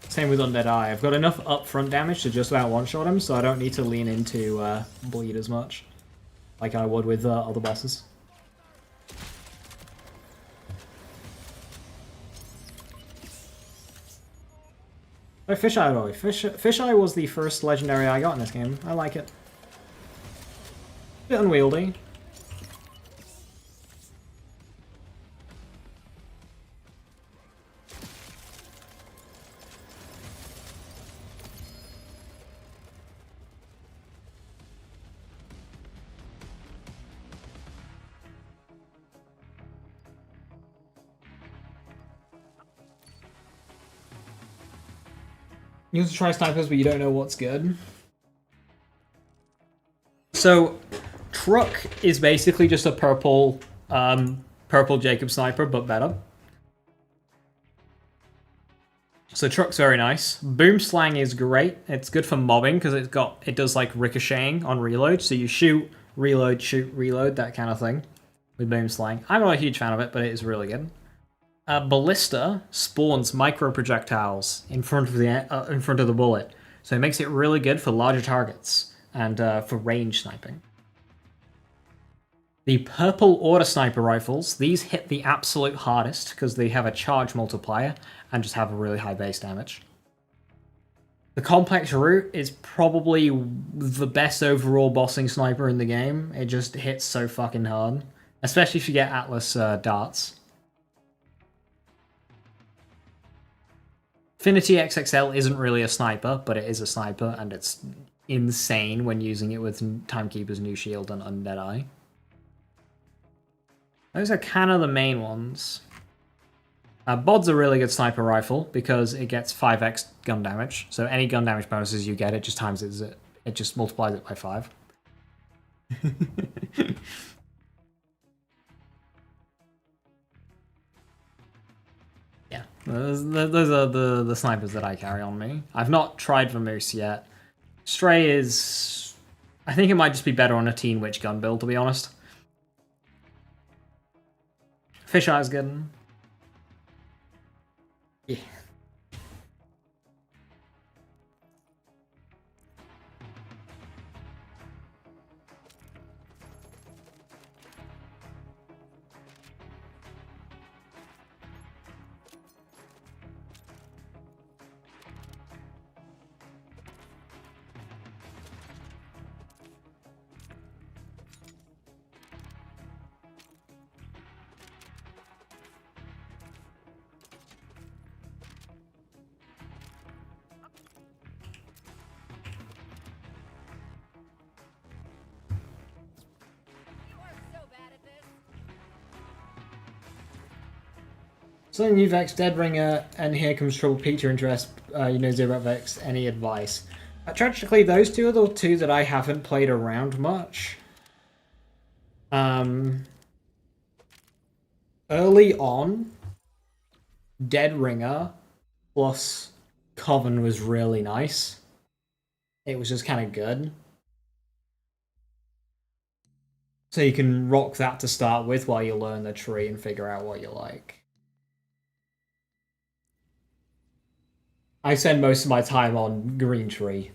Same with Undead Eye. I've got enough upfront damage to just about one-shot him, so I don't need to lean into bleed as much, like I would with other bosses. Oh, Fisheye Boy. Fisheye was the first legendary I got in this game. I like it. Bit unwieldy. You want to try snipers, but you don't know what's good. So, Truck is basically just a purple Jacob sniper, but better. So Truck's very nice. Boom Slang is great. It's good for mobbing because it does like ricocheting on reload. So you shoot, reload, that kind of thing with Boom Slang. I'm not a huge fan of it, but it is really good. Ballista spawns micro projectiles in front of the bullet, so it makes it really good for larger targets and for range sniping. The purple auto sniper rifles, these hit the absolute hardest because they have a charge multiplier and just have a really high base damage. The complex root is probably the best overall bossing sniper in the game. It just hits so fucking hard, especially if you get Atlas darts. Affinity XXL isn't really a sniper, but it is a sniper, and it's insane when using it with Timekeeper's New Shield and Undead Eye. Those are kind of the main ones. Bod's a really good sniper rifle because it gets 5x gun damage, so any gun damage bonuses you get, it just it just multiplies it by 5. Yeah, those are the snipers that I carry on me. I've not tried Vamoose yet. Stray is... I think it might just be better on a Teen Witch gun build, to be honest. Fisheye's good. Yeah. So new Vex, Deadringer, and Here Comes Trouble piqued your interest. You know zero about Vex. Any advice? Tragically, those two are the two that I haven't played around much. Early on, Deadringer plus Coven was really nice. It was just kind of good. So you can rock that to start with while you learn the tree and figure out what you like. I spend most of my time on Green Tree.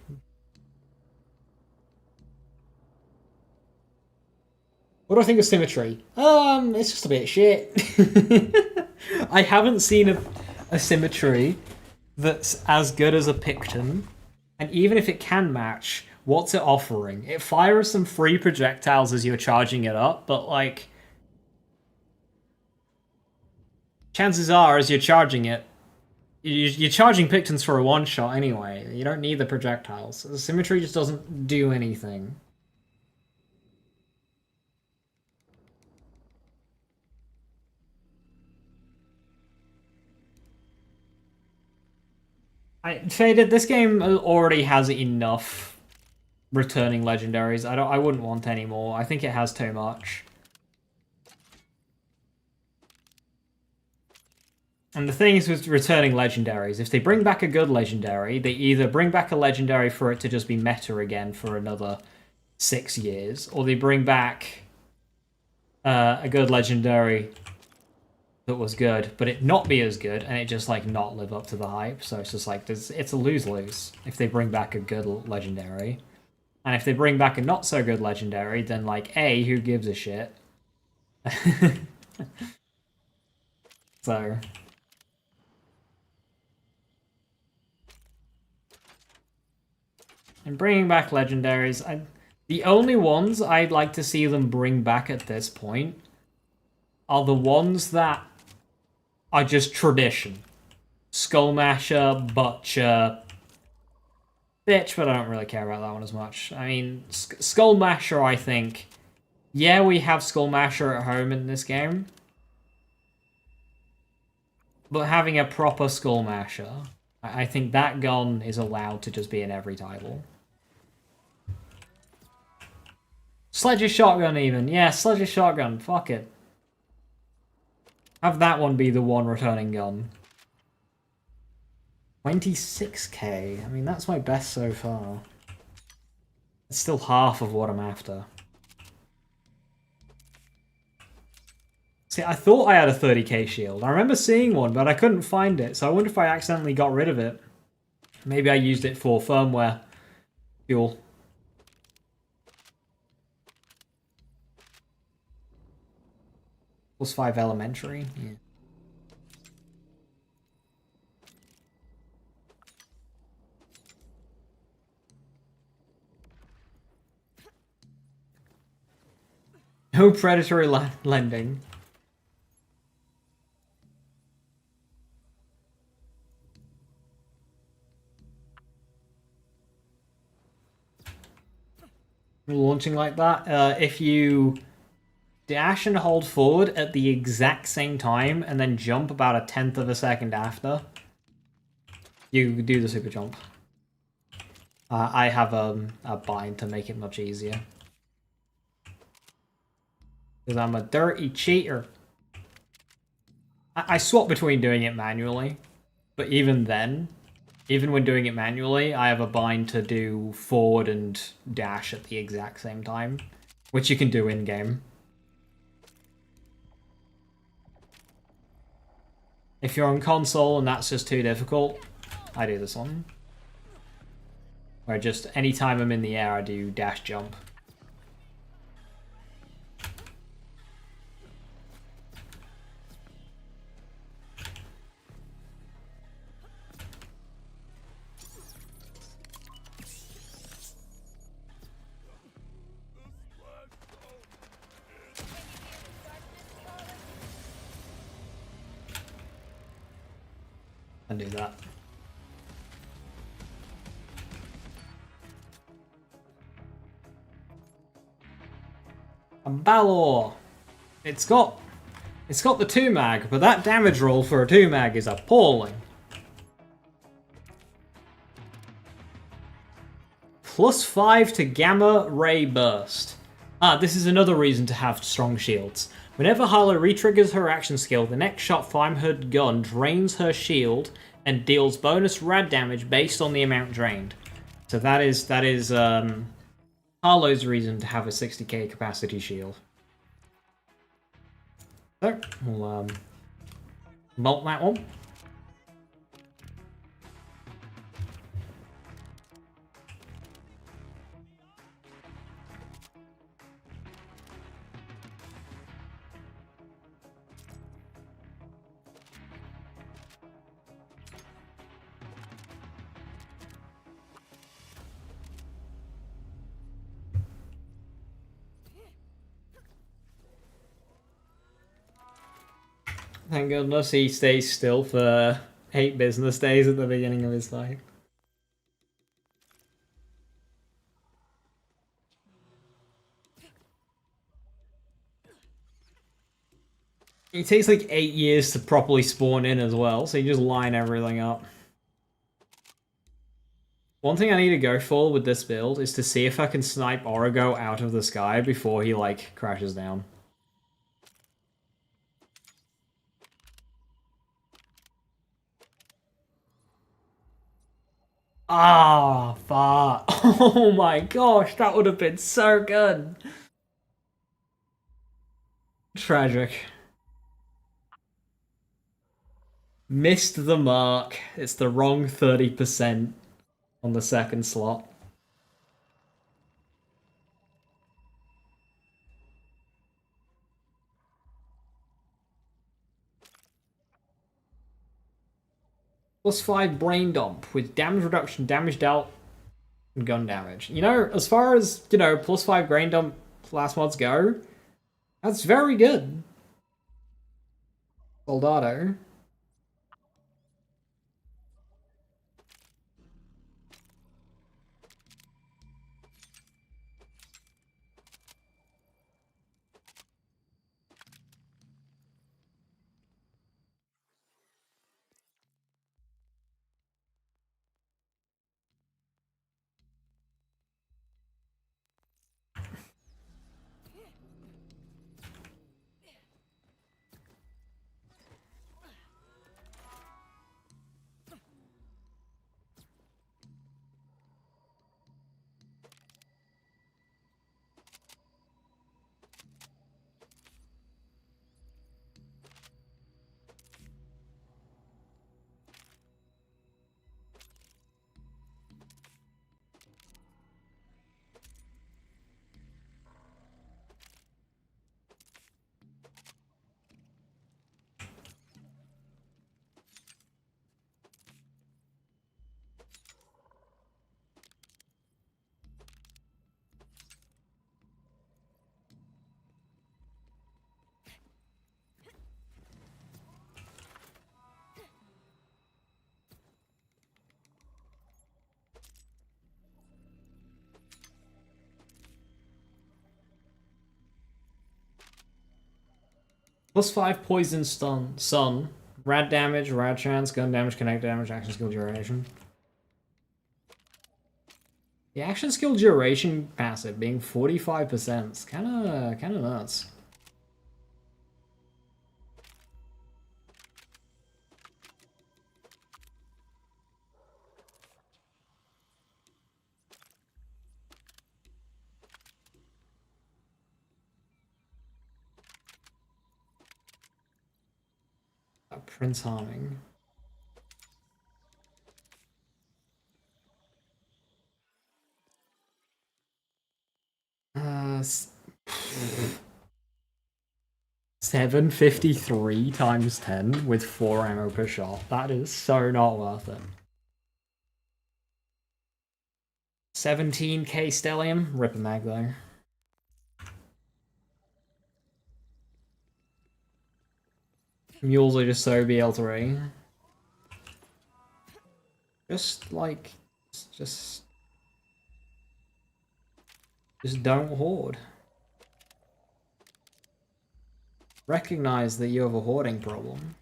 What do I think of Symmetry? It's just a bit shit. I haven't seen a Symmetry that's as good as a Picton, and even if it can match, what's it offering? It fires some free projectiles as you're charging it up, but like, chances are, as you're charging it, you're charging Pictons for a one-shot anyway. You don't need the projectiles. The Symmetry just doesn't do anything. Faded, this game already has enough returning legendaries. I wouldn't want any more. I think it has too much. And the thing is with returning legendaries, if they bring back a good legendary, they either bring back a legendary for it to just be meta again for another 6 years, or they bring back a good legendary that was good, but it not be as good, and it just like not live up to the hype. So it's just like it's a lose-lose if they bring back a good legendary, and if they bring back a not so good legendary, then like who gives a shit? So and bringing back legendaries, the only ones I'd like to see them bring back at this point are the ones that are just tradition. Skullmasher, Butcher, Bitch, but I don't really care about that one as much. I mean, Skullmasher, I think... Yeah, we have Skullmasher at home in this game. But having a proper Skullmasher, I think that gun is allowed to just be in every title. Sledge's Shotgun even. Yeah, Sledge's Shotgun. Fuck it. Have that one be the one returning gun. 26k. I mean, that's my best so far. It's still half of what I'm after. See, I thought I had a 30k shield. I remember seeing one, but I couldn't find it, so I wonder if I accidentally got rid of it. Maybe I used it for firmware fuel. +5 elementary, yeah. No predatory lending. Launching like that, if you dash and hold forward at the exact same time and then jump about 1/10 of a second after, you do the super jump. I have a bind to make it much easier. Because I'm a dirty cheater. I swap between doing it manually, but even then, even when doing it manually, I have a bind to do forward and dash at the exact same time, which you can do in-game. If you're on console and that's just too difficult, I do this one. Where just anytime I'm in the air, I do dash jump. And do that. And Balor. It's got the 2 mag, but that damage roll for a 2 mag is appalling. +5 to Gamma Ray Burst. This is another reason to have strong shields. Whenever Harlow re-triggers her action skill, the next shot from her gun drains her shield and deals bonus rad damage based on the amount drained. So that is Harlow's reason to have a 60k capacity shield. So, we'll bolt that one. Thank goodness he stays still for 8 business days at the beginning of his life. It takes like 8 years to properly spawn in as well, so you just line everything up. One thing I need to go for with this build is to see if I can snipe Origo out of the sky before he, like, crashes down. Ah, fuck. Oh my gosh, that would have been so good. Tragic. Missed the mark. It's the wrong 30% on the second slot. +5 brain dump with damage reduction, damage dealt, and gun damage. You know, as far as, you know, +5 brain dump last mods go, that's very good. Soldado. +5 poison stun, sun, rad damage, rad chance, gun damage, connect damage, action skill duration. The action skill duration passive being 45% is kinda nuts. Prince Harming. Uh, 753 times 10 with 4 ammo per shot. That is so not worth it. 17k Stellium. Rip a mag though. Mules are just so BL3. Just like, just don't hoard. Recognize that you have a hoarding problem.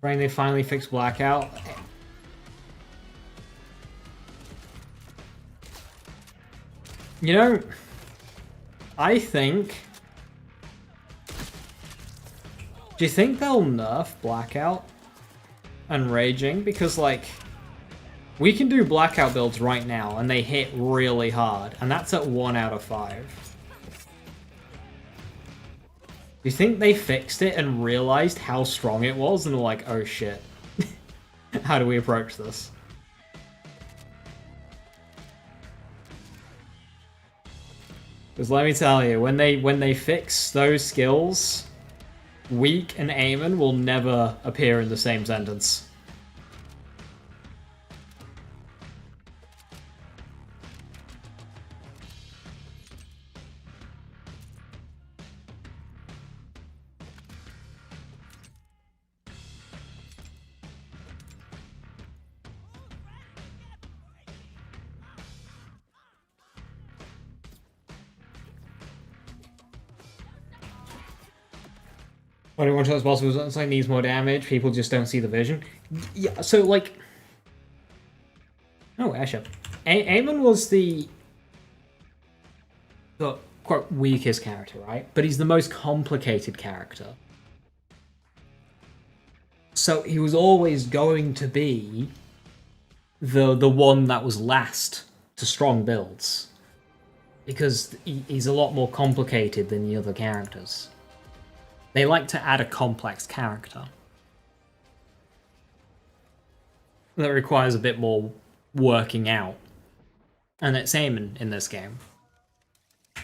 Right, they finally fixed Blackout. You know, I think... Do you think they'll nerf Blackout and Raging? Because, like, we can do Blackout builds right now, and they hit really hard, and that's at 1 out of 5. Do you think they fixed it and realized how strong it was, and were like, oh shit, how do we approach this? Because let me tell you, when they fix those skills, weak and Eamon will never appear in the same sentence. When one shot is possible, something needs more damage. People just don't see the vision. Yeah, so like, oh, Asher, Eamon was the quote weakest character, right? But he's the most complicated character. So he was always going to be the one that was last to strong builds, because he's a lot more complicated than the other characters. They like to add a complex character that requires a bit more working out. And it's Eamon in this game.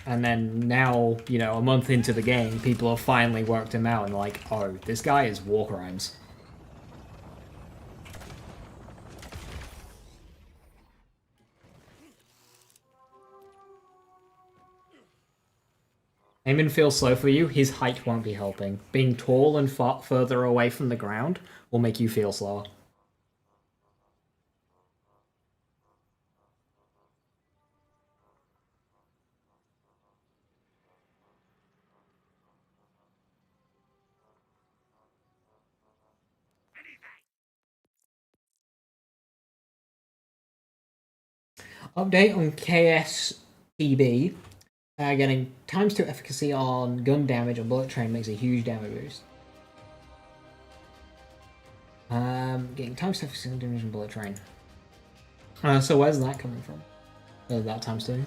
And then now, you know, a month into the game, people have finally worked him out and like, oh, this guy is War Crimes. Eamon feels slow for you, his height won't be helping. Being tall and far further away from the ground will make you feel slower. Update on KSTB. Getting times 2 efficacy on gun damage on Bullet Train makes a huge damage boost. Getting times 2 efficacy on damage on Bullet Train. So where's that coming from? That times 2.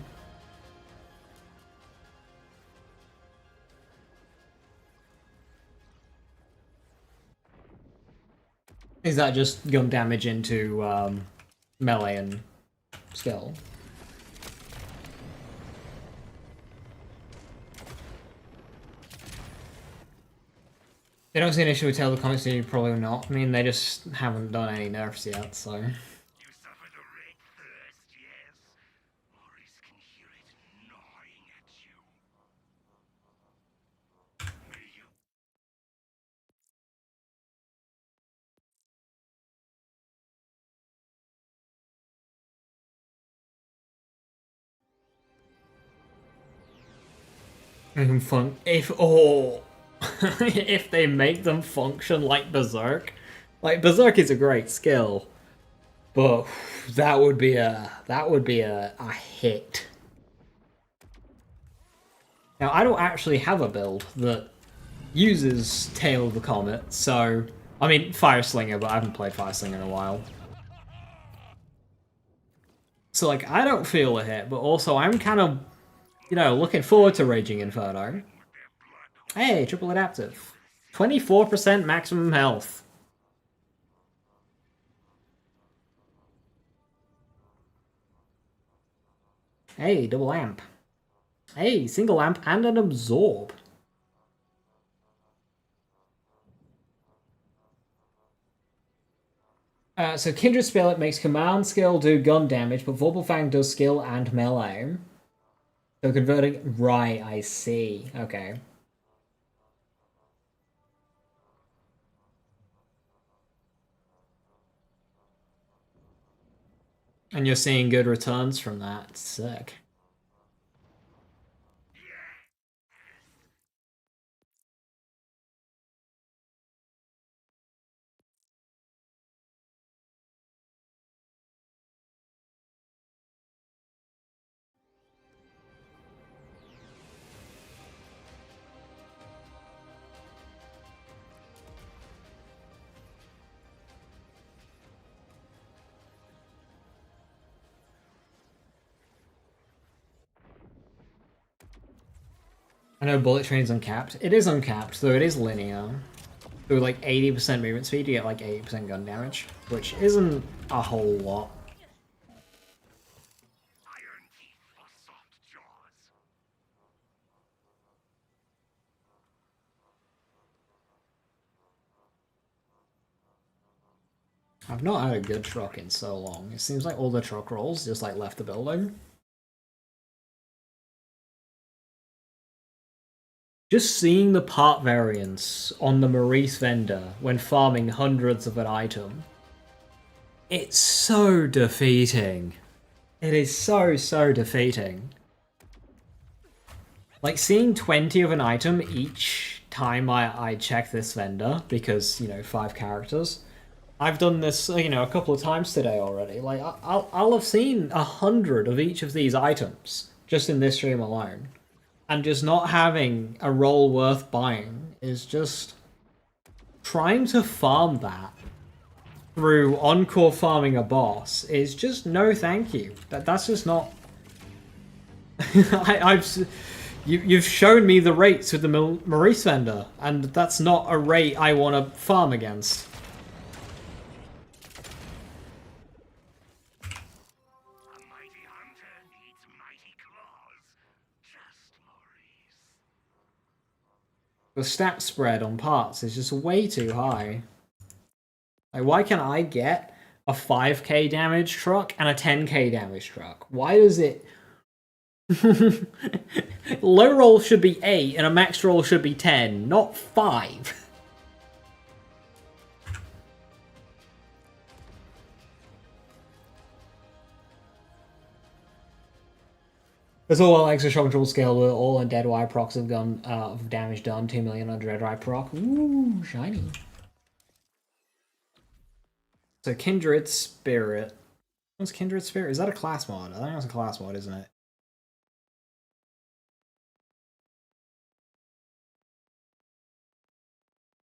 Is that just gun damage into melee and skill? They don't see an issue with Tale of the Comics, so probably not. I mean, they just haven't done any nerfs yet, so. You suffered a red thirst, yes? Morris can hear it gnawing at you. May you If they make them function like Berserk. Like, Berserk is a great skill, but that would be a hit. Now, I don't actually have a build that uses Tail of the Comet, so I mean Fireslinger, but I haven't played Fireslinger in a while. So like, I don't feel a hit, but also I'm kind of, you know, looking forward to Raging Inferno. Hey, triple adaptive. 24% maximum health. Hey, double amp. Hey, single amp and an absorb. So Kindred Spirit makes command skill do gun damage, but Vorpal Fang does skill and melee. So converting... Right, I see. Okay. And you're seeing good returns from that. Sick. I know Bullet Train's uncapped. It is uncapped, though it is linear. So with like 80% movement speed, you get like 80% gun damage, which isn't a whole lot. iron teeth or soft jaws? I've not had a good truck in so long. It seems like all the truck rolls just like left the building. Just seeing the part variance on the Maurice vendor when farming hundreds of an item. It's so defeating. It is so defeating. Like, seeing 20 of an item each time I check this vendor, because, you know, 5 characters. I've done this, you know, a couple of times today already. Like, I'll have seen 100 of each of these items just in this stream alone. And just not having a roll worth buying is just... Trying to farm that through encore farming a boss is just no thank you. That's just not... You've shown me the rates with the Maurice vendor, and that's not a rate I want to farm against. A mighty hunter needs mighty claws. Just Maurice. The stat spread on parts is just way too high. Like, why can I get a 5k damage truck and a 10k damage truck? Why does it... Low roll should be 8 and a max roll should be 10, not 5. That's all extra shock control scale with all on Deadwire procs have gone of damage done, 2 million on Dreadwire proc. Ooh, shiny. So Kindred Spirit. What's Kindred Spirit? Is that a class mod? I think that's a class mod, isn't it?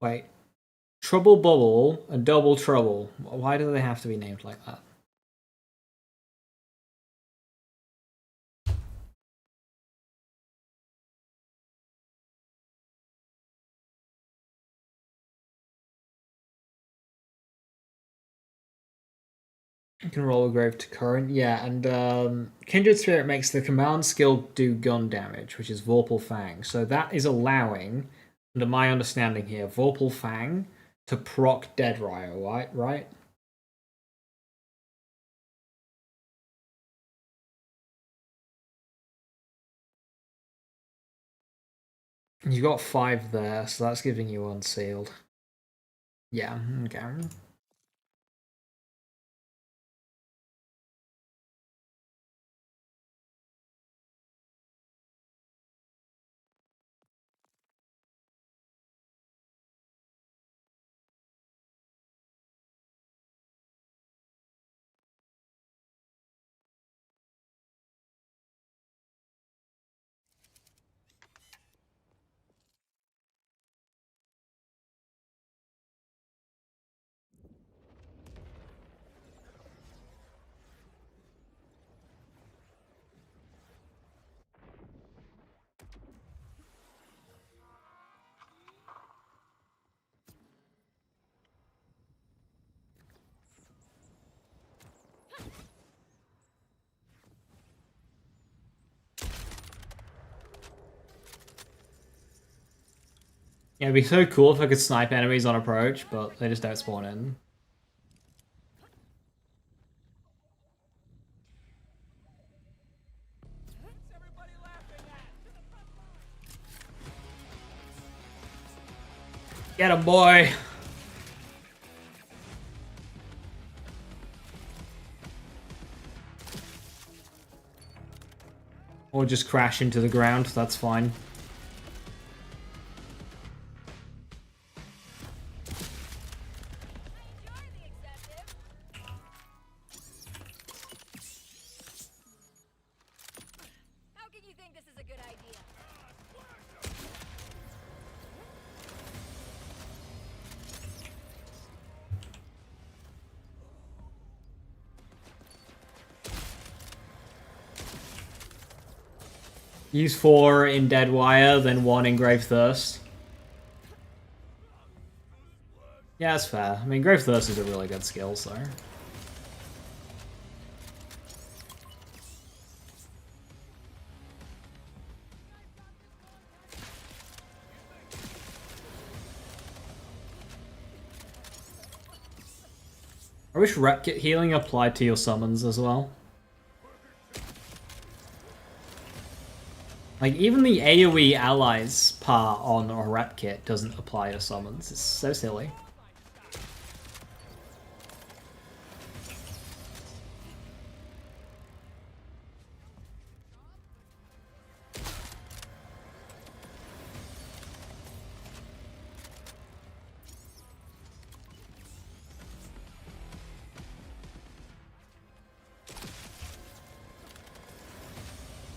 Wait. Trouble Bubble and Double Trouble. Why do they have to be named like that? You can roll a grave to current. Yeah, and Kindred Spirit makes the command skill do gun damage, which is Vorpal Fang. So that is allowing, under my understanding here, Vorpal Fang to proc Deadwire, right? You got 5 there, so that's giving you unsealed. Yeah, okay. Yeah, it'd be so cool if I could snipe enemies on approach, but they just don't spawn in. What's everybody laughing at? Get him, boy! Or just crash into the ground, that's fine. How can you think this is a good idea? Use 4 in Deadwire, then 1 in Grave Thirst. Yeah, that's fair. I mean, Grave Thirst is a really good skill, so... I wish rep kit healing applied to your summons as well. Like, even the AoE allies part on a rep kit doesn't apply to summons. It's so silly.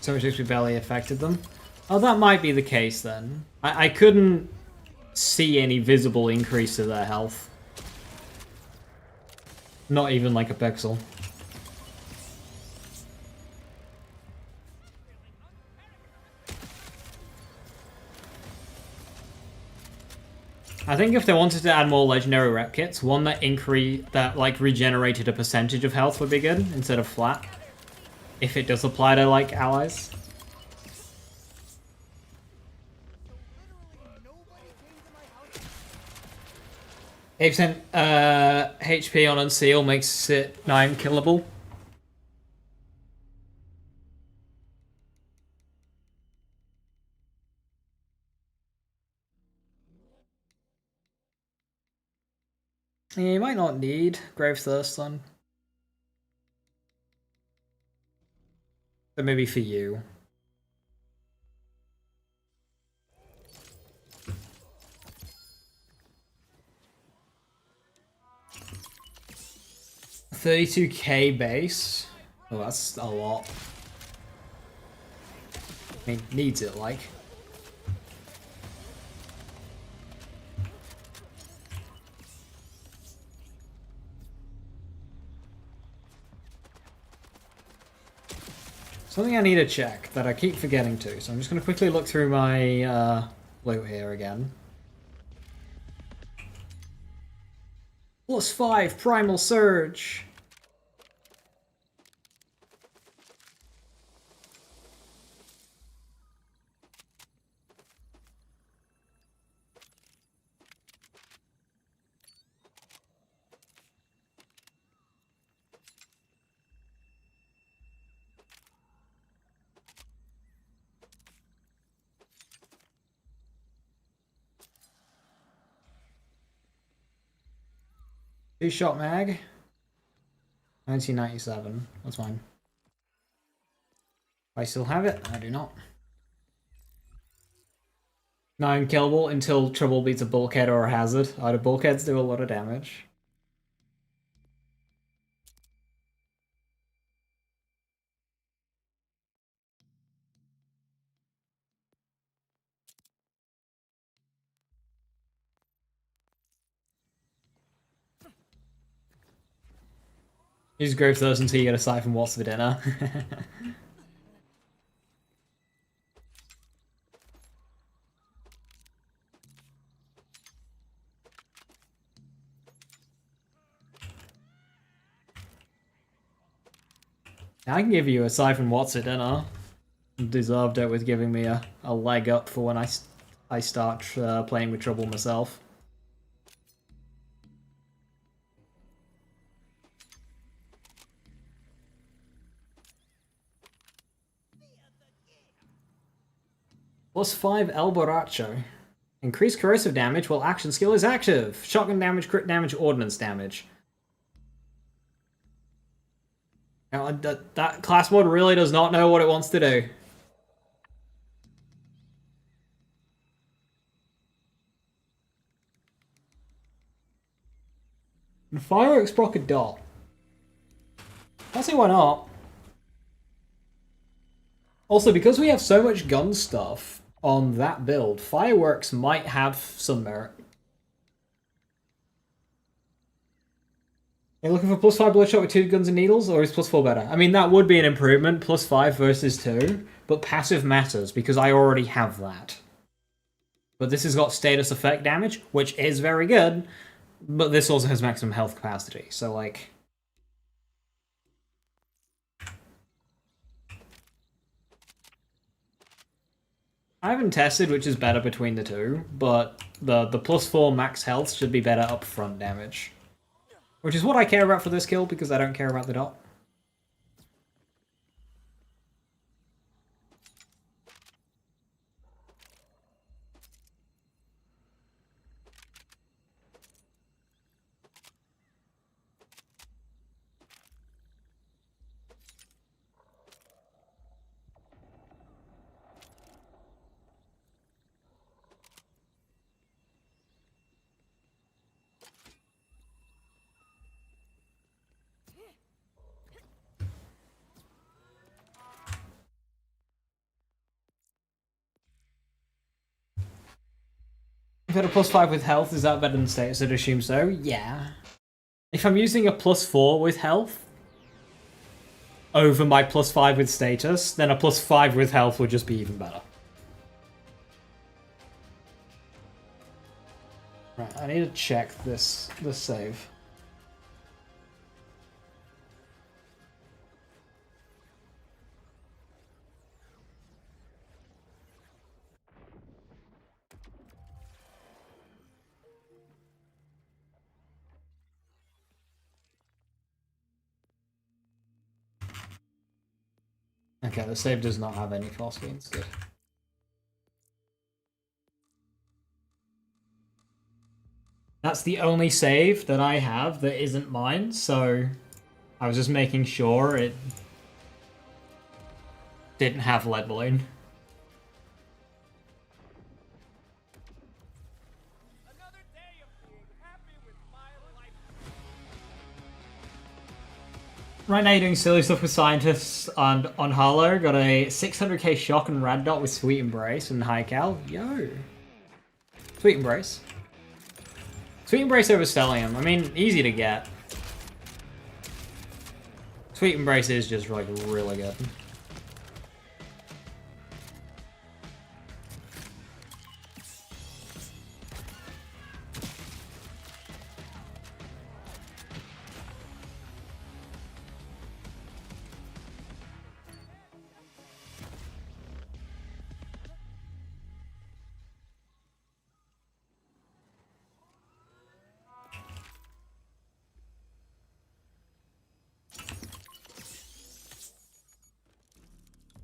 So much XP barely affected them. Oh, that might be the case then. I couldn't see any visible increase to their health. Not even like a pixel. I think if they wanted to add more legendary rep kits, one that like regenerated a percentage of health would be good instead of flat. If it does apply to, like, allies. %, HP on Unseal makes it 9 killable. Yeah, you might not need Grave Thirst then. But maybe for you. $32k base. Oh, that's a lot. I mean, needs it, like. Something I need to check that I keep forgetting to, so I'm just going to quickly look through my loot here again. +5 Primal Surge. Two-shot mag. 1997. That's mine. I still have it? I do not. 9 killable until trouble beats a bulkhead or a hazard. Oh, do bulkheads do a lot of damage? Use Grave Thirst until you get a Siphon Watts for dinner. I can give you a Siphon Watts at dinner. You deserved it with giving me a leg up for when I start playing with Trouble myself. +5 El Borracho. Increased corrosive damage while action skill is active. Shotgun damage, crit damage, ordnance damage. Now, that class mod really does not know what it wants to do. And Fireworks proc a dot. I see why not. Also, because we have so much gun stuff on that build, Fireworks might have some merit. Are you looking for +5 Bloodshot with 2 guns and needles, or is +4 better? I mean, that would be an improvement, +5 versus 2, but passive matters, because I already have that. But this has got status effect damage, which is very good, but this also has maximum health capacity, so, like... I haven't tested which is better between the two, but the +4 max health should be better upfront damage. Which is what I care about for this kill, because I don't care about the dot. If I had a +5 with health, is that better than status? I'd assume so. Yeah. If I'm using a +4 with health over my +5 with status, then a +5 with health would just be even better. Right, I need to check this save. Okay, the save does not have any false gains. Good. That's the only save that I have that isn't mine, so I was just making sure it didn't have lead balloon. Another day of being happy with my life. Right now you're doing silly stuff with scientists and on Harlow. Got a 600k shock and rad dot with Sweet Embrace and High Cal. Yo. Sweet Embrace. Sweet Embrace over Stellium. I mean, easy to get. Sweet Embrace is just like really good.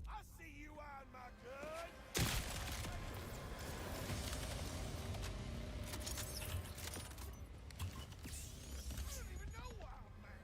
I see you on my good. I don't even know why I'm mad.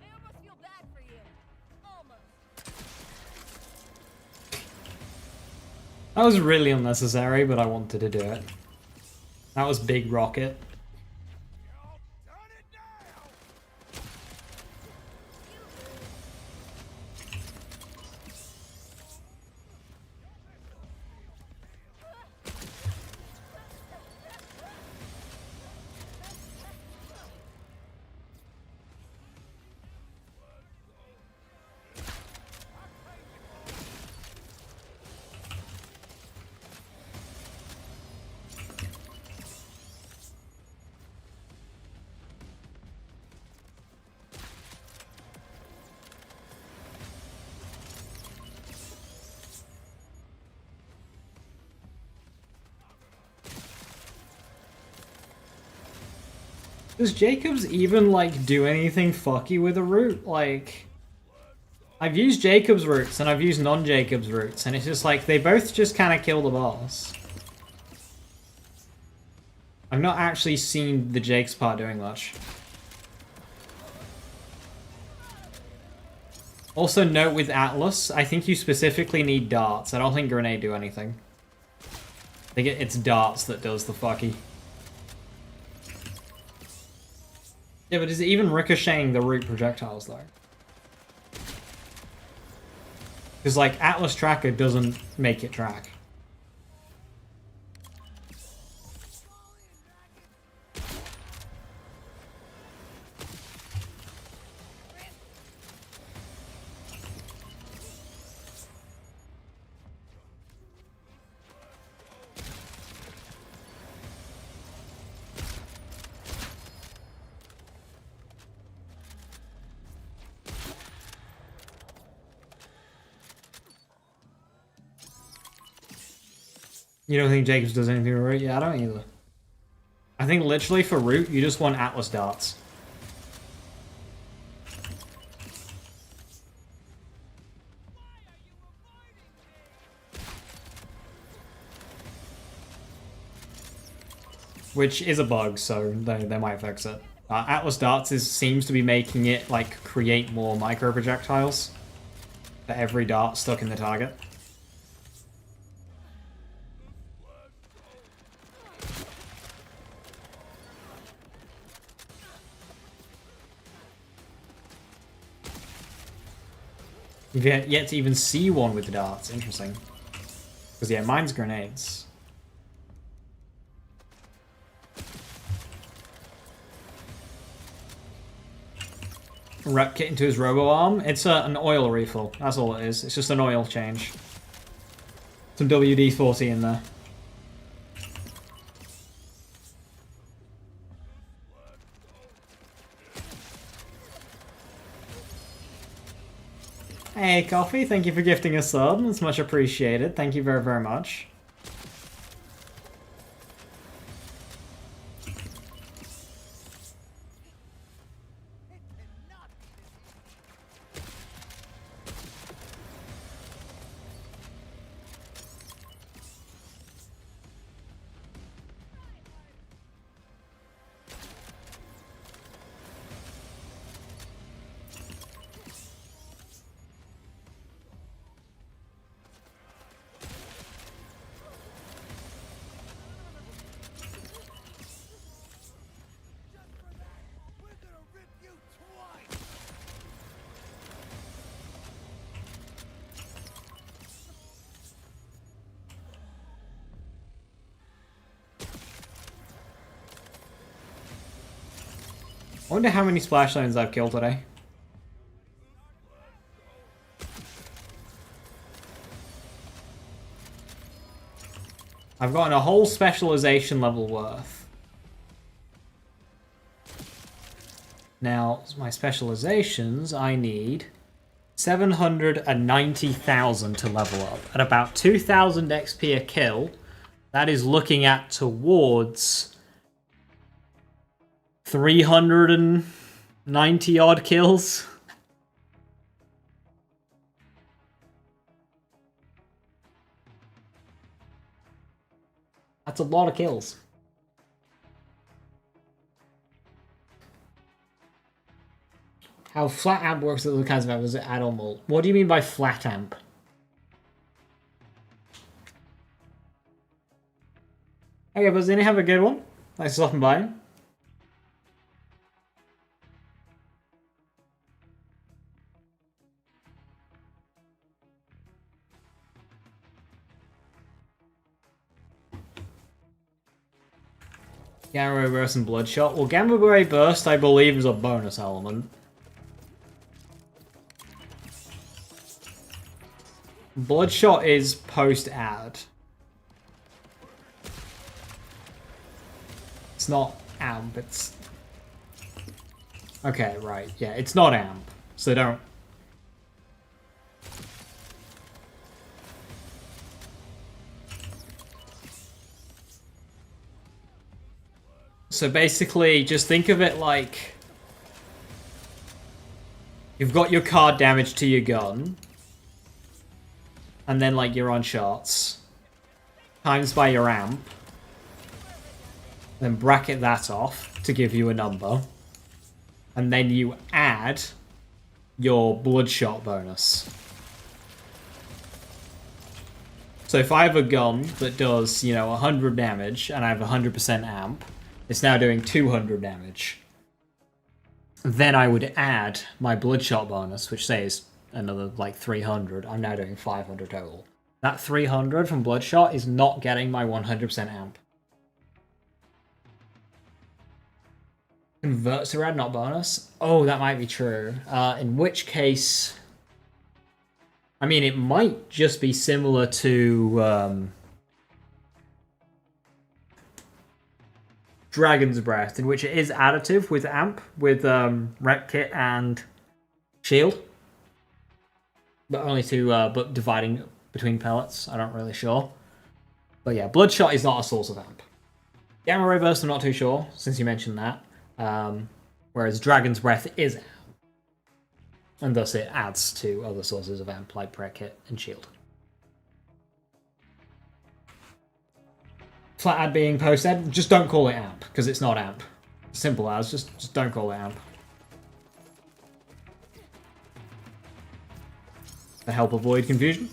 I almost feel bad for you. Almost. That was really unnecessary, but I wanted to do it. That was Big Rocket. Y'all done it now. Does Jacobs even, like, do anything fucky with a root? Like, I've used Jacobs roots and I've used non-Jacobs roots, and it's just like, they both just kind of kill the boss. I've not actually seen the Jake's part doing much. Also note with Atlas, I think you specifically need darts. I don't think grenade do anything. I think it's darts that does the fucky. Yeah, but is it even ricocheting the root projectiles, though? Because, like, Atlas Tracker doesn't make it track. You don't think Jacobs does anything with Root? Yeah, I don't either. I think literally for Root, you just want Atlas darts. Which is a bug, so they might fix it. Atlas darts seems to be making it like create more micro projectiles for every dart stuck in the target. You've yet to even see one with the darts. Interesting. Because, yeah, mine's grenades. Rep kit into his robo arm. It's an oil refill. That's all it is. It's just an oil change. Some WD-40 in there. Hey, Coffee, thank you for gifting a sub. It's much appreciated. Thank you very, very much. I wonder how many splash zones I've killed today. I've gotten a whole specialization level worth. Now, my specializations, I need 790,000 to level up. At about 2,000 XP a kill, that is looking at towards 390 odd kills. That's a lot of kills. How flat amp works at the kinds of amp is add-on mult. What do you mean by flat amp? Okay, Buzzini, have a good one. Thanks for stopping by. Gamma Ray Burst and Bloodshot. Well, Gamma Ray Burst, I believe, is a bonus element. Bloodshot is post-add. It's not amp, it's... Okay, right. Yeah, it's not amp. So don't... So basically, just think of it like... You've got your card damage to your gun. And then, like, you're on shots. Times by your amp. Then bracket that off to give you a number. And then you add your Bloodshot bonus. So if I have a gun that does, you know, 100 damage, and I have 100% amp, it's now doing 200 damage. Then I would add my Bloodshot bonus, which says another, like, 300. I'm now doing 500 total. That 300 from Bloodshot is not getting my 100% amp. Convert to red, not bonus? Oh, that might be true. In which case... I mean, it might just be similar to... Dragon's Breath, in which it is additive with amp, with rep kit and shield. But only to, but dividing between pellets, I'm not really sure. But yeah, Bloodshot is not a source of amp. Gamma Ray Burst, I'm not too sure, since you mentioned that. Whereas Dragon's Breath is amp. And thus it adds to other sources of amp, like Prayer Kit and Shield. Flat ad being post-ed, just don't call it amp, because it's not amp. Simple as, just don't call it amp. To help avoid confusion.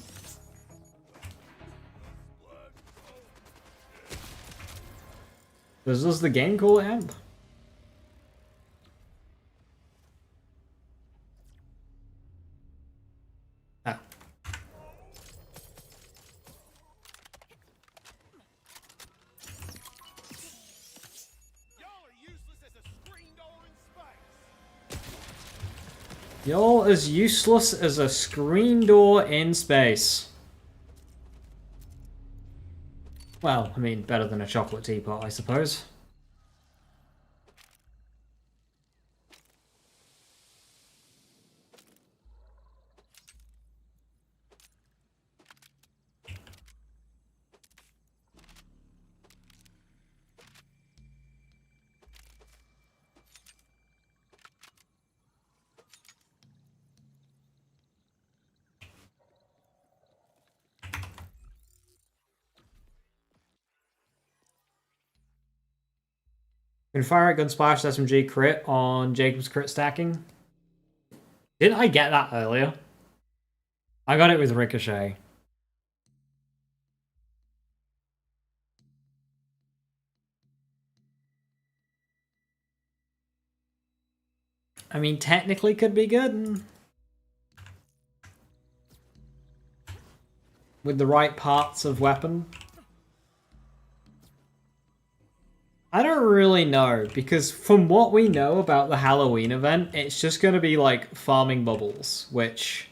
Does the game call it amp? Ah. Y'all are useless as a screen door in space. Y'all as useless as a screen door in space. Well, I mean, better than a chocolate teapot, I suppose. Can fire at Gunsplash SMG crit on Jacob's crit stacking? Didn't I get that earlier? I got it with Ricochet. I mean, technically could be good. With the right parts of weapon. I don't really know, because from what we know about the Halloween event, it's just going to be like farming bubbles, which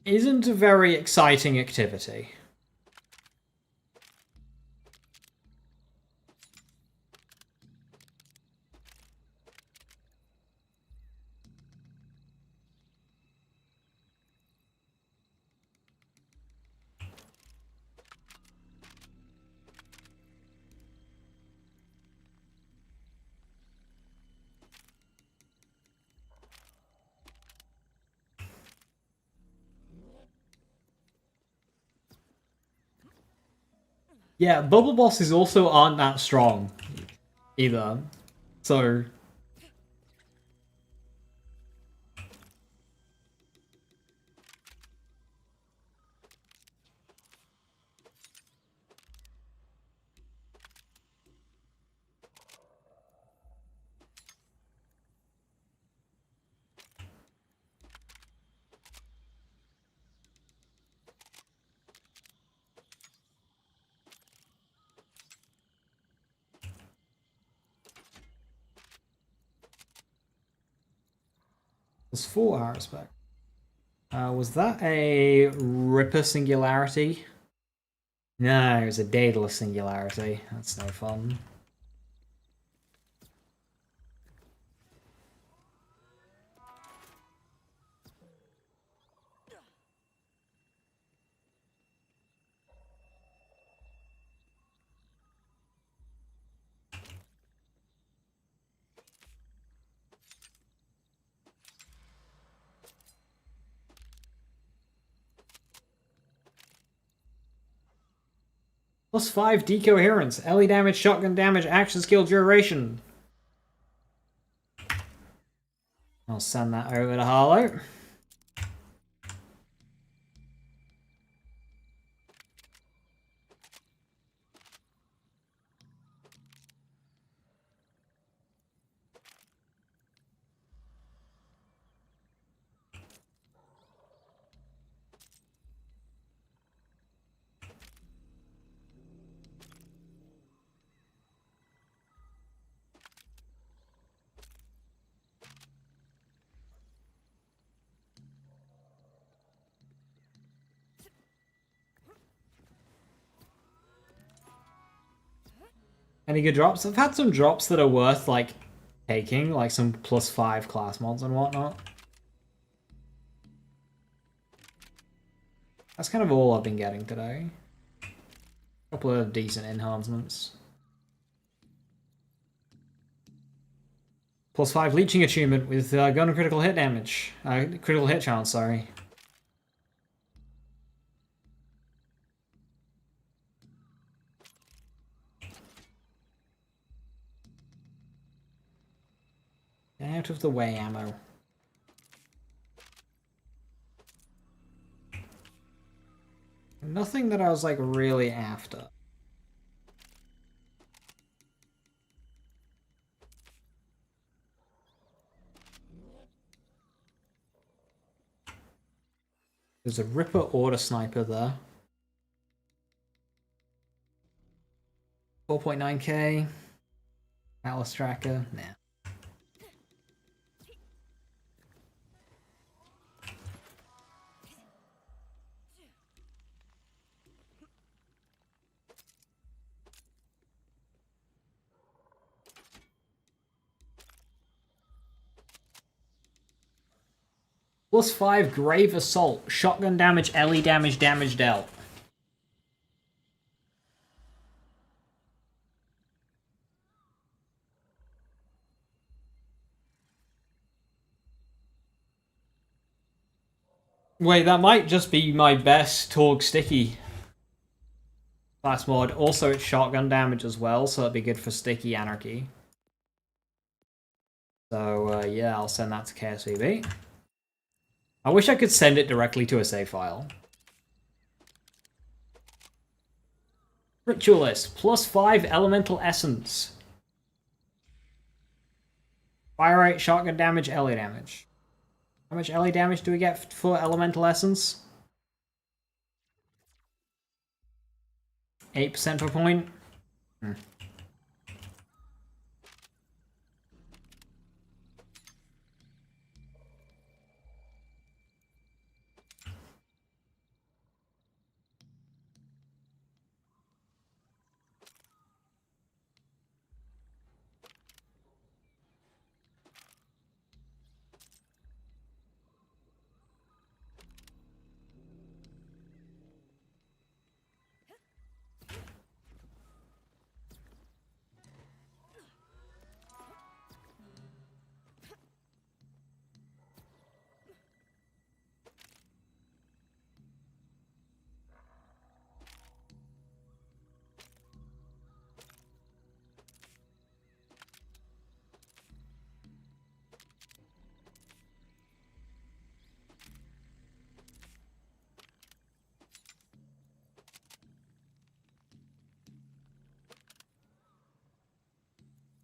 isn't a very exciting activity. Yeah, bubble bosses also aren't that strong either. So it's 4 hours back. Was that a Ripper Singularity? No, it was a Daedalus Singularity. That's no fun. +5 decoherence, LE damage, shotgun damage, action skill duration. I'll send that over to Harlow. Any good drops? I've had some drops that are worth, like, taking, like some +5 class mods and whatnot. That's kind of all I've been getting today. A couple of decent enhancements. +5 leeching attunement with gun critical hit damage. Critical hit chance, sorry. Out of the way, ammo. Nothing that I was like really after. There's a Ripper Order Sniper there. 4.9k. Atlas Tracker, nah. +5 Grave Assault. Shotgun damage, LE damage, damage dealt. Wait, that might just be my best Torg Sticky class mod. Also, it's shotgun damage as well, so it'd be good for Sticky Anarchy. So, yeah, I'll send that to KSVB. I wish I could send it directly to a save file. Ritualist, +5 Elemental Essence. Fire rate, shotgun damage, LE damage. How much LE damage do we get for Elemental Essence? 8% per point?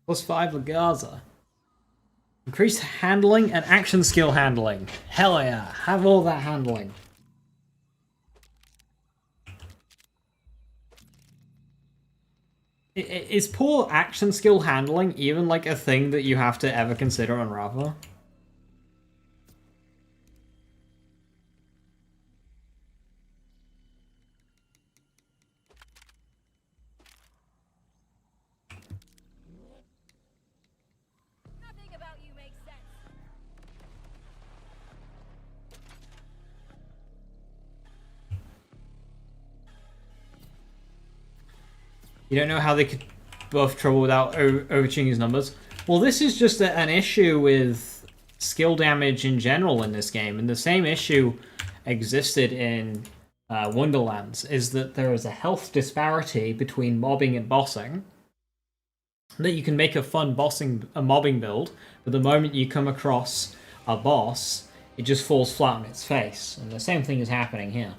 +5 Legaza. Increased handling and action skill handling. Hell yeah, have all that handling. Is poor action skill handling even like a thing that you have to ever consider on Rava? Nothing about you makes sense. You don't know how they could buff trouble without overtuning his numbers? Well, this is just an issue with skill damage in general in this game, and the same issue existed in Wonderlands, is that there is a health disparity between mobbing and bossing. That you can make a fun mobbing build, but the moment you come across a boss, it just falls flat on its face, and the same thing is happening here.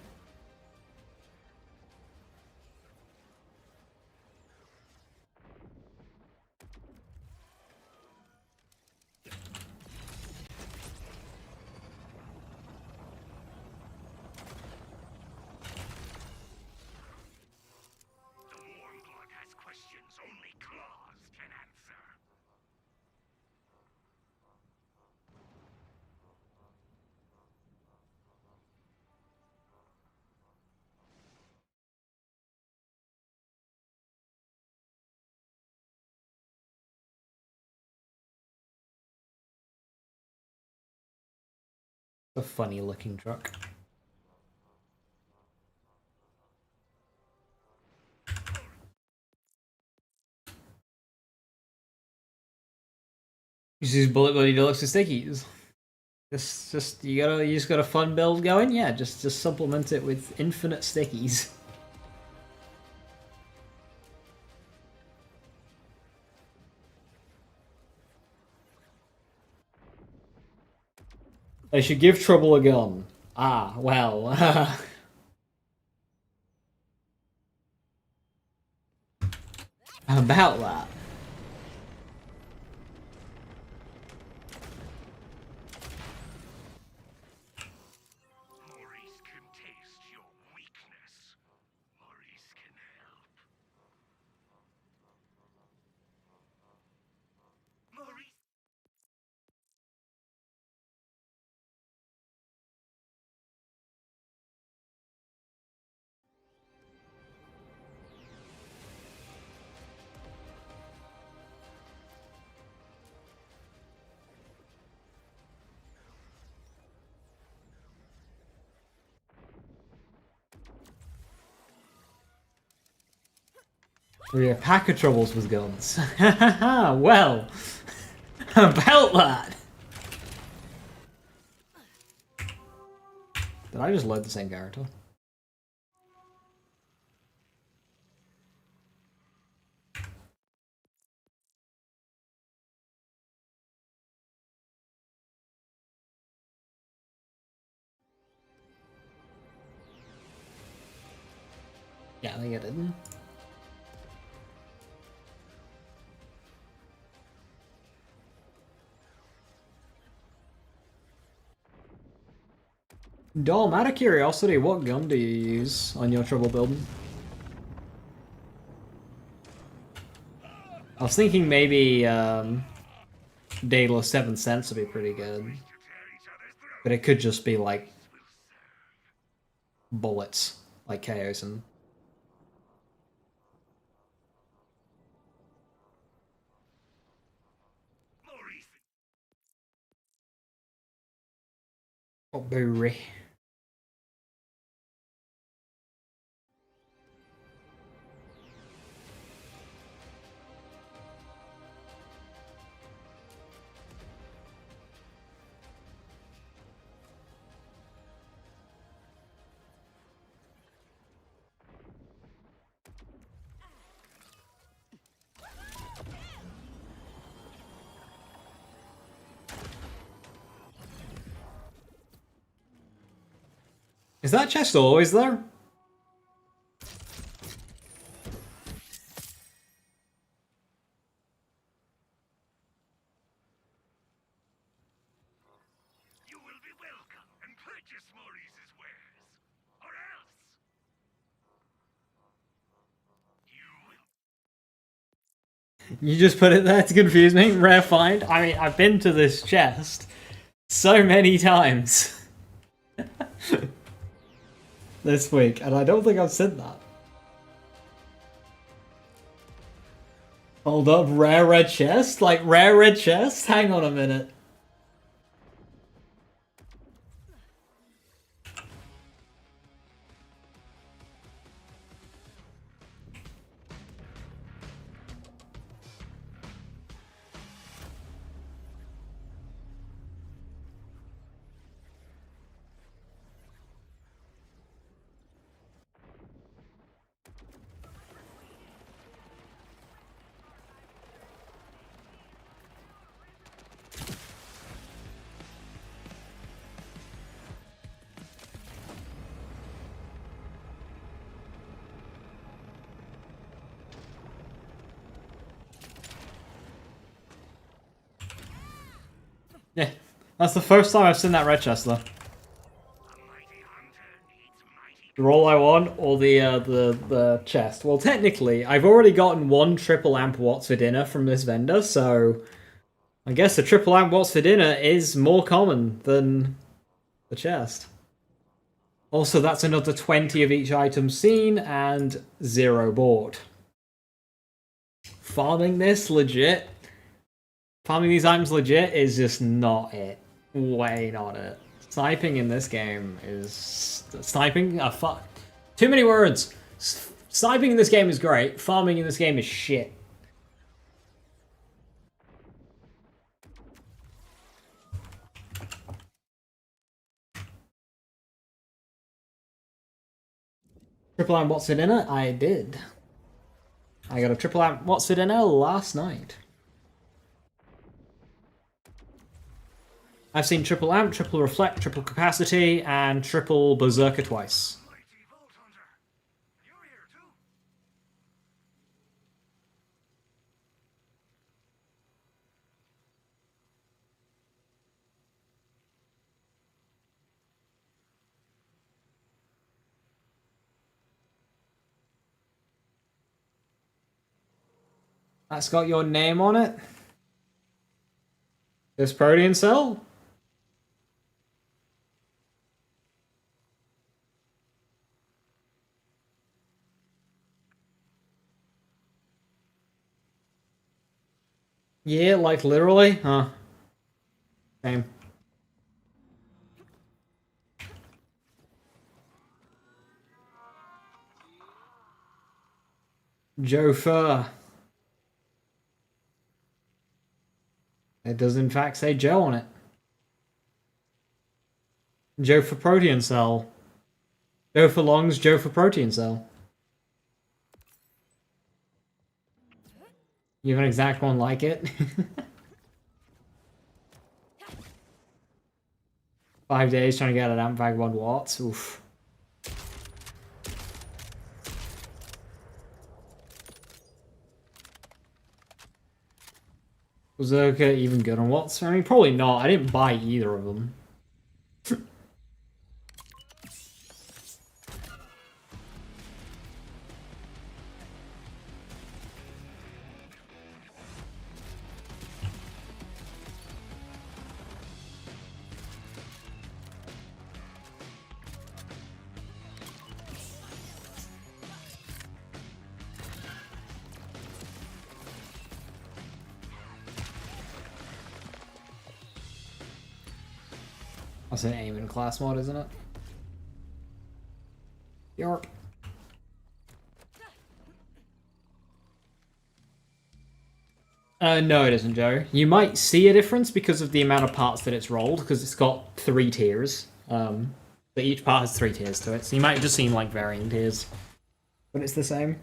The Warmblood has questions only claws can answer. A funny looking truck. Just use Bullet Buddy Deluxe with stickies. You just got a fun build going. Yeah, just supplement it with infinite stickies. They should give Trouble a gun. Ah, well. About that. Maurice can taste your weakness. Maurice can help. Maurice. We have pack of troubles with guns. Well, about that. Did I just load the same character? Yeah, I think I did. Dom, out of curiosity, what gun do you use on your trouble building? I was thinking maybe Daedalus 7 Cents would be pretty good. But it could just be like bullets, like Chaos and... Oh, booey. Is that chest always there? You will be welcome and purchase Maurice's wares. Or else. You will. You just put it there to confuse me. Rare find. I mean, I've been to this chest so many times this week, and I don't think I've said that. Hold up, rare red chest? Like rare red chest? Hang on a minute. Yeah, that's the first time I've seen that red chest though. The roll I want, or the chest. Well, technically, I've already gotten one triple amp watts for dinner from this vendor, so I guess the triple amp watts for dinner is more common than the chest. Also, that's another 20 of each item seen and 0 bought. Farming this legit. Farming these items legit is just not it. Way not it. Sniping in this game is... Sniping? Ah, fuck. Too many words. Sniping in this game is great. Farming in this game is shit. Triple amp what's for dinner? I did. I got a triple amp what's for dinner last night. I've seen triple amp, triple reflect, triple capacity, and triple berserker twice. Mighty Vault Hunter. You're here too. That's got your name on it. This protein cell? Yeah, like literally? Huh. Same. Joe Fur. It does in fact say Joe on it. Joe for protein cell. Joe for longs, Joe for protein cell. You have an exact one like it? 5 days trying to get an amp vagabond watts. Oof. Was Berserker even good on watts? I mean, probably not. I didn't buy either of them. That's an aim in class mod, isn't it? Yarp. No, it isn't, Joe. You might see a difference because of the amount of parts that it's rolled, because it's got 3 tiers. But each part has 3 tiers to it, so you might just seem like varying tiers. But it's the same.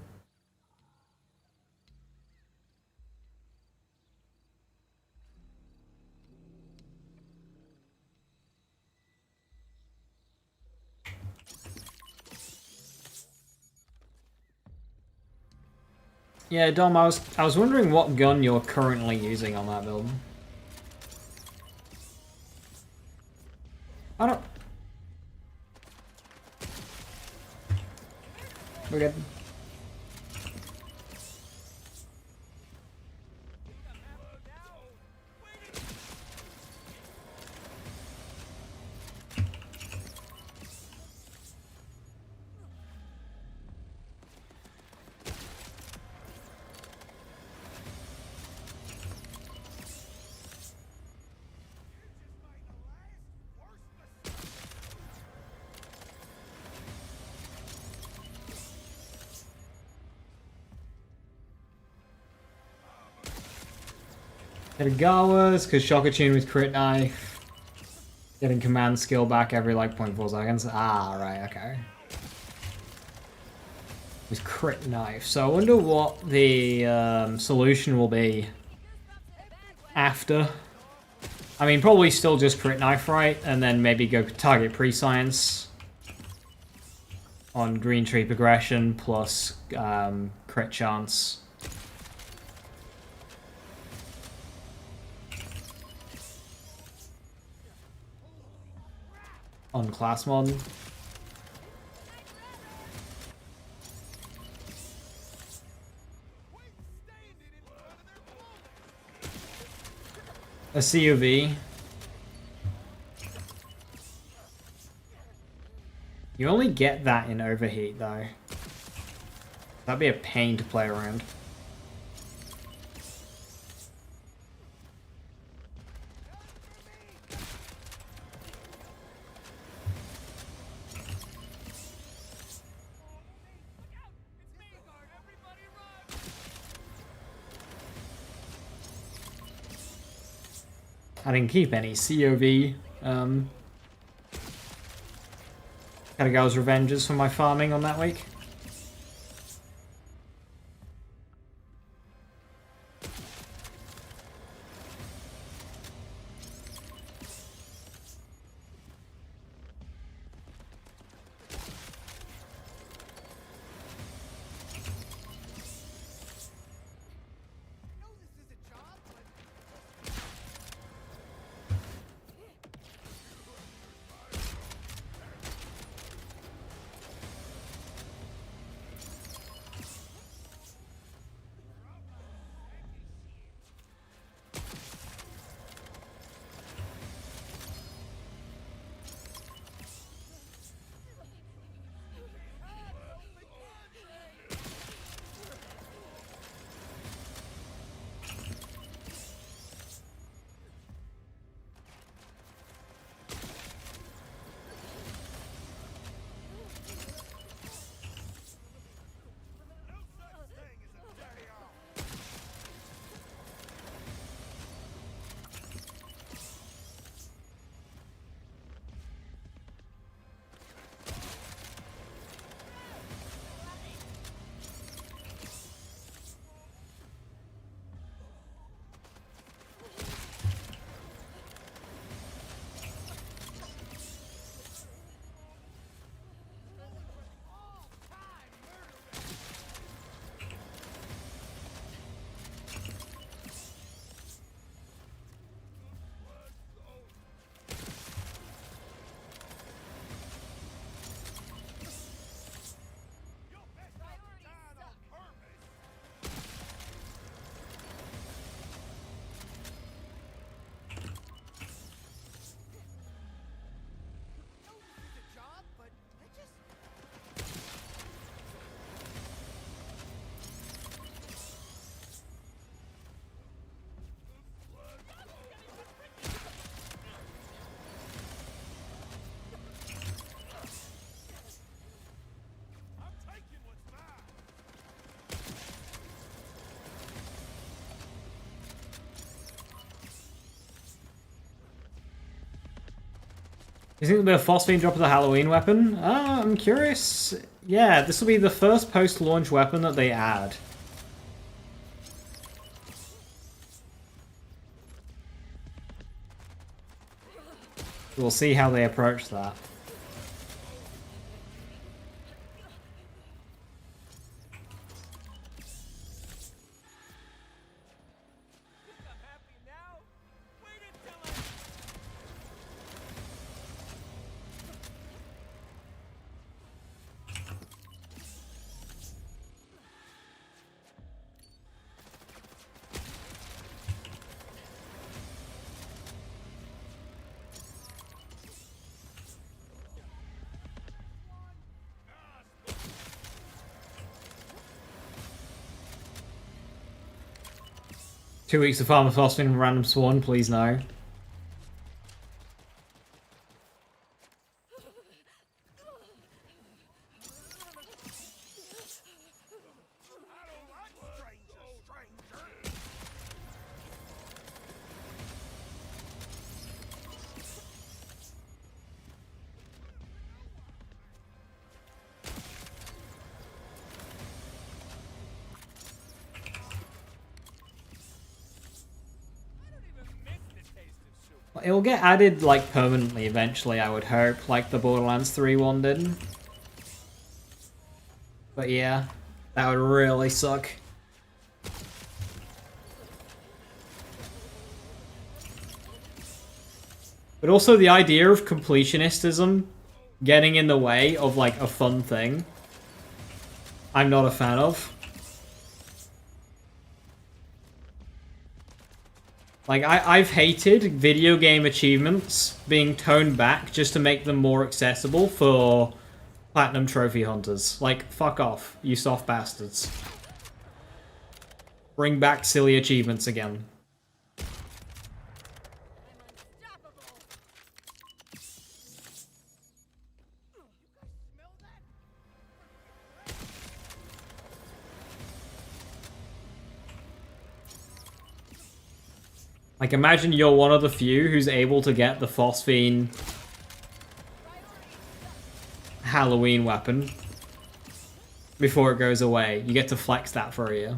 Yeah, Dom, I was wondering what gun you're currently using on that build. I don't... We're good. Hitagawa's, because Shokatune with crit knife. Getting command skill back every like 0.4 seconds. Ah, right, okay. With crit knife. So I wonder what the solution will be after. I mean, probably still just crit knife, right? And then maybe go target pre-science on green tree progression plus crit chance. On class mod. A CUV. You only get that in overheat though. That'd be a pain to play around. I didn't keep any COV. Hitagawa's Revenges for my farming on that week. You think there'll be a phosphine drop of the Halloween weapon? I'm curious. Yeah, this will be the first post-launch weapon that they add. We'll see how they approach that. I'm happy now. Wait until I... Two weeks of farmer phosphine and random spawn, please no. It will get added, like, permanently eventually, I would hope, like the Borderlands 3 one did. But yeah, that would really suck. But also the idea of completionistism getting in the way of, like, a fun thing, I'm not a fan of. Like, I've hated video game achievements being toned back just to make them more accessible for Platinum Trophy hunters. Like, fuck off, you soft bastards. Bring back silly achievements again. Like, imagine you're one of the few who's able to get the phosphine Halloween weapon before it goes away. You get to flex that for a year.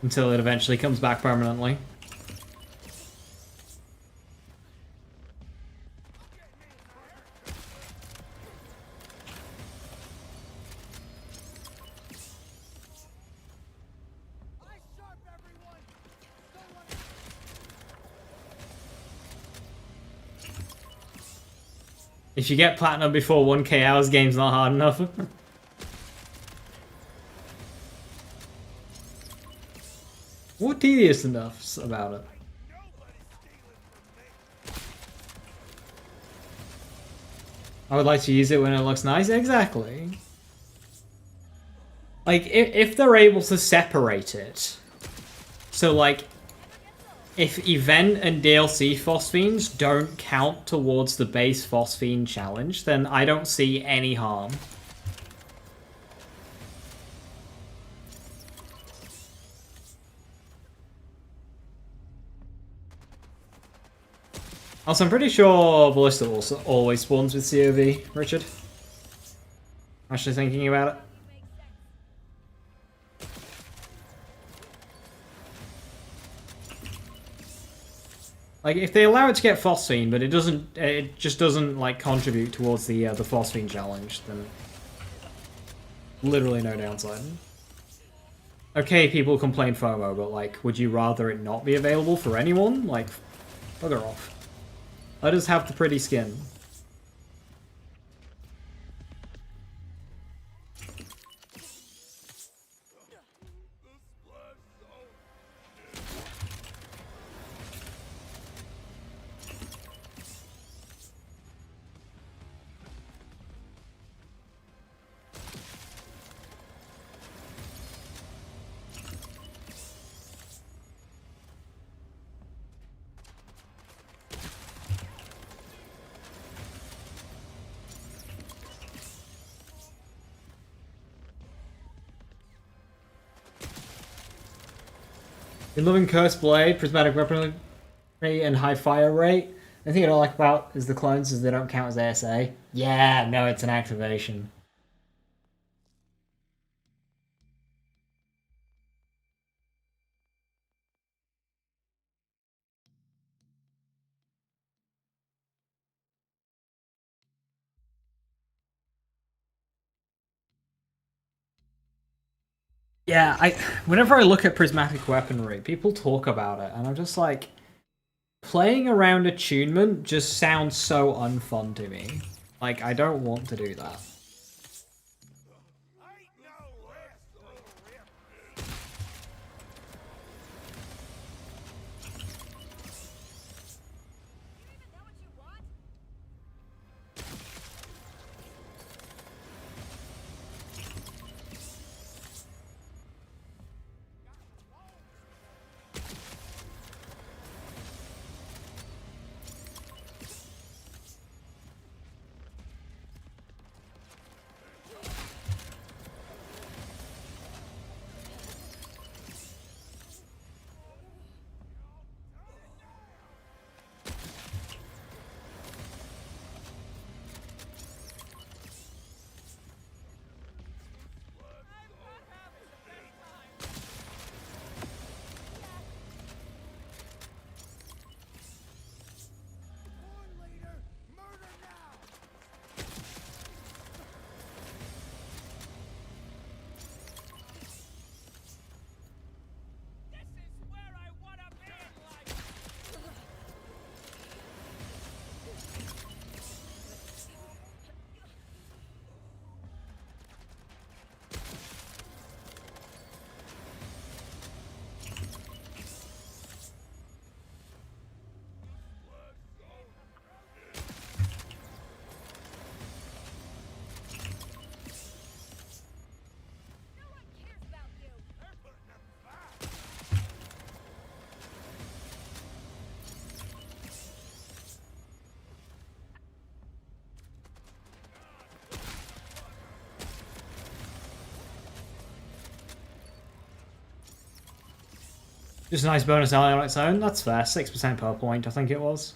Until it eventually comes back permanently. If you get platinum before 1k hours, game's not hard enough. What tedious enough about it? I would like to use it when it looks nice. Exactly. Like, if they're able to separate it. So, like, if event and DLC phosphines don't count towards the base phosphine challenge, then I don't see any harm. Also, I'm pretty sure Ballista also always spawns with COV, Richard. Actually thinking about it. Like, if they allow it to get phosphine, but it just doesn't, like, contribute towards the phosphine challenge, then literally no downside. Okay, people complain FOMO, but, like, would you rather it not be available for anyone? Like, bugger off. Let us have the pretty skin. Been loving Cursed Blade, Prismatic Weaponry, and high fire rate. The thing I don't like about is the clones is they don't count as ASA. Yeah, no, it's an activation. Yeah, whenever I look at prismatic weaponry, people talk about it, and I'm just like, playing around attunement just sounds so unfun to me. Like, I don't want to do that. Ain't no less, little rip. You even know what you want? One leader, murder now. This is where I wanna be in life. No one cares about you. They're putting up a fight. Just a nice bonus ally on its own. That's fair. 6% per point, I think it was.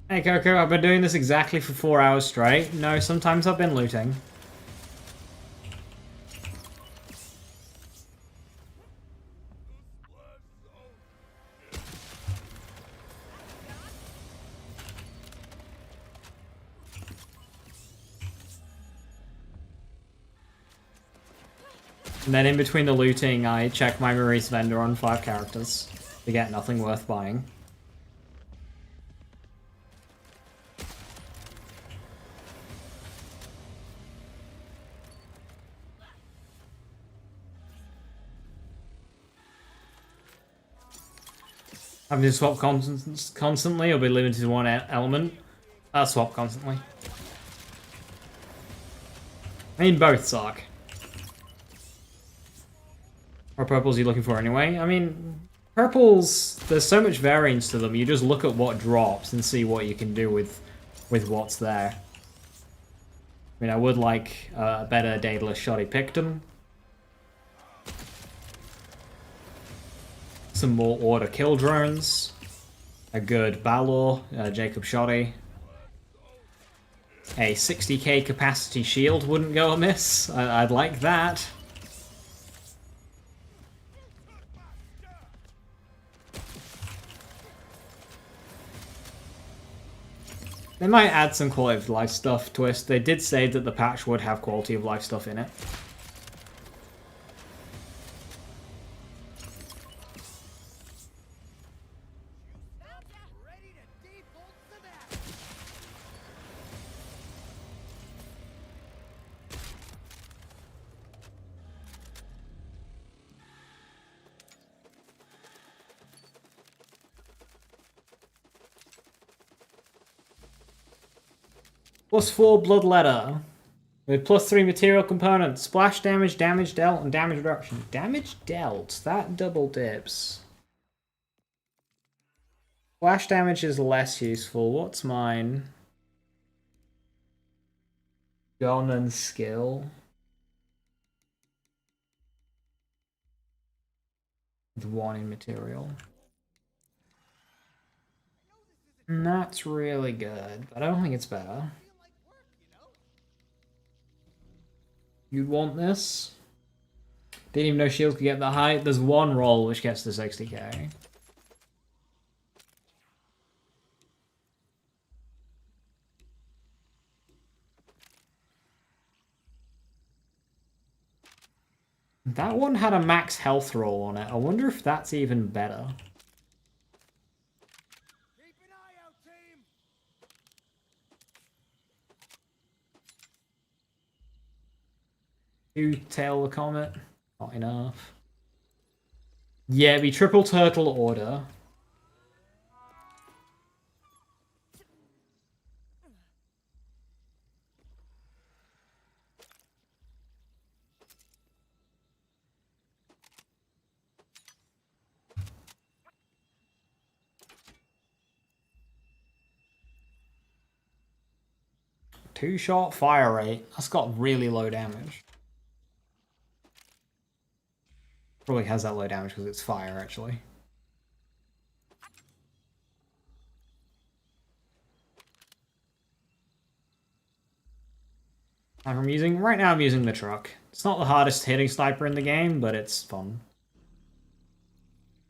Hey Coco, I've been doing this exactly for 4 hours straight. No, sometimes I've been looting. And then in between the looting, I check my Maurice vendor on 5 characters to get nothing worth buying. Having to swap constantly or be limited to one element. I'll swap constantly. I mean, both suck. What purples are you looking for anyway? I mean, purples, there's so much variance to them. You just look at what drops and see what you can do with what's there. I mean, I would like a better Daedalus Shoddy Picton. Some more Order Kill Drones. A good Balor, Jacob Shoddy. A 60k capacity shield wouldn't go amiss. I'd like that. They might add some quality of life stuff twist. They did say that the patch would have quality of life stuff in it. Ready to default to that. +4 blood letter. With +3 material components. Splash damage, damage dealt, and damage reduction. Damage dealt? That double dips. Splash damage is less useful. What's mine? Gun and skill. with 1 in material. And that's really good, but I don't think it's better. You'd want this? Didn't even know shields could get that high. There's 1 roll which gets to 60k. That one had a max health roll on it. I wonder if that's even better. Keep an eye out, team. 2 tail the comet. Not enough. Yeah, be triple turtle order. Two-shot fire rate. That's got really low damage. Probably has that low damage because it's fire, actually. Right now I'm using the truck. It's not the hardest hitting sniper in the game, but it's fun.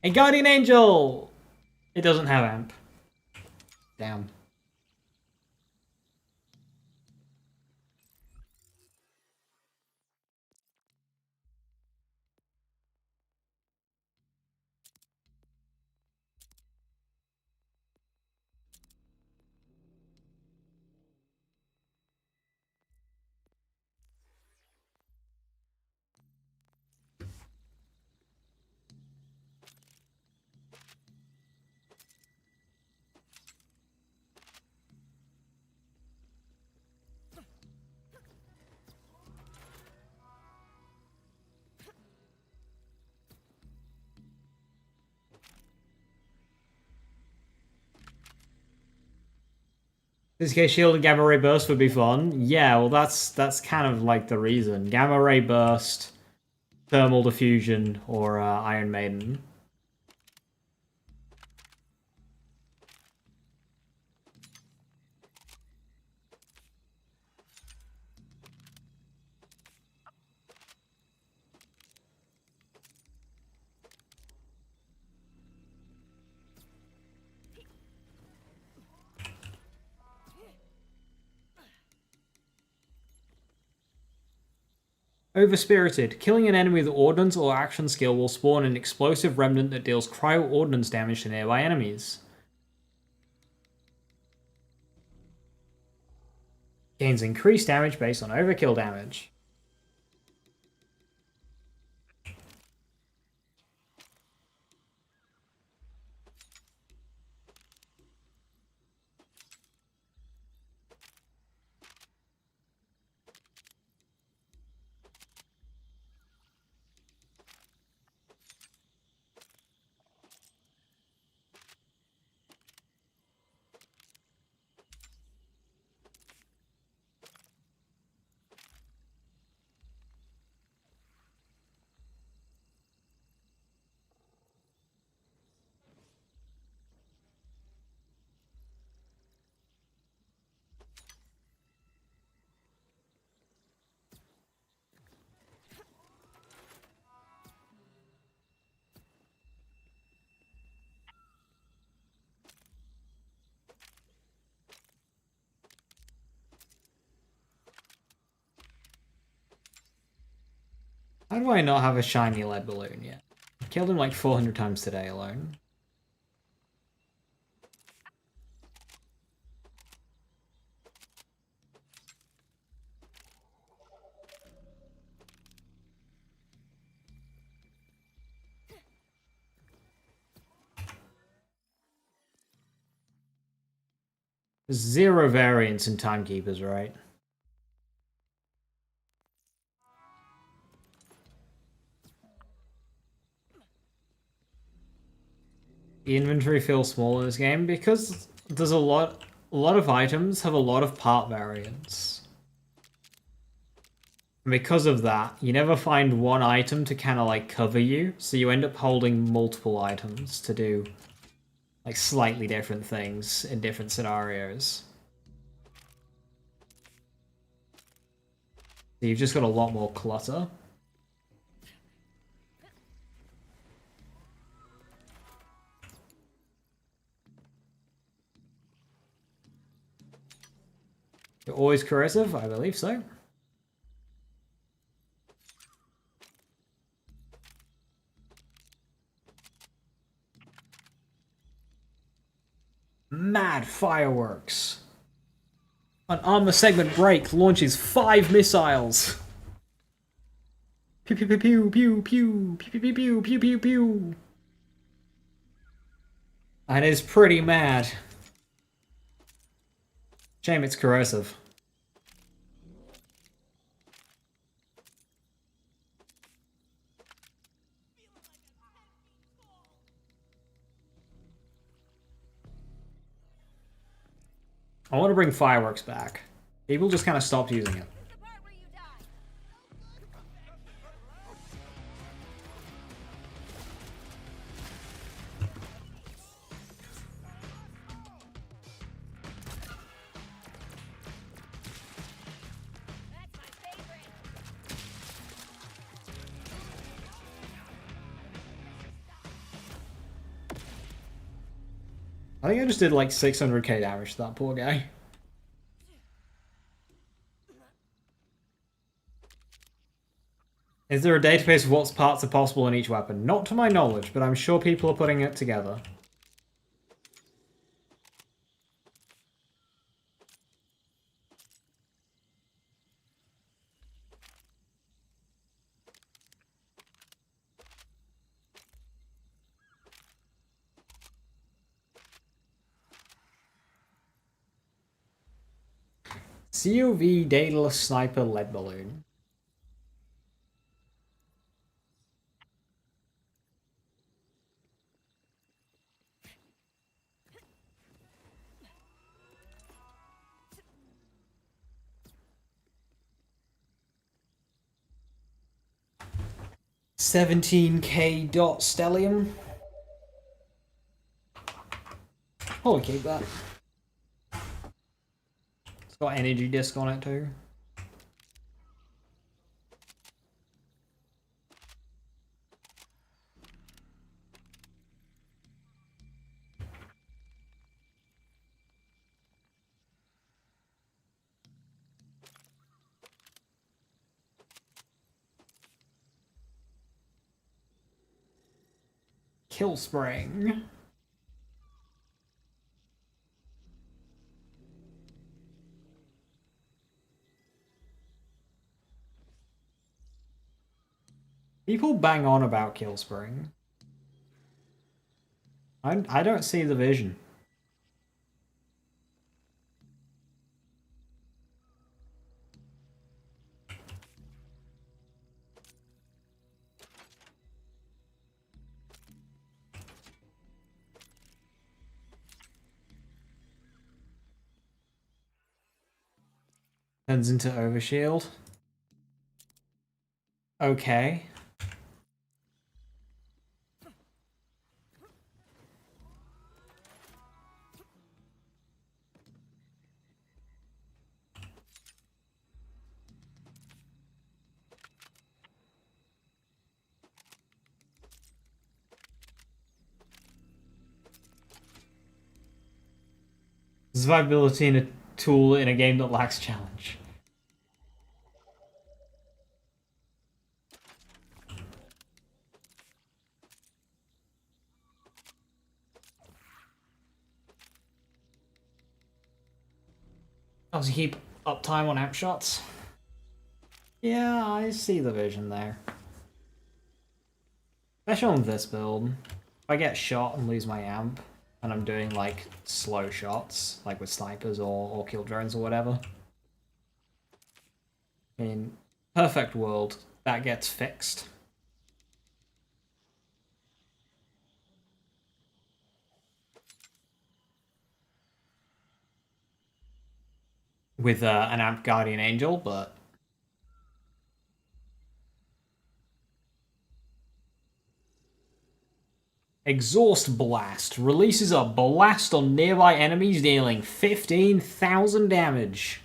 A Guardian Angel! It doesn't have amp. Damn. This case shield and gamma ray burst would be fun. Yeah, well that's kind of like the reason. Gamma ray burst, thermal diffusion, or Iron Maiden. Overspirited. Killing an enemy with ordnance or action skill will spawn an explosive remnant that deals cryo ordnance damage to nearby enemies. Gains increased damage based on overkill damage. How do I not have a shiny lead balloon yet? I killed him like 400 times today alone. There's 0 variance in timekeepers, right? The inventory feels small in this game because there's a lot of items have a lot of part variance. And because of that, you never find one item to kind of like cover you, so you end up holding multiple items to do like slightly different things in different scenarios. So you've just got a lot more clutter. You're always corrosive? I believe so. Mad fireworks. An armor segment break launches 5 missiles. Pew pew pew pew pew pew pew pew pew pew pew pew. And it's pretty mad. Shame it's corrosive. I want to bring fireworks back. People just kind of stopped using it. The part where you die. That's my favorite. I think I just did like 600k damage to that poor guy. Is there a database of what parts are possible in each weapon? Not to my knowledge, but I'm sure people are putting it together. COV Daedalus Sniper Lead Balloon. $17k dot stellium. I'll keep that. It's got energy disc on it too. Kill spring. People bang on about kill spring. I don't see the vision. Turns into overshield. Okay. Survivability in a tool in a game that lacks challenge. Obviously keep uptime on amp shots. Yeah, I see the vision there. Especially on this build. If I get shot and lose my amp, and I'm doing like slow shots, like with snipers or kill drones or whatever. In perfect world, that gets fixed. With an amp guardian angel, but Exhaust Blast. Releases a blast on nearby enemies, dealing 15,000 damage.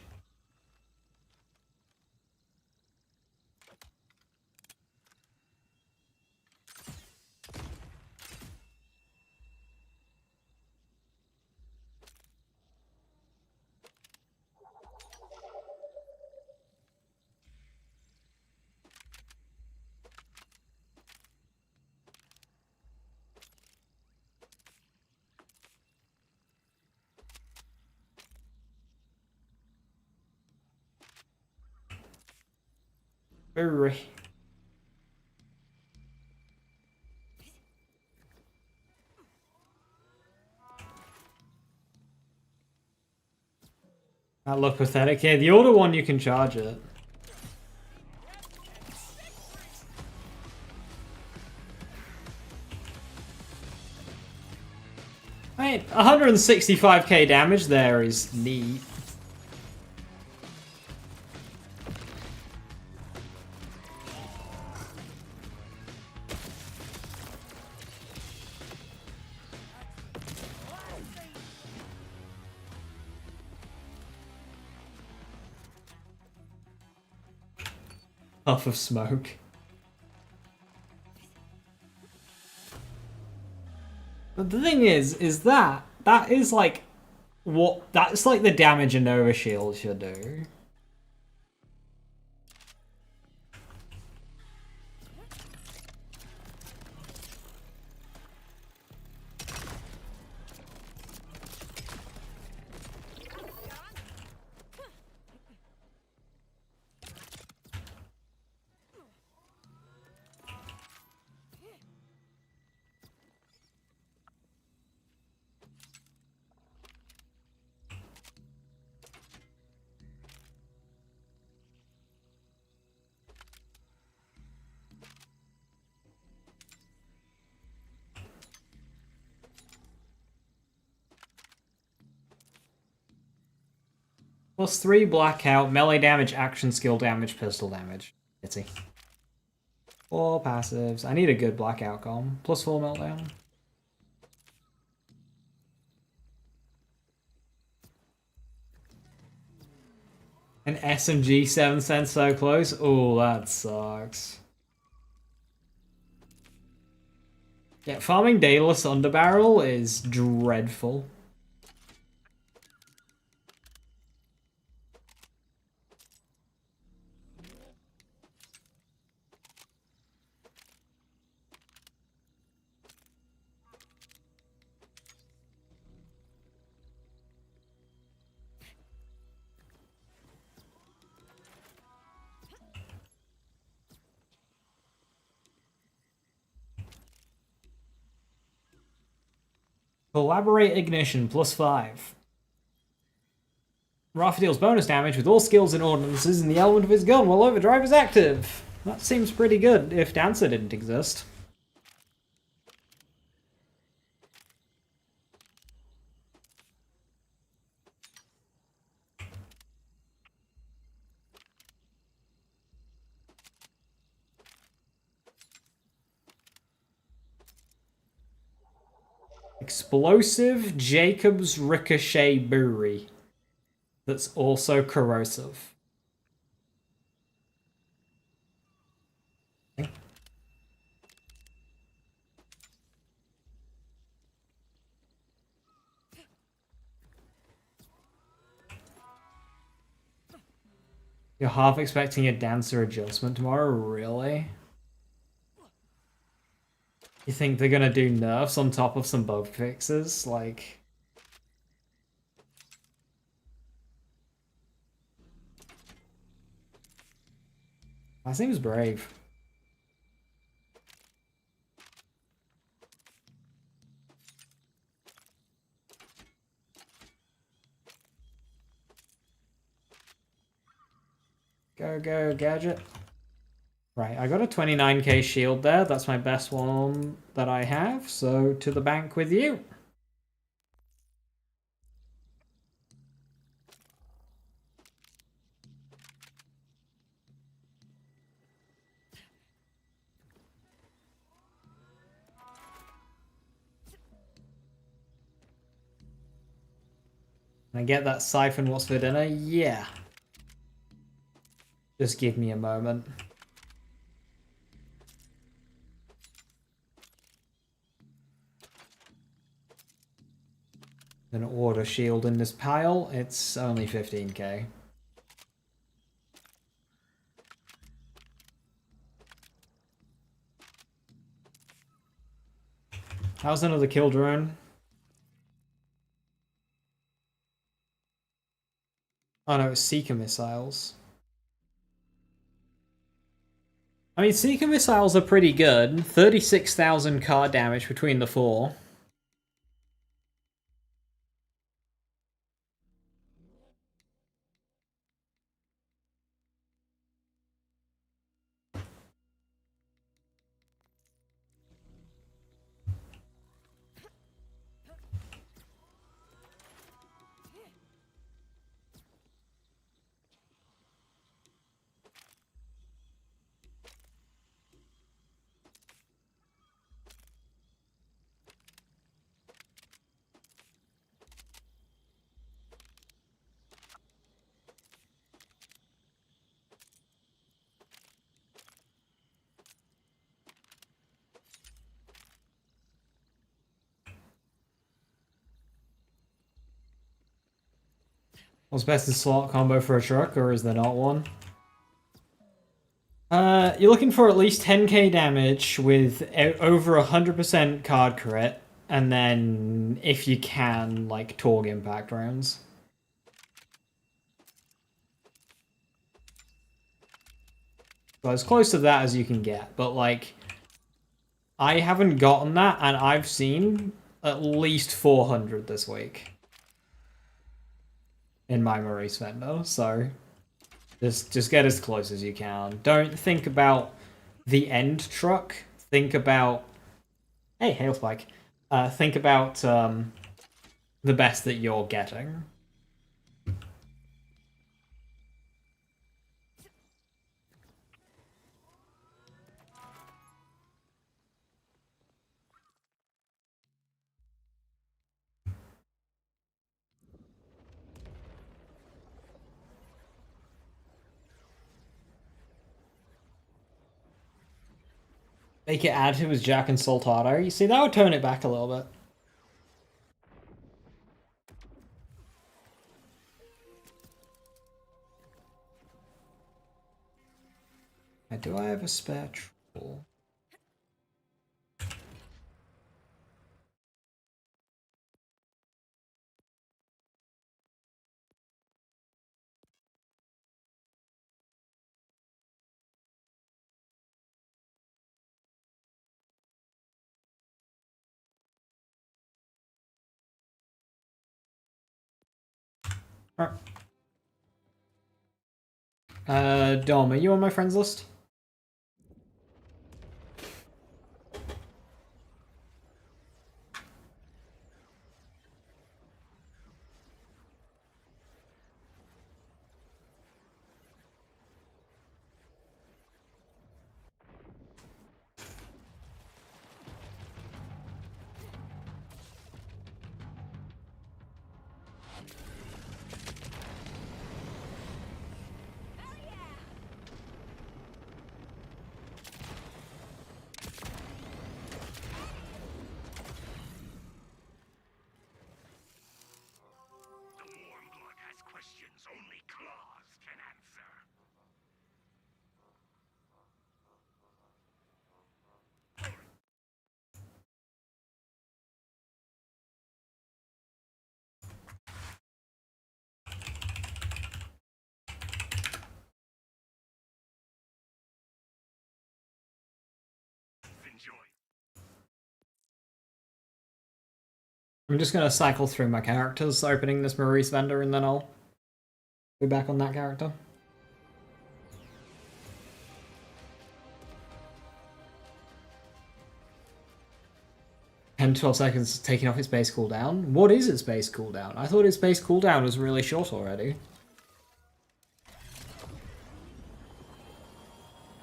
Hooray. That looked pathetic. Yeah, the older one you can charge it. Right, 165k damage there is neat. Puff of smoke. But the thing is that is like that's like the damage a Nova Shield should do. +3 blackout, melee damage, action skill damage, pistol damage. Pity. 4 passives. I need a good blackout com. +4 meltdown. An SMG 7 cents so close? Oh, that sucks. Yeah, farming Daedalus Underbarrel is dreadful. Collaborate Ignition, +5. Rafa deals bonus damage with all skills and ordinances in the element of his gun while Overdrive is active. That seems pretty good if Dancer didn't exist. Explosive Jacob's Ricochet Buoy. That's also corrosive. You're half expecting a Dancer adjustment tomorrow? Really? You think they're gonna do nerfs on top of some bug fixes? Like... That seems brave. Go, Gadget. Right, I got a 29k shield there. That's my best one that I have. So, to the bank with you. Can I get that siphon? What's for dinner? Yeah. Just give me a moment. Gonna order shield in this pile. It's only 15k. How's another kill drone? Oh no, it's Seeker missiles. I mean, Seeker missiles are pretty good. 36,000 card damage between the four. What's best in slot combo for a truck, or is there not one? You're looking for at least 10k damage with over 100% card crit, and then, if you can, like, Torg impact rounds. So as close to that as you can get, but, like, I haven't gotten that, and I've seen at least 400 this week in my Maurice Vendor, so just get as close as you can. Don't think about the end truck. Think about... Hey, Hailspike. Think about the best that you're getting. Make it additive with Jack and Soltado. You see, that would tone it back a little bit. Do I have a spare troll? Dom, are you on my friends list? The warm blood has questions only claws can answer. Enjoy. I'm just gonna cycle through my characters, opening this Maurice Vendor, and then I'll be back on that character. And 12 seconds taking off its base cooldown. What is its base cooldown? I thought its base cooldown was really short already.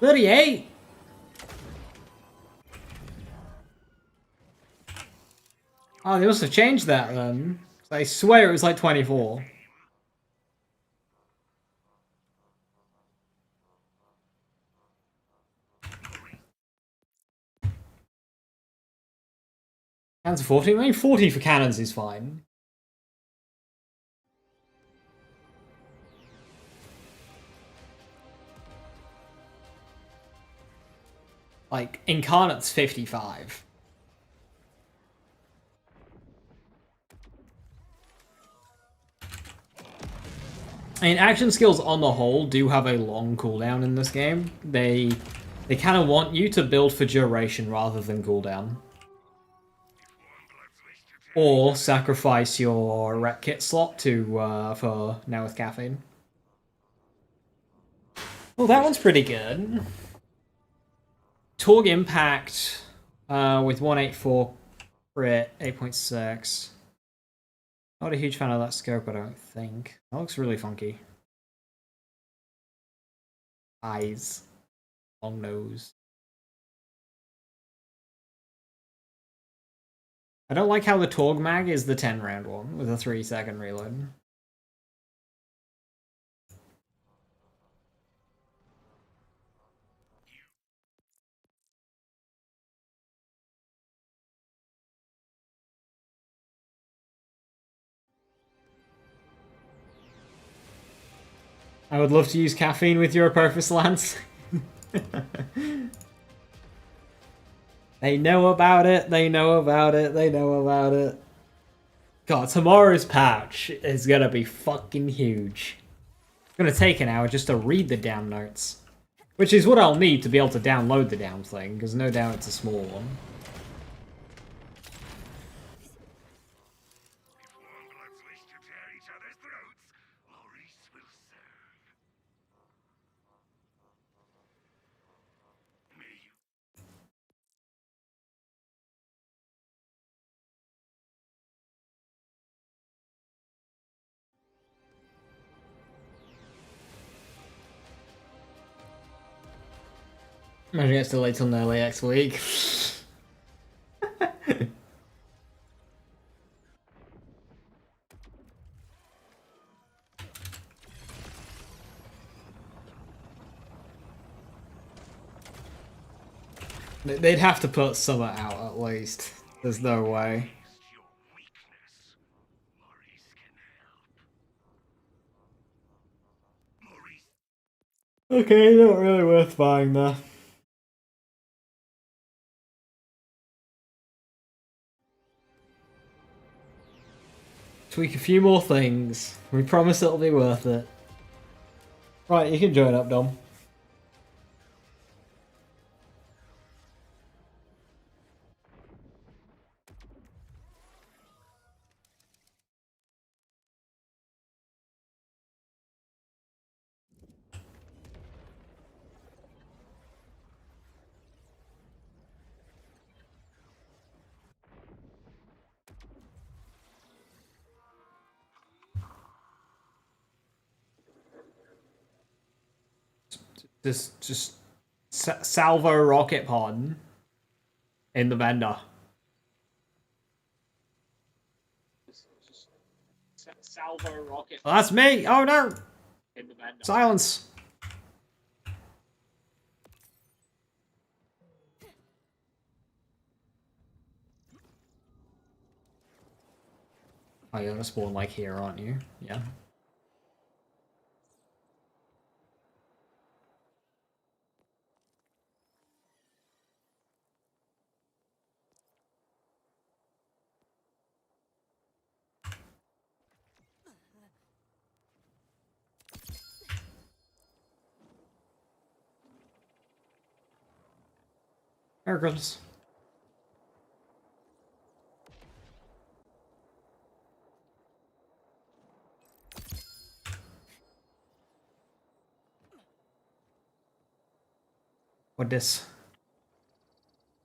38! Oh, they must have changed that then. I swear it was like 24. Cannons are 40? I mean, 40 for cannons is fine. Like, Incarnate's 55. I mean, action skills on the whole do have a long cooldown in this game. They kind of want you to build for duration rather than cooldown. Or sacrifice your rep kit slot to for now with caffeine. Well, that one's pretty good. Torg Impact with 184 crit, 8.6. Not a huge fan of that scope, I don't think. That looks really funky. Eyes. Long nose. I don't like how the Torg mag is the 10 round one with a 3-second reload. I would love to use caffeine with your purpose, Lance. They know about it, they know about it, they know about it. God, tomorrow's patch is gonna be fucking huge. It's gonna take an hour just to read the damn notes. Which is what I'll need to be able to download the damn thing, because no doubt it's a small one. If warmbloods wish to tear each other's throats, Maurice will serve. May you Imagine it's delayed till nearly next week. They'd have to put Summer out at least. There's no way. taste your weakness. Maurice can help. Maurice. Okay, not really worth buying there. Tweak a few more things. We promise it'll be worth it. Right, you can join up, Dom. Just salvo rocket pod in the vendor. Salvo rocket. Oh, that's me. Oh no! In the vendor. Silence. Oh, you're gonna spawn like here, aren't you? Yeah. There goes. What this?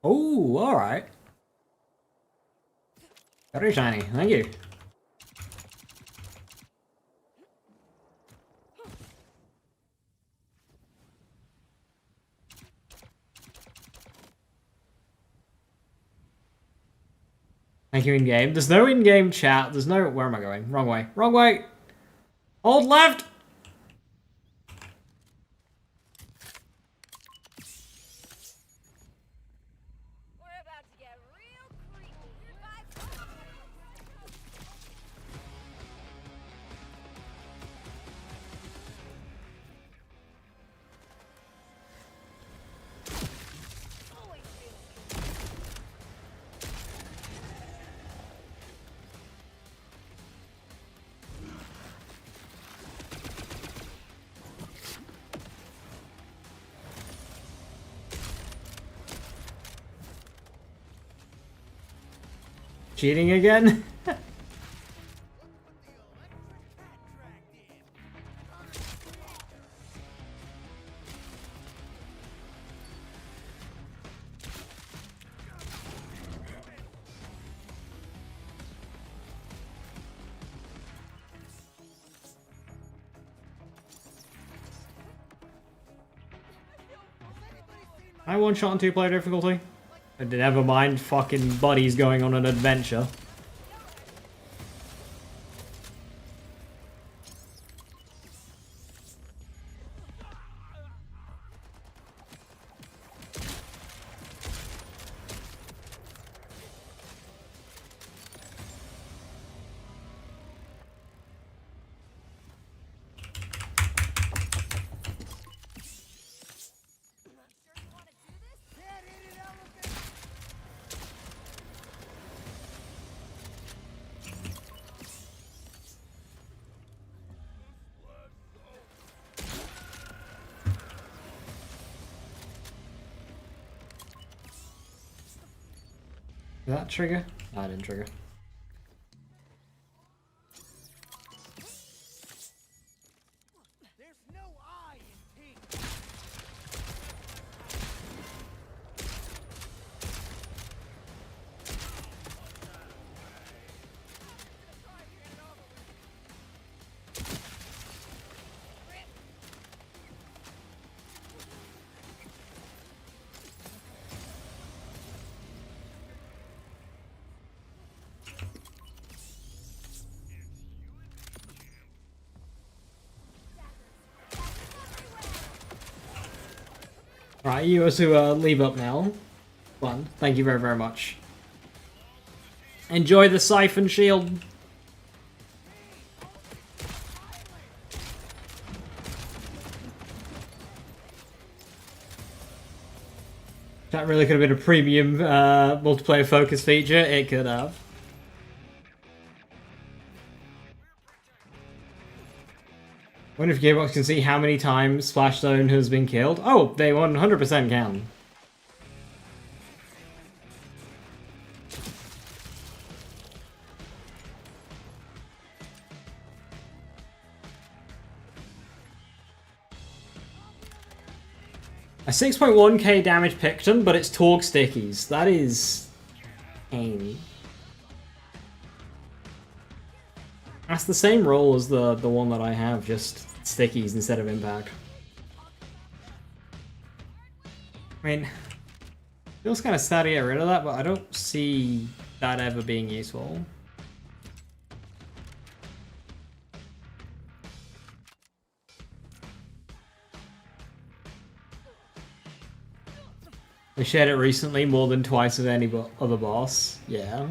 Oh, alright. Very shiny, thank you. Thank you, in-game. There's no in-game chat. There's no... Where am I going? Wrong way. Wrong way! Hold left! We're about to get real creepy. Goodbye. Always do. Cheating again? I one-shot on 2-player difficulty. I did never mind fucking buddies going on an adventure. Did that trigger? No, I didn't trigger. There's no I in pink. Right, you also leave up now. One. Thank you very, very much. Enjoy the Siphon Shield. That really could have been a premium multiplayer focus feature. It could have. Wonder if Gearbox can see how many times Splash Zone has been killed. Oh, they 100% can. A 6.1k damage Picton, but it's Torgue Stickies. That is pain. That's the same roll as the one that I have, just Stickies instead of Impact. I mean, feels kind of sad to get rid of that, but I don't see that ever being useful. We shared it recently more than twice with any other boss. Yeah.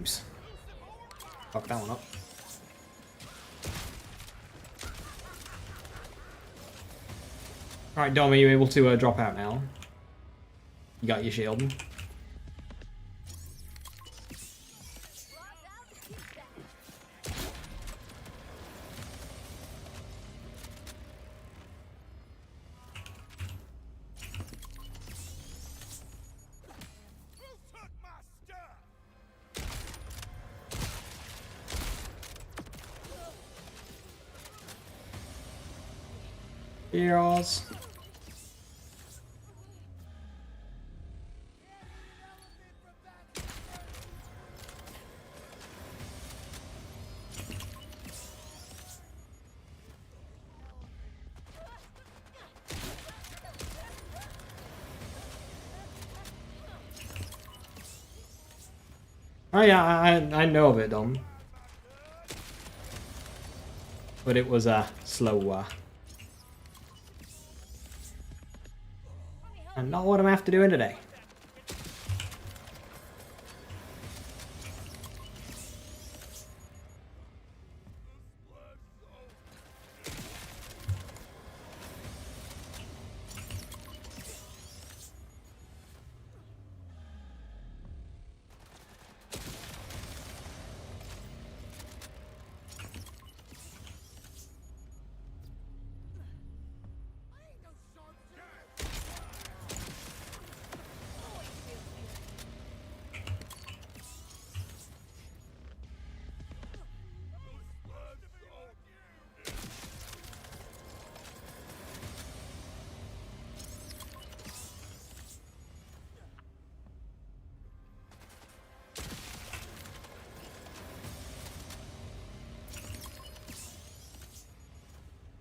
Oops. Fuck that one up. Alright, Dom, are you able to drop out now? You got your shield. Took my stuff. Heroes. Oh yeah, I know of it, Dom. But it was slower. And not what I'm after doing today.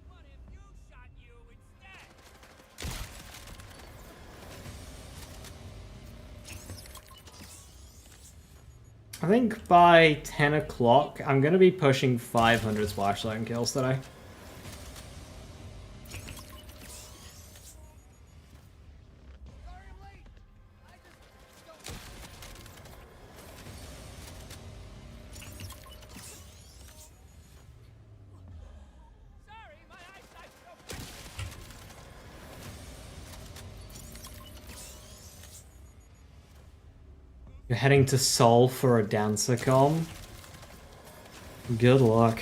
What if you shot you instead? I think by 10 o'clock, I'm going to be pushing 500 splash zone kills today. Sorry I'm late. I just don't. Sorry, my eyesight's so bad. You're heading to Seoul for a dancer com? Good luck.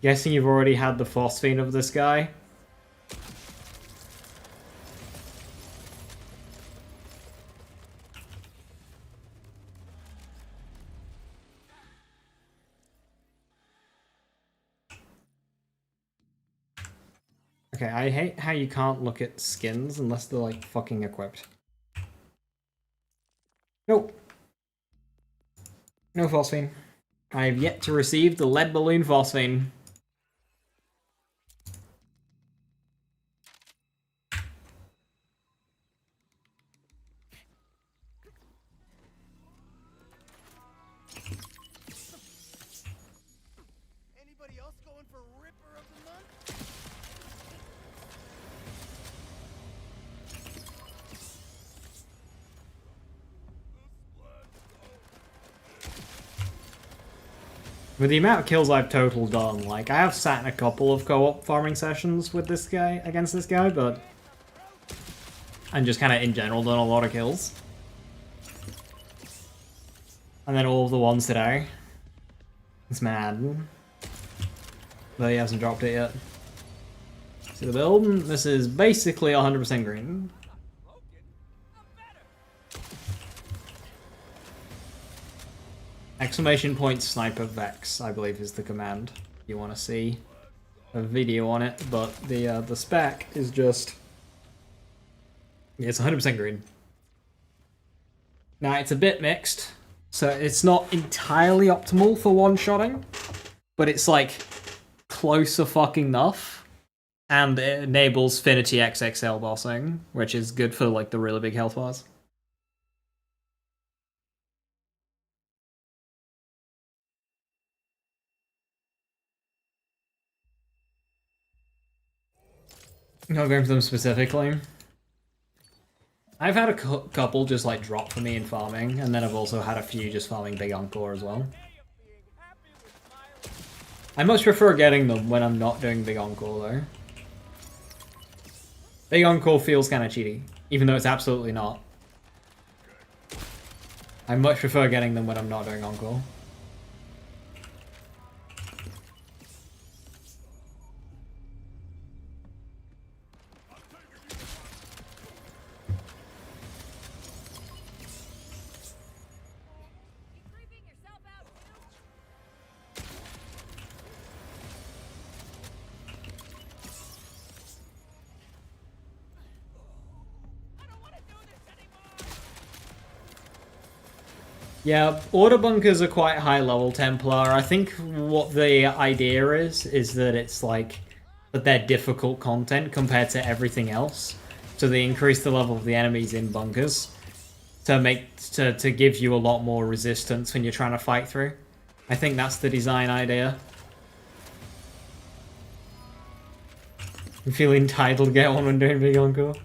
Guessing you've already had the phosphine of this guy? Okay, I hate how you can't look at skins unless they're like fucking equipped. Nope. No phosphine. I have yet to receive the lead balloon phosphine. Anybody else going for Ripper of the Month? With the amount of kills I've total done, like, I have sat in a couple of co-op farming sessions with this guy, against this guy, but... and just kind of, in general, done a lot of kills. And then all of the ones today. It's mad. But he hasn't dropped it yet. See the build? This is basically 100% green. Exclamation point sniper vex, I believe is the command. You want to see a video on it, but the spec is just... yeah, it's 100% green. Now, it's a bit mixed, so it's not entirely optimal for one-shotting, but it's like closer fucking enough, and it enables Finity XXL bossing, which is good for like the really big health bars. Not going for them specifically. I've had a couple just like drop for me in farming, and then I've also had a few just farming Big Encore as well. I much prefer getting them when I'm not doing Big Encore though. Big Encore feels kind of cheaty, even though it's absolutely not. I much prefer getting them when I'm not doing Encore. You creeping yourself out Yeah, order bunkers are quite high level Templar. I think what the idea is that it's like that they're difficult content compared to everything else. So they increase the level of the enemies in bunkers to give you a lot more resistance when you're trying to fight through. I think that's the design idea. I feel entitled to get one when doing Big Encore. Time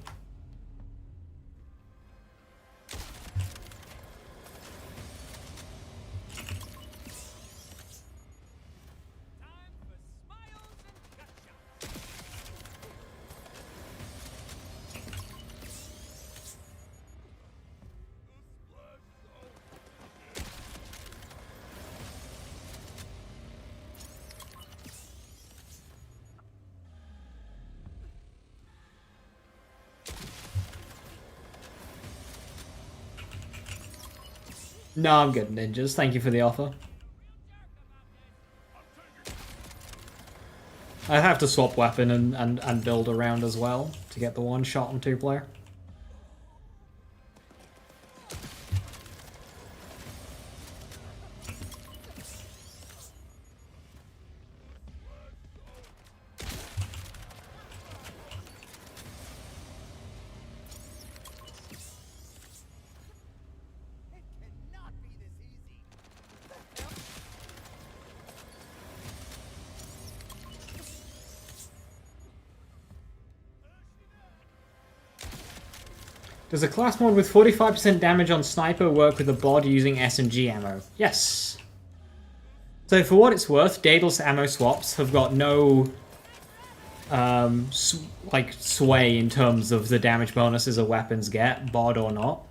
for smiles and gotcha. No, I'm good, ninjas. Thank you for the offer. I have to swap weapon and build around as well to get the one shot on 2-player. It cannot be this easy. Does a class mod with 45% damage on sniper work with a bod using SMG ammo? Yes. So for what it's worth, Daedalus ammo swaps have got no sway in terms of the damage bonuses a weapons get, bod or not.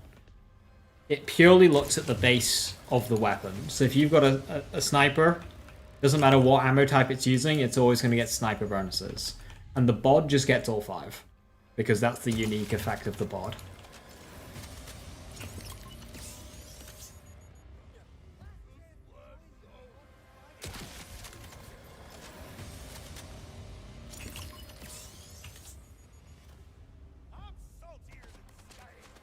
It purely looks at the base of the weapon. So if you've got a sniper, doesn't matter what ammo type it's using, it's always going to get sniper bonuses. And the bod just gets all 5, because that's the unique effect of the bod. I'm saltier than Skyrim.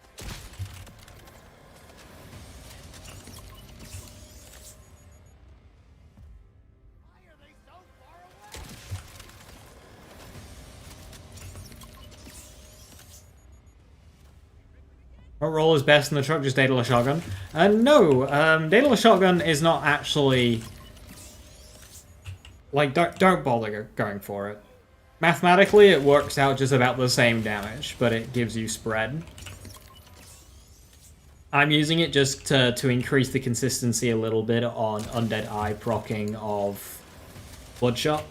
Why are they so far away? What role is best in the truck? Just Daedalus Shotgun? No, Daedalus Shotgun is not actually... Like, don't bother going for it. Mathematically, it works out just about the same damage, but it gives you spread. I'm using it just to increase the consistency a little bit on Undead Eye proccing of Bloodshot.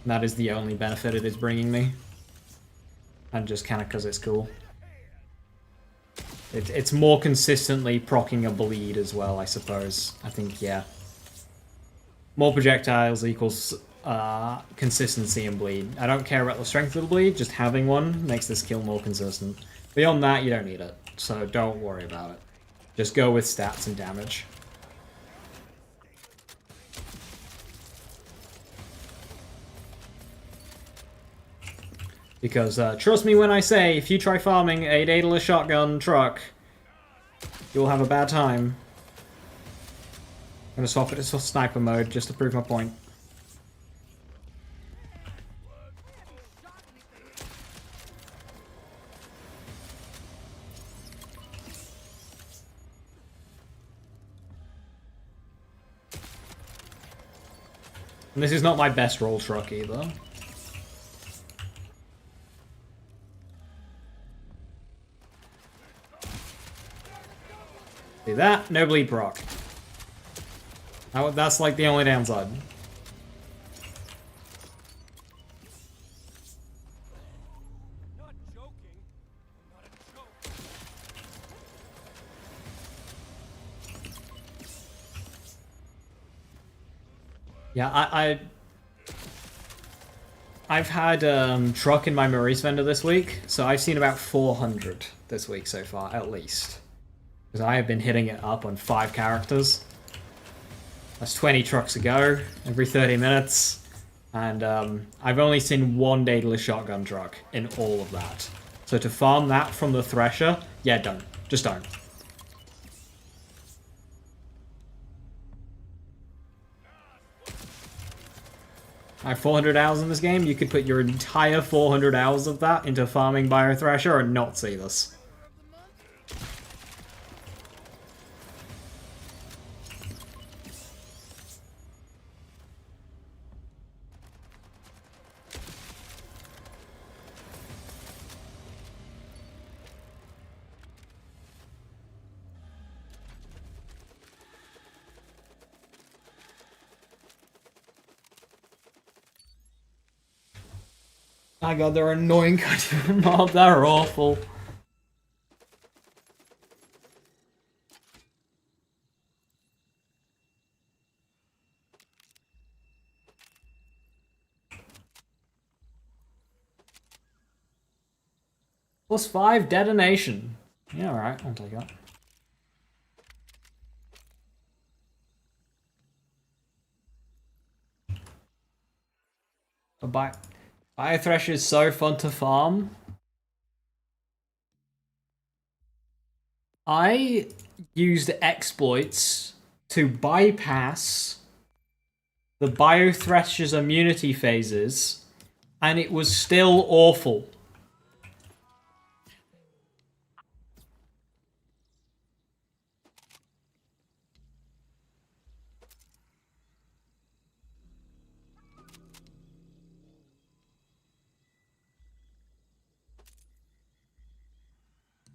And that is the only benefit it is bringing me. And just kind of because it's cool. It's more consistently proccing a bleed as well, I suppose. I think, yeah. More projectiles equals consistency and bleed. I don't care about the strength of the bleed, just having one makes this kill more consistent. Beyond that, you don't need it, so don't worry about it. Just go with stats and damage. Because, trust me when I say, if you try farming a Daedalus Shotgun truck, you'll have a bad time. I'm gonna swap it to sniper mode just to prove my point. And this is not my best roll truck either. See that? No bleed proc. That's like the only downside. Not joking. Not a joke. Yeah, I've had truck in my Maurice vendor this week, so I've seen about 400 this week so far, at least. Because I have been hitting it up on 5 characters. That's 20 trucks a go, every 30 minutes. And I've only seen 1 Daedalus Shotgun truck in all of that. So to farm that from the Thresher, yeah, don't. Just don't. I have 400 hours in this game. You could put your entire 400 hours of that into farming Biothrasher and not see this. My god, they're annoying kind of mob. They're awful. +5 detonation. Yeah, alright, I'll take that. But Biothresh is so fun to farm. I used exploits to bypass the Biothresher's immunity phases, and it was still awful.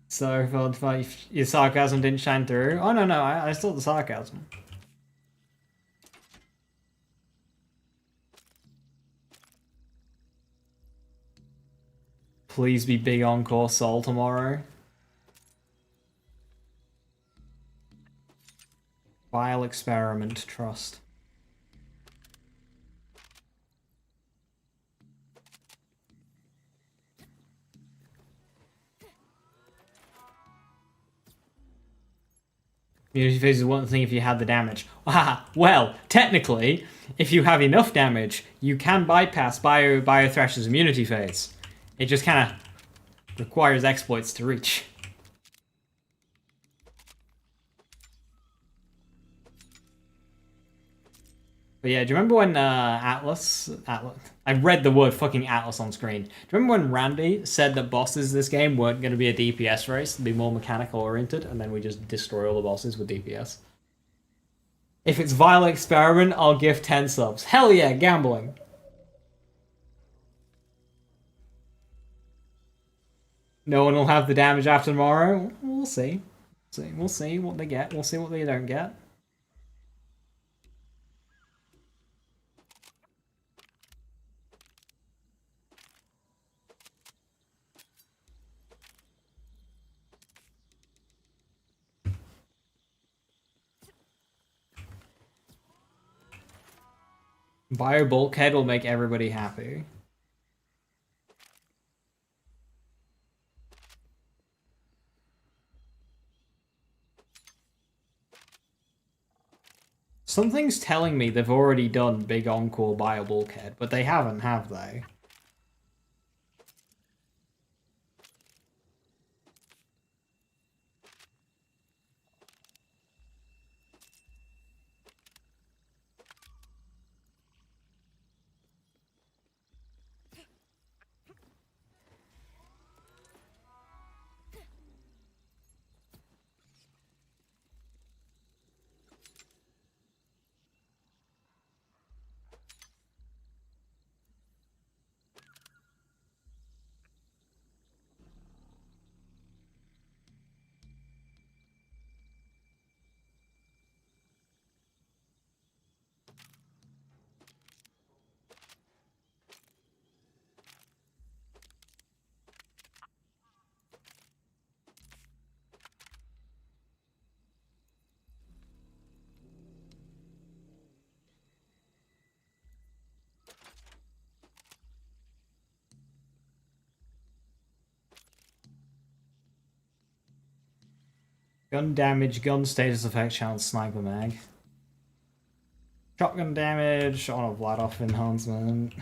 So, if your sarcasm didn't shine through. Oh, no, I saw the sarcasm. Please be big Encore Soul tomorrow. Vile experiment, trust. Immunity phase is one thing if you had the damage. Ah, well, technically, if you have enough damage, you can bypass Biothrash's immunity phase. It just kind of requires exploits to reach. But yeah, do you remember when Atlas? I read the word fucking Atlas on screen. Do you remember when Randy said that bosses this game weren't going to be a DPS race, to be more mechanical oriented, and then we just destroy all the bosses with DPS? If it's Vile Experiment, I'll give 10 subs. Hell yeah, gambling. No one will have the damage after tomorrow. We'll see. We'll see what they get. We'll see what they don't get. Bio Bulkhead will make everybody happy. Something's telling me they've already done Big Encore Bio Bulkhead, but they haven't, have they? Gun damage, gun status effect, challenge sniper mag. Shotgun damage on a Vladoff enhancement.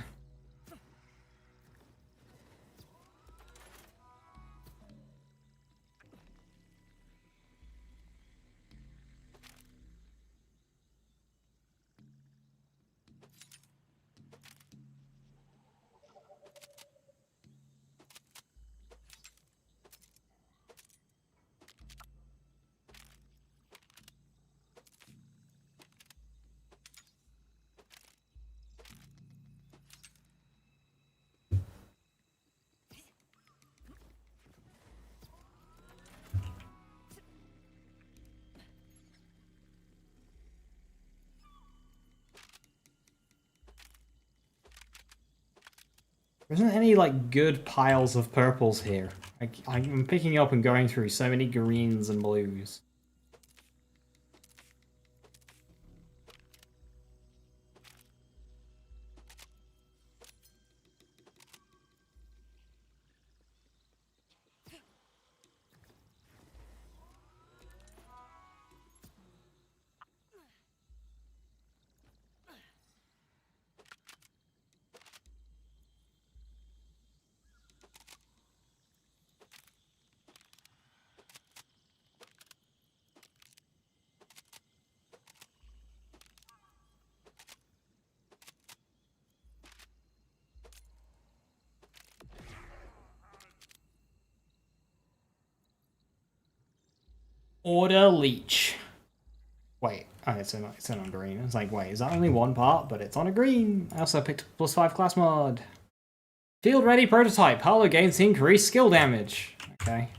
There isn't any like good piles of purples here. I'm picking up and going through so many greens and blues. Order leech. Wait, oh, it's on green. It's like, wait, is that only one part? But it's on a green. I also picked +5 class mod. Field ready prototype. Harlow gains increased skill damage. Okay.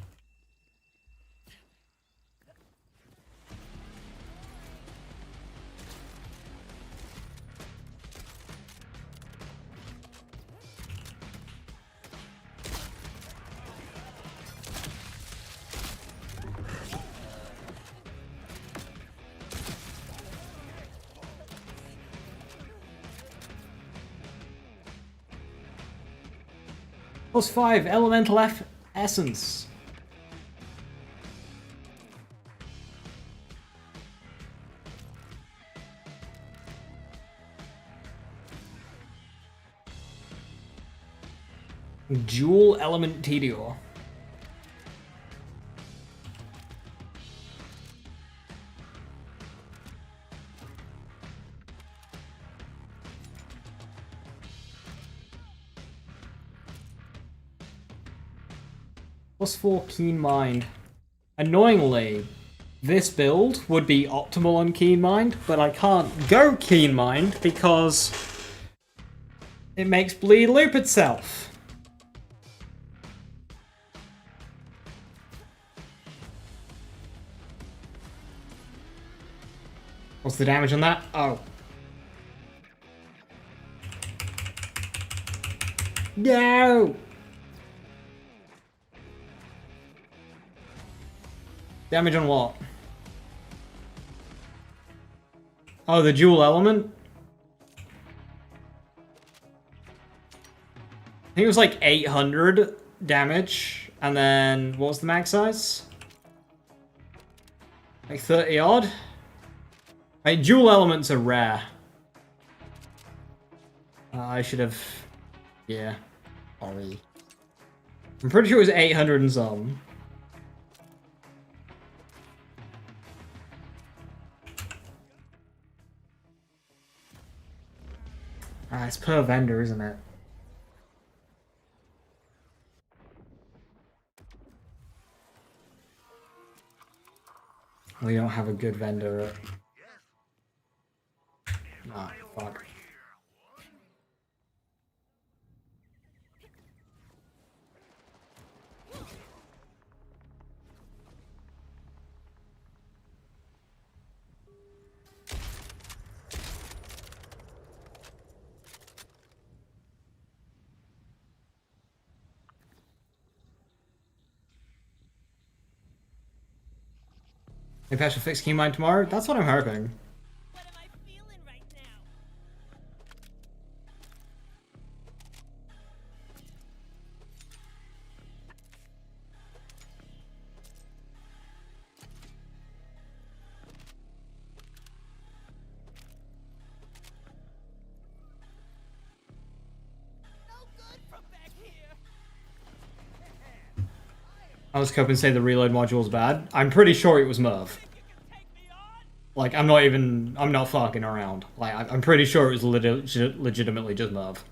+5 elemental essence. Dual element Tedior. +4 Keen Mind. Annoyingly, this build would be optimal on Keen Mind, but I can't go Keen Mind because it makes Bleed loop itself. What's the damage on that? Oh. No! Damage on what? Oh, the dual element? I think it was like 800 damage, and then what was the max size? Like 30 odd? Like, dual elements are rare. I should have... Yeah. Sorry. I'm pretty sure it was 800 and some. It's per vendor, isn't it? We don't have a good vendor. Ah, fuck. Maybe I should fix Keen Mind tomorrow? That's what I'm hoping. What am I feeling right now? No good from back here. I was hoping to say the reload module's bad. I'm pretty sure it was Merv. You can take me on? Like, I'm not fucking around. Like, I'm pretty sure it was legitimately just Merv.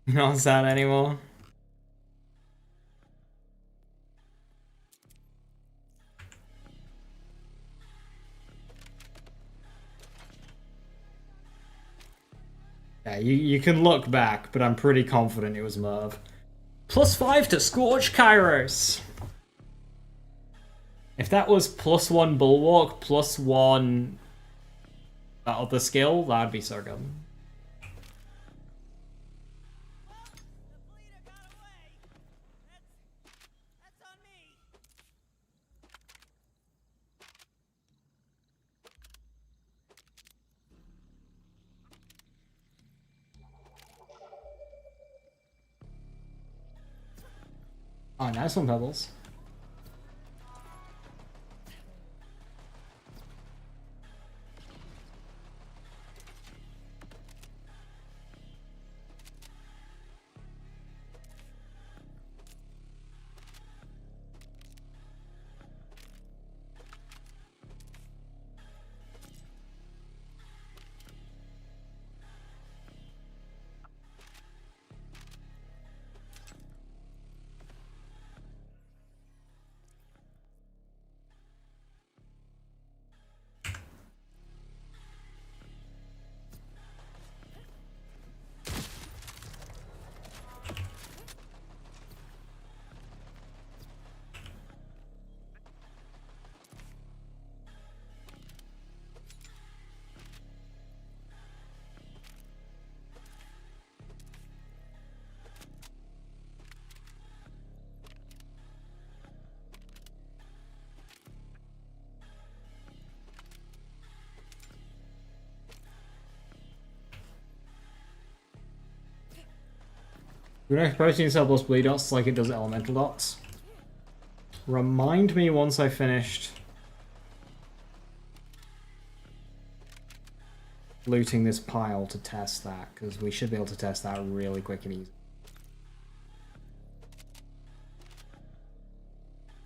Not sad anymore. Yeah, you can look back, but I'm pretty confident it was Merv. +5 to Scorch Kairos. If that was +1 Bulwark, +1 that other skill, that'd be so good. The bleeder got away. That's on me. Oh, nice one, Pebbles. You know, protein cell plus bleed dots like it does elemental dots. Remind me once I finished looting this pile to test that, because we should be able to test that really quick and easy.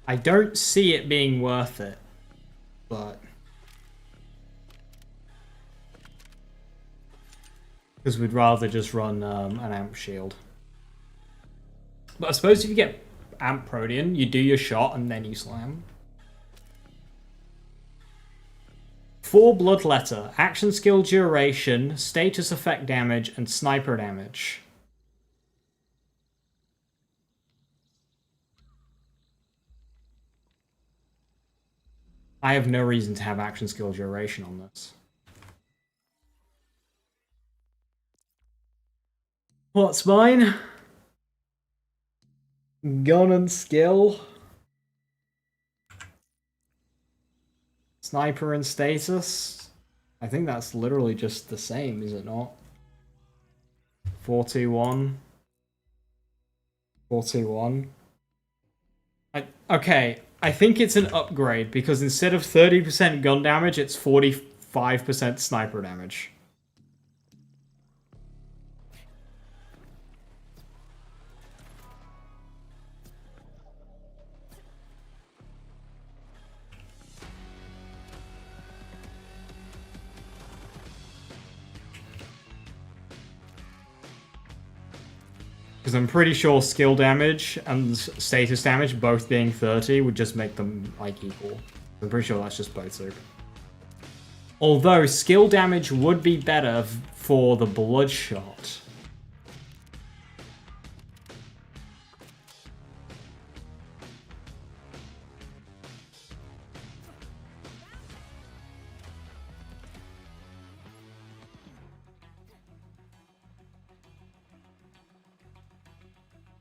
I don't see it being worth it, but because we'd rather just run an amp shield. But I suppose if you get amp protein, you do your shot and then you slam. 4 bloodletter, action skill duration, status effect damage, and sniper damage. I have no reason to have action skill duration on this. What's mine? Gun and skill. Sniper and status. I think that's literally just the same, is it not? 421. 421. Okay, I think it's an upgrade because instead of 30% gun damage, it's 45% sniper damage. Because I'm pretty sure skill damage and status damage both being 30 would just make them, like, equal. I'm pretty sure that's just both soup. Although, skill damage would be better for the Bloodshot.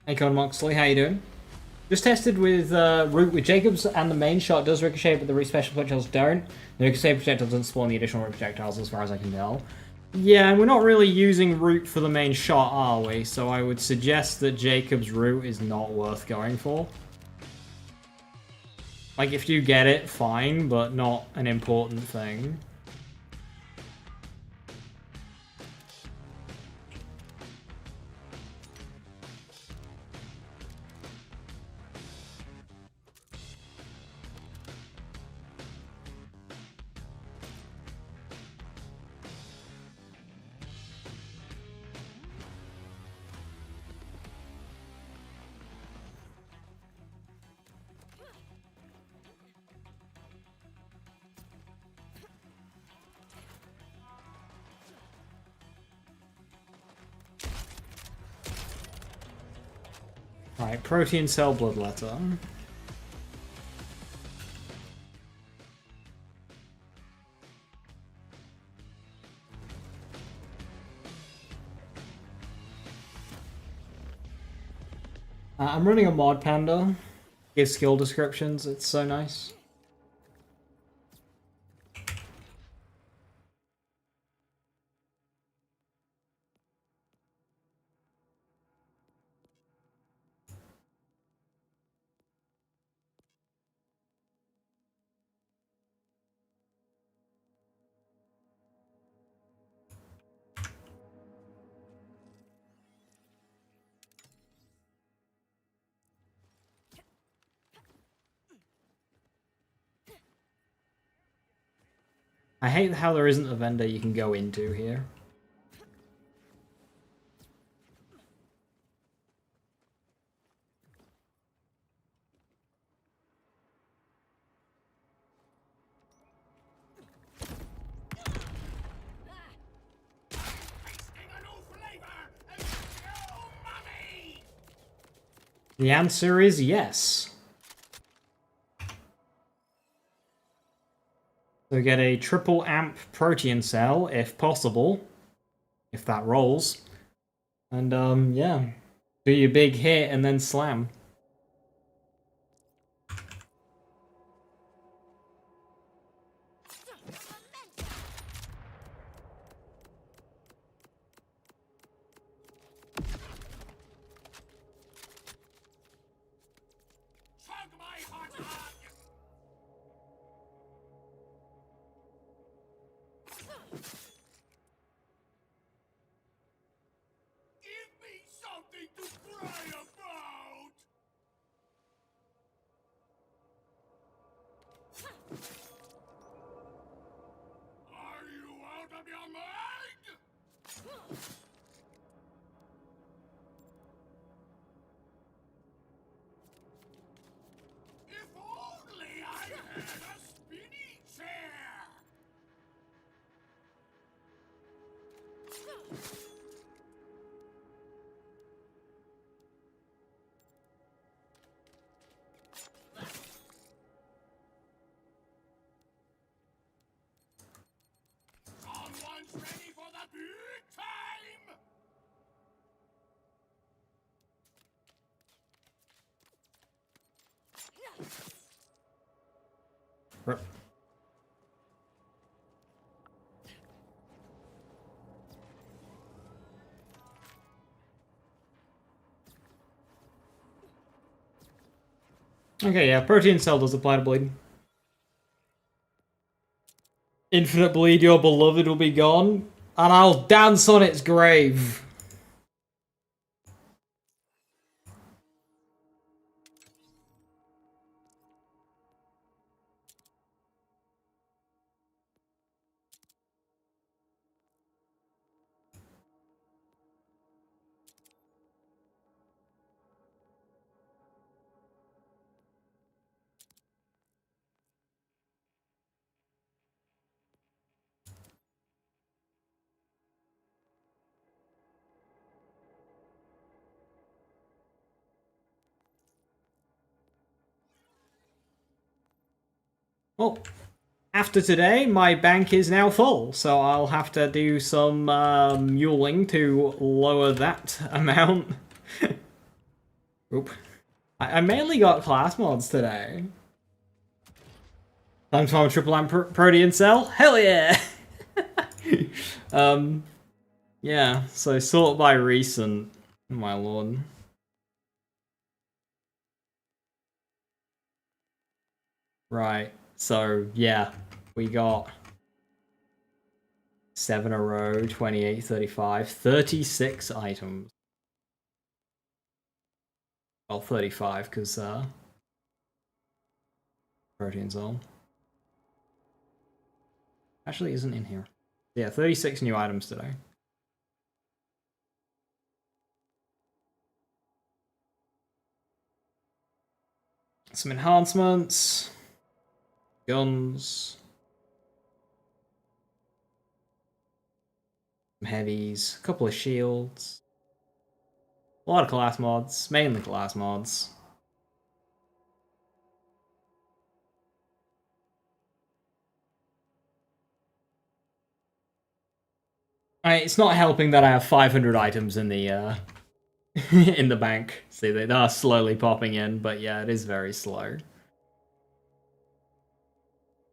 Hey Con Moxley, how you doing? Just tested with Root with Jacobs, and the main shot does ricochet, but the special projectiles don't. The ricochet projectile doesn't spawn the additional root projectiles, as far as I can tell. Yeah, and we're not really using Root for the main shot, are we? So I would suggest that Jacobs' Root is not worth going for. Like, if you get it, fine, but not an important thing. Right, protein cell bloodletter. I'm running a mod panda. Give skill descriptions, it's so nice. I hate how there isn't a vendor you can go into here. Tasting a new flavor and no money! The answer is yes. So get a triple amp protein cell, if possible. If that rolls. And, yeah. Do your big hit and then slam. Chug my hot dog! Give me something to cry about! Are you out of your mind? If only I had a spinny chair! Someone's ready for the big time! Rip. Okay, yeah, protein cell does apply to bleed. Infinite bleed, your beloved will be gone, and I'll dance on its grave. Well, after today, my bank is now full, so I'll have to do some muling to lower that amount. Oop. I mainly got class mods today. Time to farm triple amp protein cell? Hell yeah! Yeah, so sort by recent, my lord. Right, so yeah, we got 7 a row, 28, 35, 36 items. Well, 35, because, protein cell. Actually isn't in here. Yeah, 36 new items today. Some enhancements. Guns. Some heavies. A couple of shields. A lot of class mods, mainly class mods. It's not helping that I have 500 items in the in the bank. See, they are slowly popping in, but yeah, it is very slow.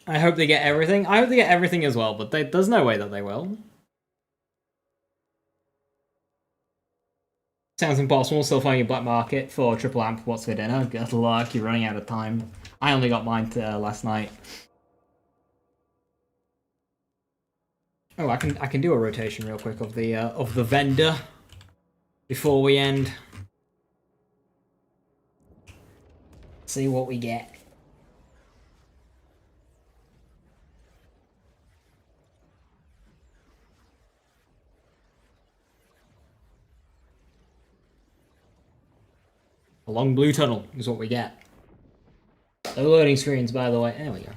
I hope they get everything. I hope they get everything as well, but there's no way that they will. Sounds impossible. Still finding a black market for triple amp. What's for dinner? Good luck. You're running out of time. I only got mine last night. Oh, I can do a rotation real quick of the vendor before we end. See what we get. A long blue tunnel is what we get. No loading screens, by the way. There we go.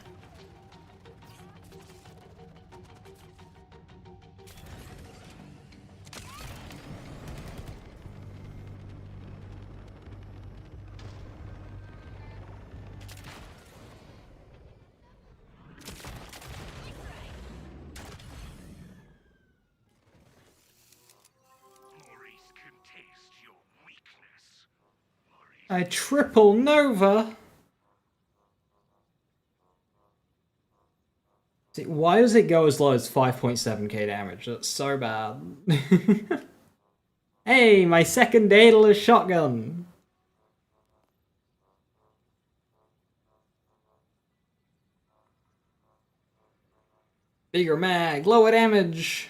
Maurice can taste your weakness. Maurice. A triple nova. See, why does it go as low as 5.7k damage? That's so bad. Hey, my second Daedalus shotgun. Bigger mag, lower damage.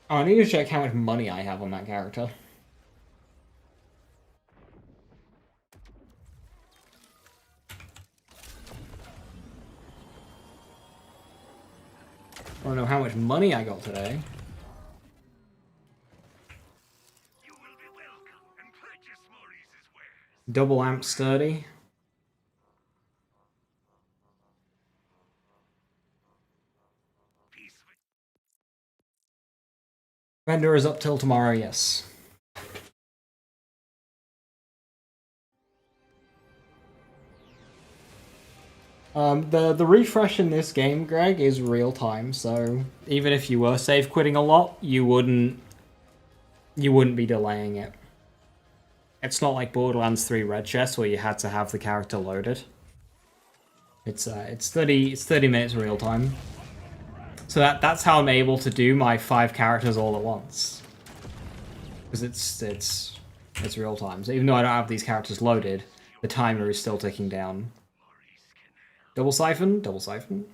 Oh, I need to check how much money I have on that character. I don't know how much money I got today. You will be welcome and purchase Maurice's wares. Double amp sturdy. Peace with Vendor is up till tomorrow, yes. The refresh in this game, Greg, is real time, so even if you were save quitting a lot, you wouldn't be delaying it. It's not like Borderlands 3 Red Chest where you had to have the character loaded. It's 30 minutes real time. So that's how I'm able to do my 5 characters all at once. Because it's real time. So even though I don't have these characters loaded, the timer is still ticking down. Double siphon, double siphon.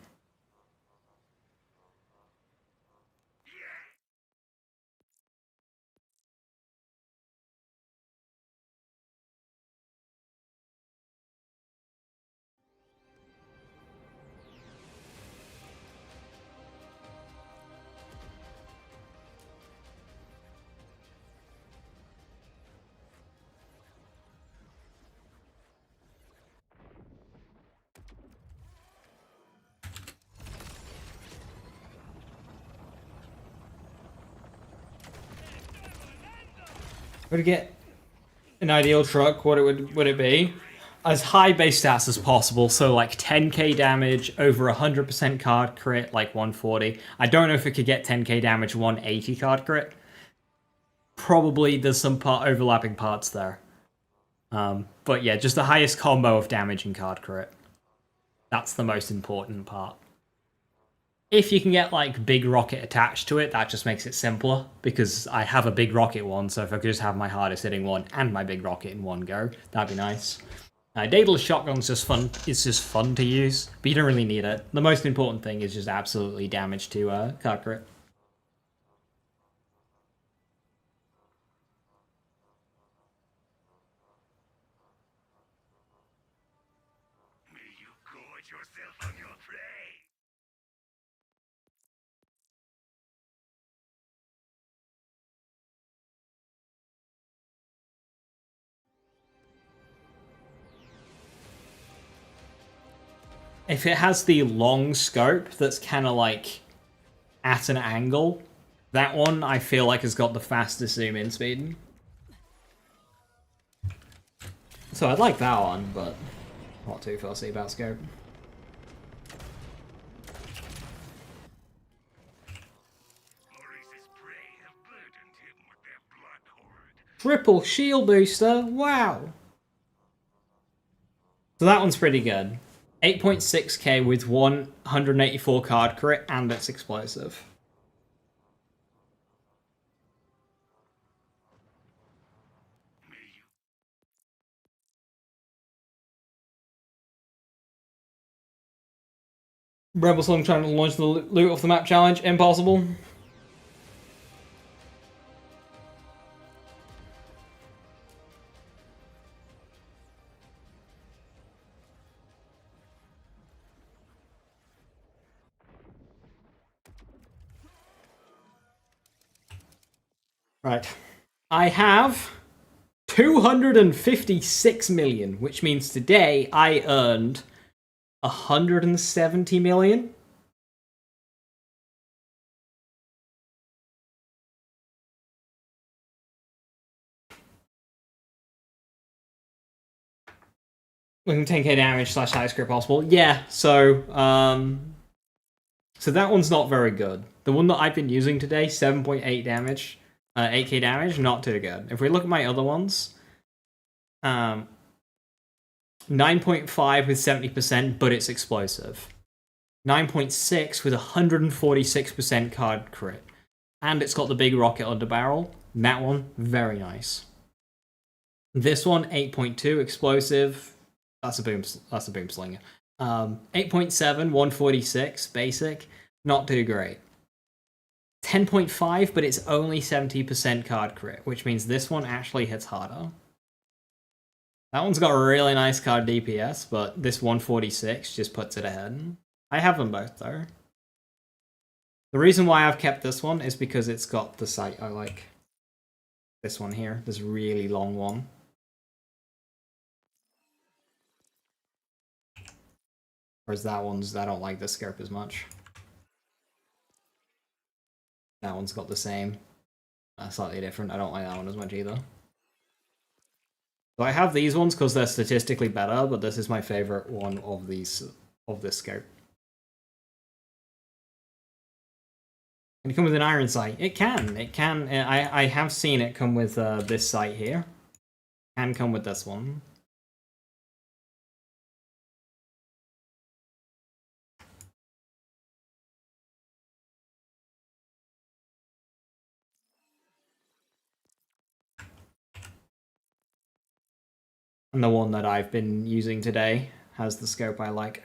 Would get an ideal truck, what would it be? As high base stats as possible, so like 10k damage, over 100% card crit, like 140. I don't know if it could get 10k damage, 180 card crit. Probably there's some overlapping parts there. But yeah, just the highest combo of damage and card crit. That's the most important part. If you can get like big rocket attached to it, that just makes it simpler because I have a big rocket one, so if I could just have my hardest hitting one and my big rocket in one go, that'd be nice. Daedalus shotgun's just fun. It's just fun to use, but you don't really need it. The most important thing is just absolutely damage to card crit. play. If it has the long scope that's kind of like at an angle, that one I feel like has got the fastest zoom in speed. So I'd like that one, but not too fussy about scope. Maurice's prey have burdened him with their blood horde. Triple shield booster, wow! So that one's pretty good. 8.6k with 184 card crit, and it's explosive. Rebel Song trying to launch the loot off the map challenge, impossible. Right. I have 256 million, which means today I earned 170 million. With 10k damage / highest crit possible. Yeah, so that one's not very good. The one that I've been using today, 7.8 damage, 8k damage, not too good. If we look at my other ones, 9.5 with 70%, but it's explosive. 9.6 with 146% card crit. And it's got the big rocket underbarrel. That one, very nice. This one, 8.2 explosive. That's a boom slinger. 8.7, 146 basic. Not too great. 10.5, but it's only 70% card crit, which means this one actually hits harder. That one's got a really nice card DPS, but this 146 just puts it ahead. I have them both, though. The reason why I've kept this one is because it's got the sight I like. This one here, this really long one. Whereas that one's, I don't like the scope as much. That one's got the same. Slightly different. I don't like that one as much either. So I have these ones because they're statistically better, but this is my favorite one of these, of this scope. Can it come with an iron sight? It can. It can. I have seen it come with this sight here. Can come with this one. And the one that I've been using today has the scope I like.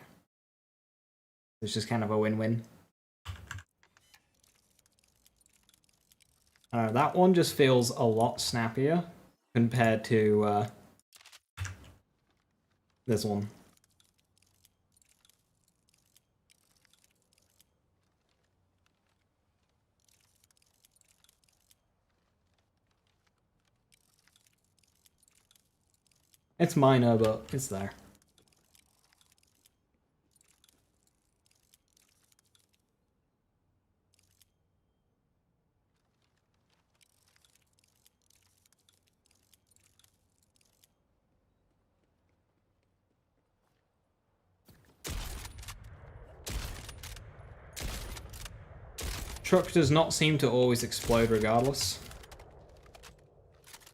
It's just kind of a win-win. That one just feels a lot snappier compared to this one. It's minor, but it's there. Truck does not seem to always explode regardless.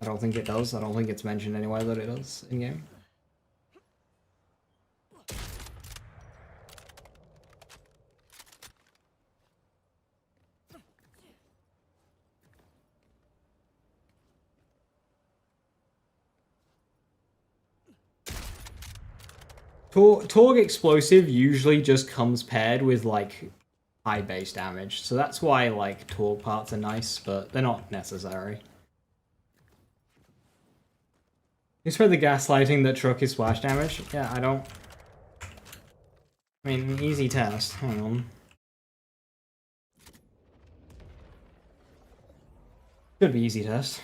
I don't think it does. I don't think it's mentioned anywhere that it does in-game. Torg Explosive usually just comes paired with, like, high base damage. So that's why, like, Torg parts are nice, but they're not necessary. You spread the gaslighting that truck is splash damage? Yeah, I don't... I mean, easy test. Hang on. Could be easy test.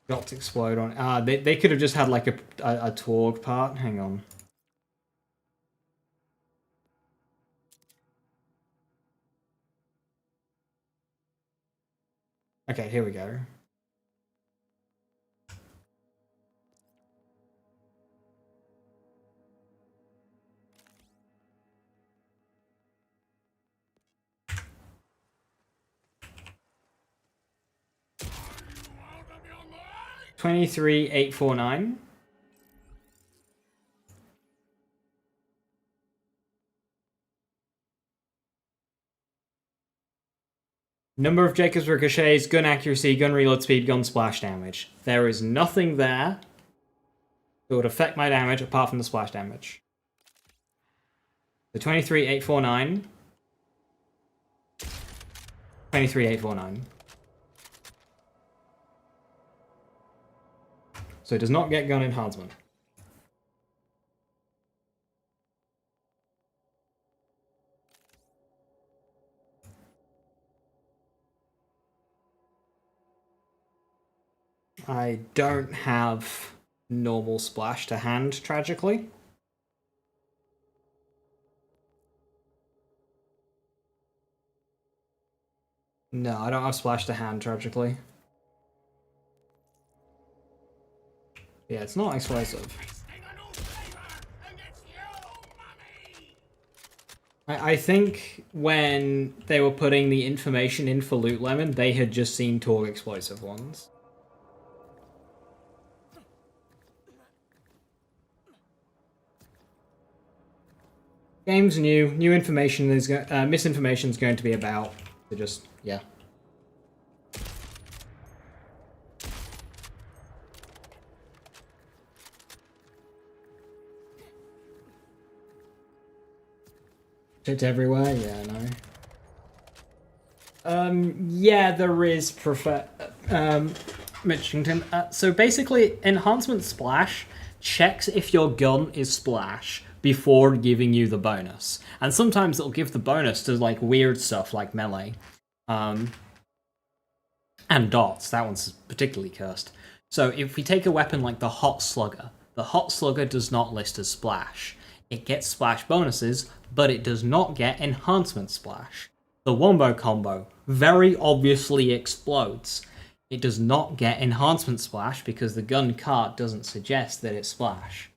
Got to explode on. They could have just had like a Torg part. Hang on. Okay, here we go. Out of your mind? 23,849. Number of Jacob's ricochets, gun accuracy, gun reload speed, gun splash damage. There is nothing there that would affect my damage apart from the splash damage. The 23,849. 23,849. So it does not get gun enhancement. I don't have normal splash to hand, tragically. No, I don't have splash to hand, tragically. Yeah, it's not explosive. Tasting a new flavor, and it's you, mummy! I think when they were putting the information in for Loot Lemon, they had just seen Torg explosive ones. Game's new. New information is misinformation is going to be about. So just yeah. It's everywhere. Yeah, no. Yeah, there is Mitchington. So basically, enhancement splash checks if your gun is splash before giving you the bonus, and sometimes it'll give the bonus to like weird stuff like melee, and dots. That one's particularly cursed. So if we take a weapon like the Hot Slugger does not list as splash. It gets splash bonuses, but it does not get enhancement splash. The Wombo combo very obviously explodes. It does not get enhancement splash because the gun card doesn't suggest that it's splash.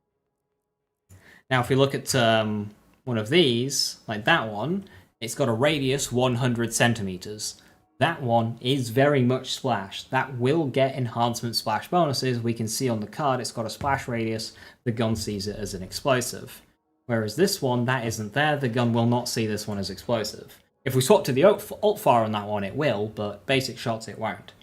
Now, if we look at one of these, like that one, it's got a radius 100 centimeters. That one is very much splash. That will get enhancement splash bonuses. We can see on the card it's got a splash radius. The gun sees it as an explosive. Whereas this one, that isn't there. The gun will not see this one as explosive. If we swap to the alt fire on that one, it will, but basic shots it won't.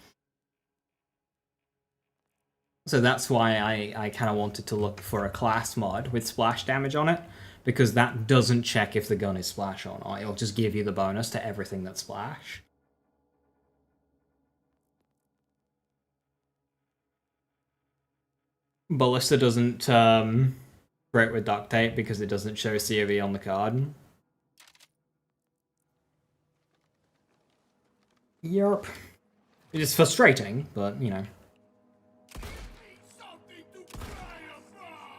So that's why I kind of wanted to look for a class mod with splash damage on it, because that doesn't check if the gun is splash or not. It'll just give you the bonus to everything that's splash. Ballista doesn't break with duct tape because it doesn't show COV on the card. Yerp. It is frustrating, but you know. Something to cry about!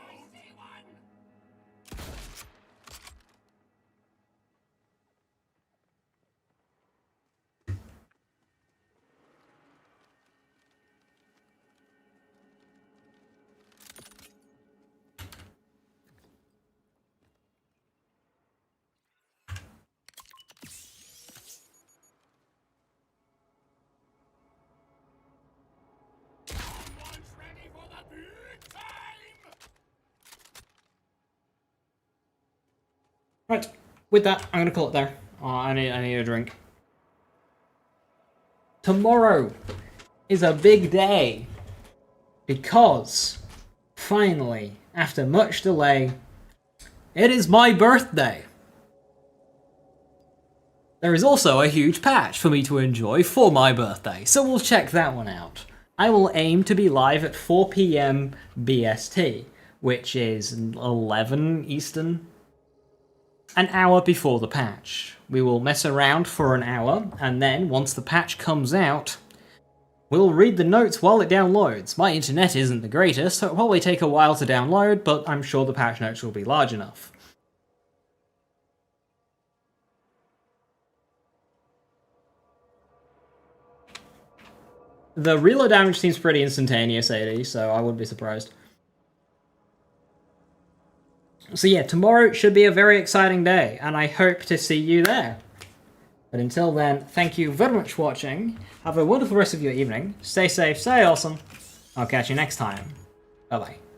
Someone's ready for the big time! Right, with that, I'm gonna call it there. I need a drink. Tomorrow is a big day because finally, after much delay, it is my birthday. There is also a huge patch for me to enjoy for my birthday, so we'll check that one out. I will aim to be live at 4 PM BST, which is 11 Eastern. An hour before the patch. We will mess around for an hour, and then, once the patch comes out, we'll read the notes while it downloads. My internet isn't the greatest, so it'll probably take a while to download, but I'm sure the patch notes will be large enough. The reload damage seems pretty instantaneous, AD, so I wouldn't be surprised. So yeah, tomorrow should be a very exciting day, and I hope to see you there. But until then, thank you very much for watching. Have a wonderful rest of your evening. Stay safe, stay awesome. I'll catch you next time. Bye-bye.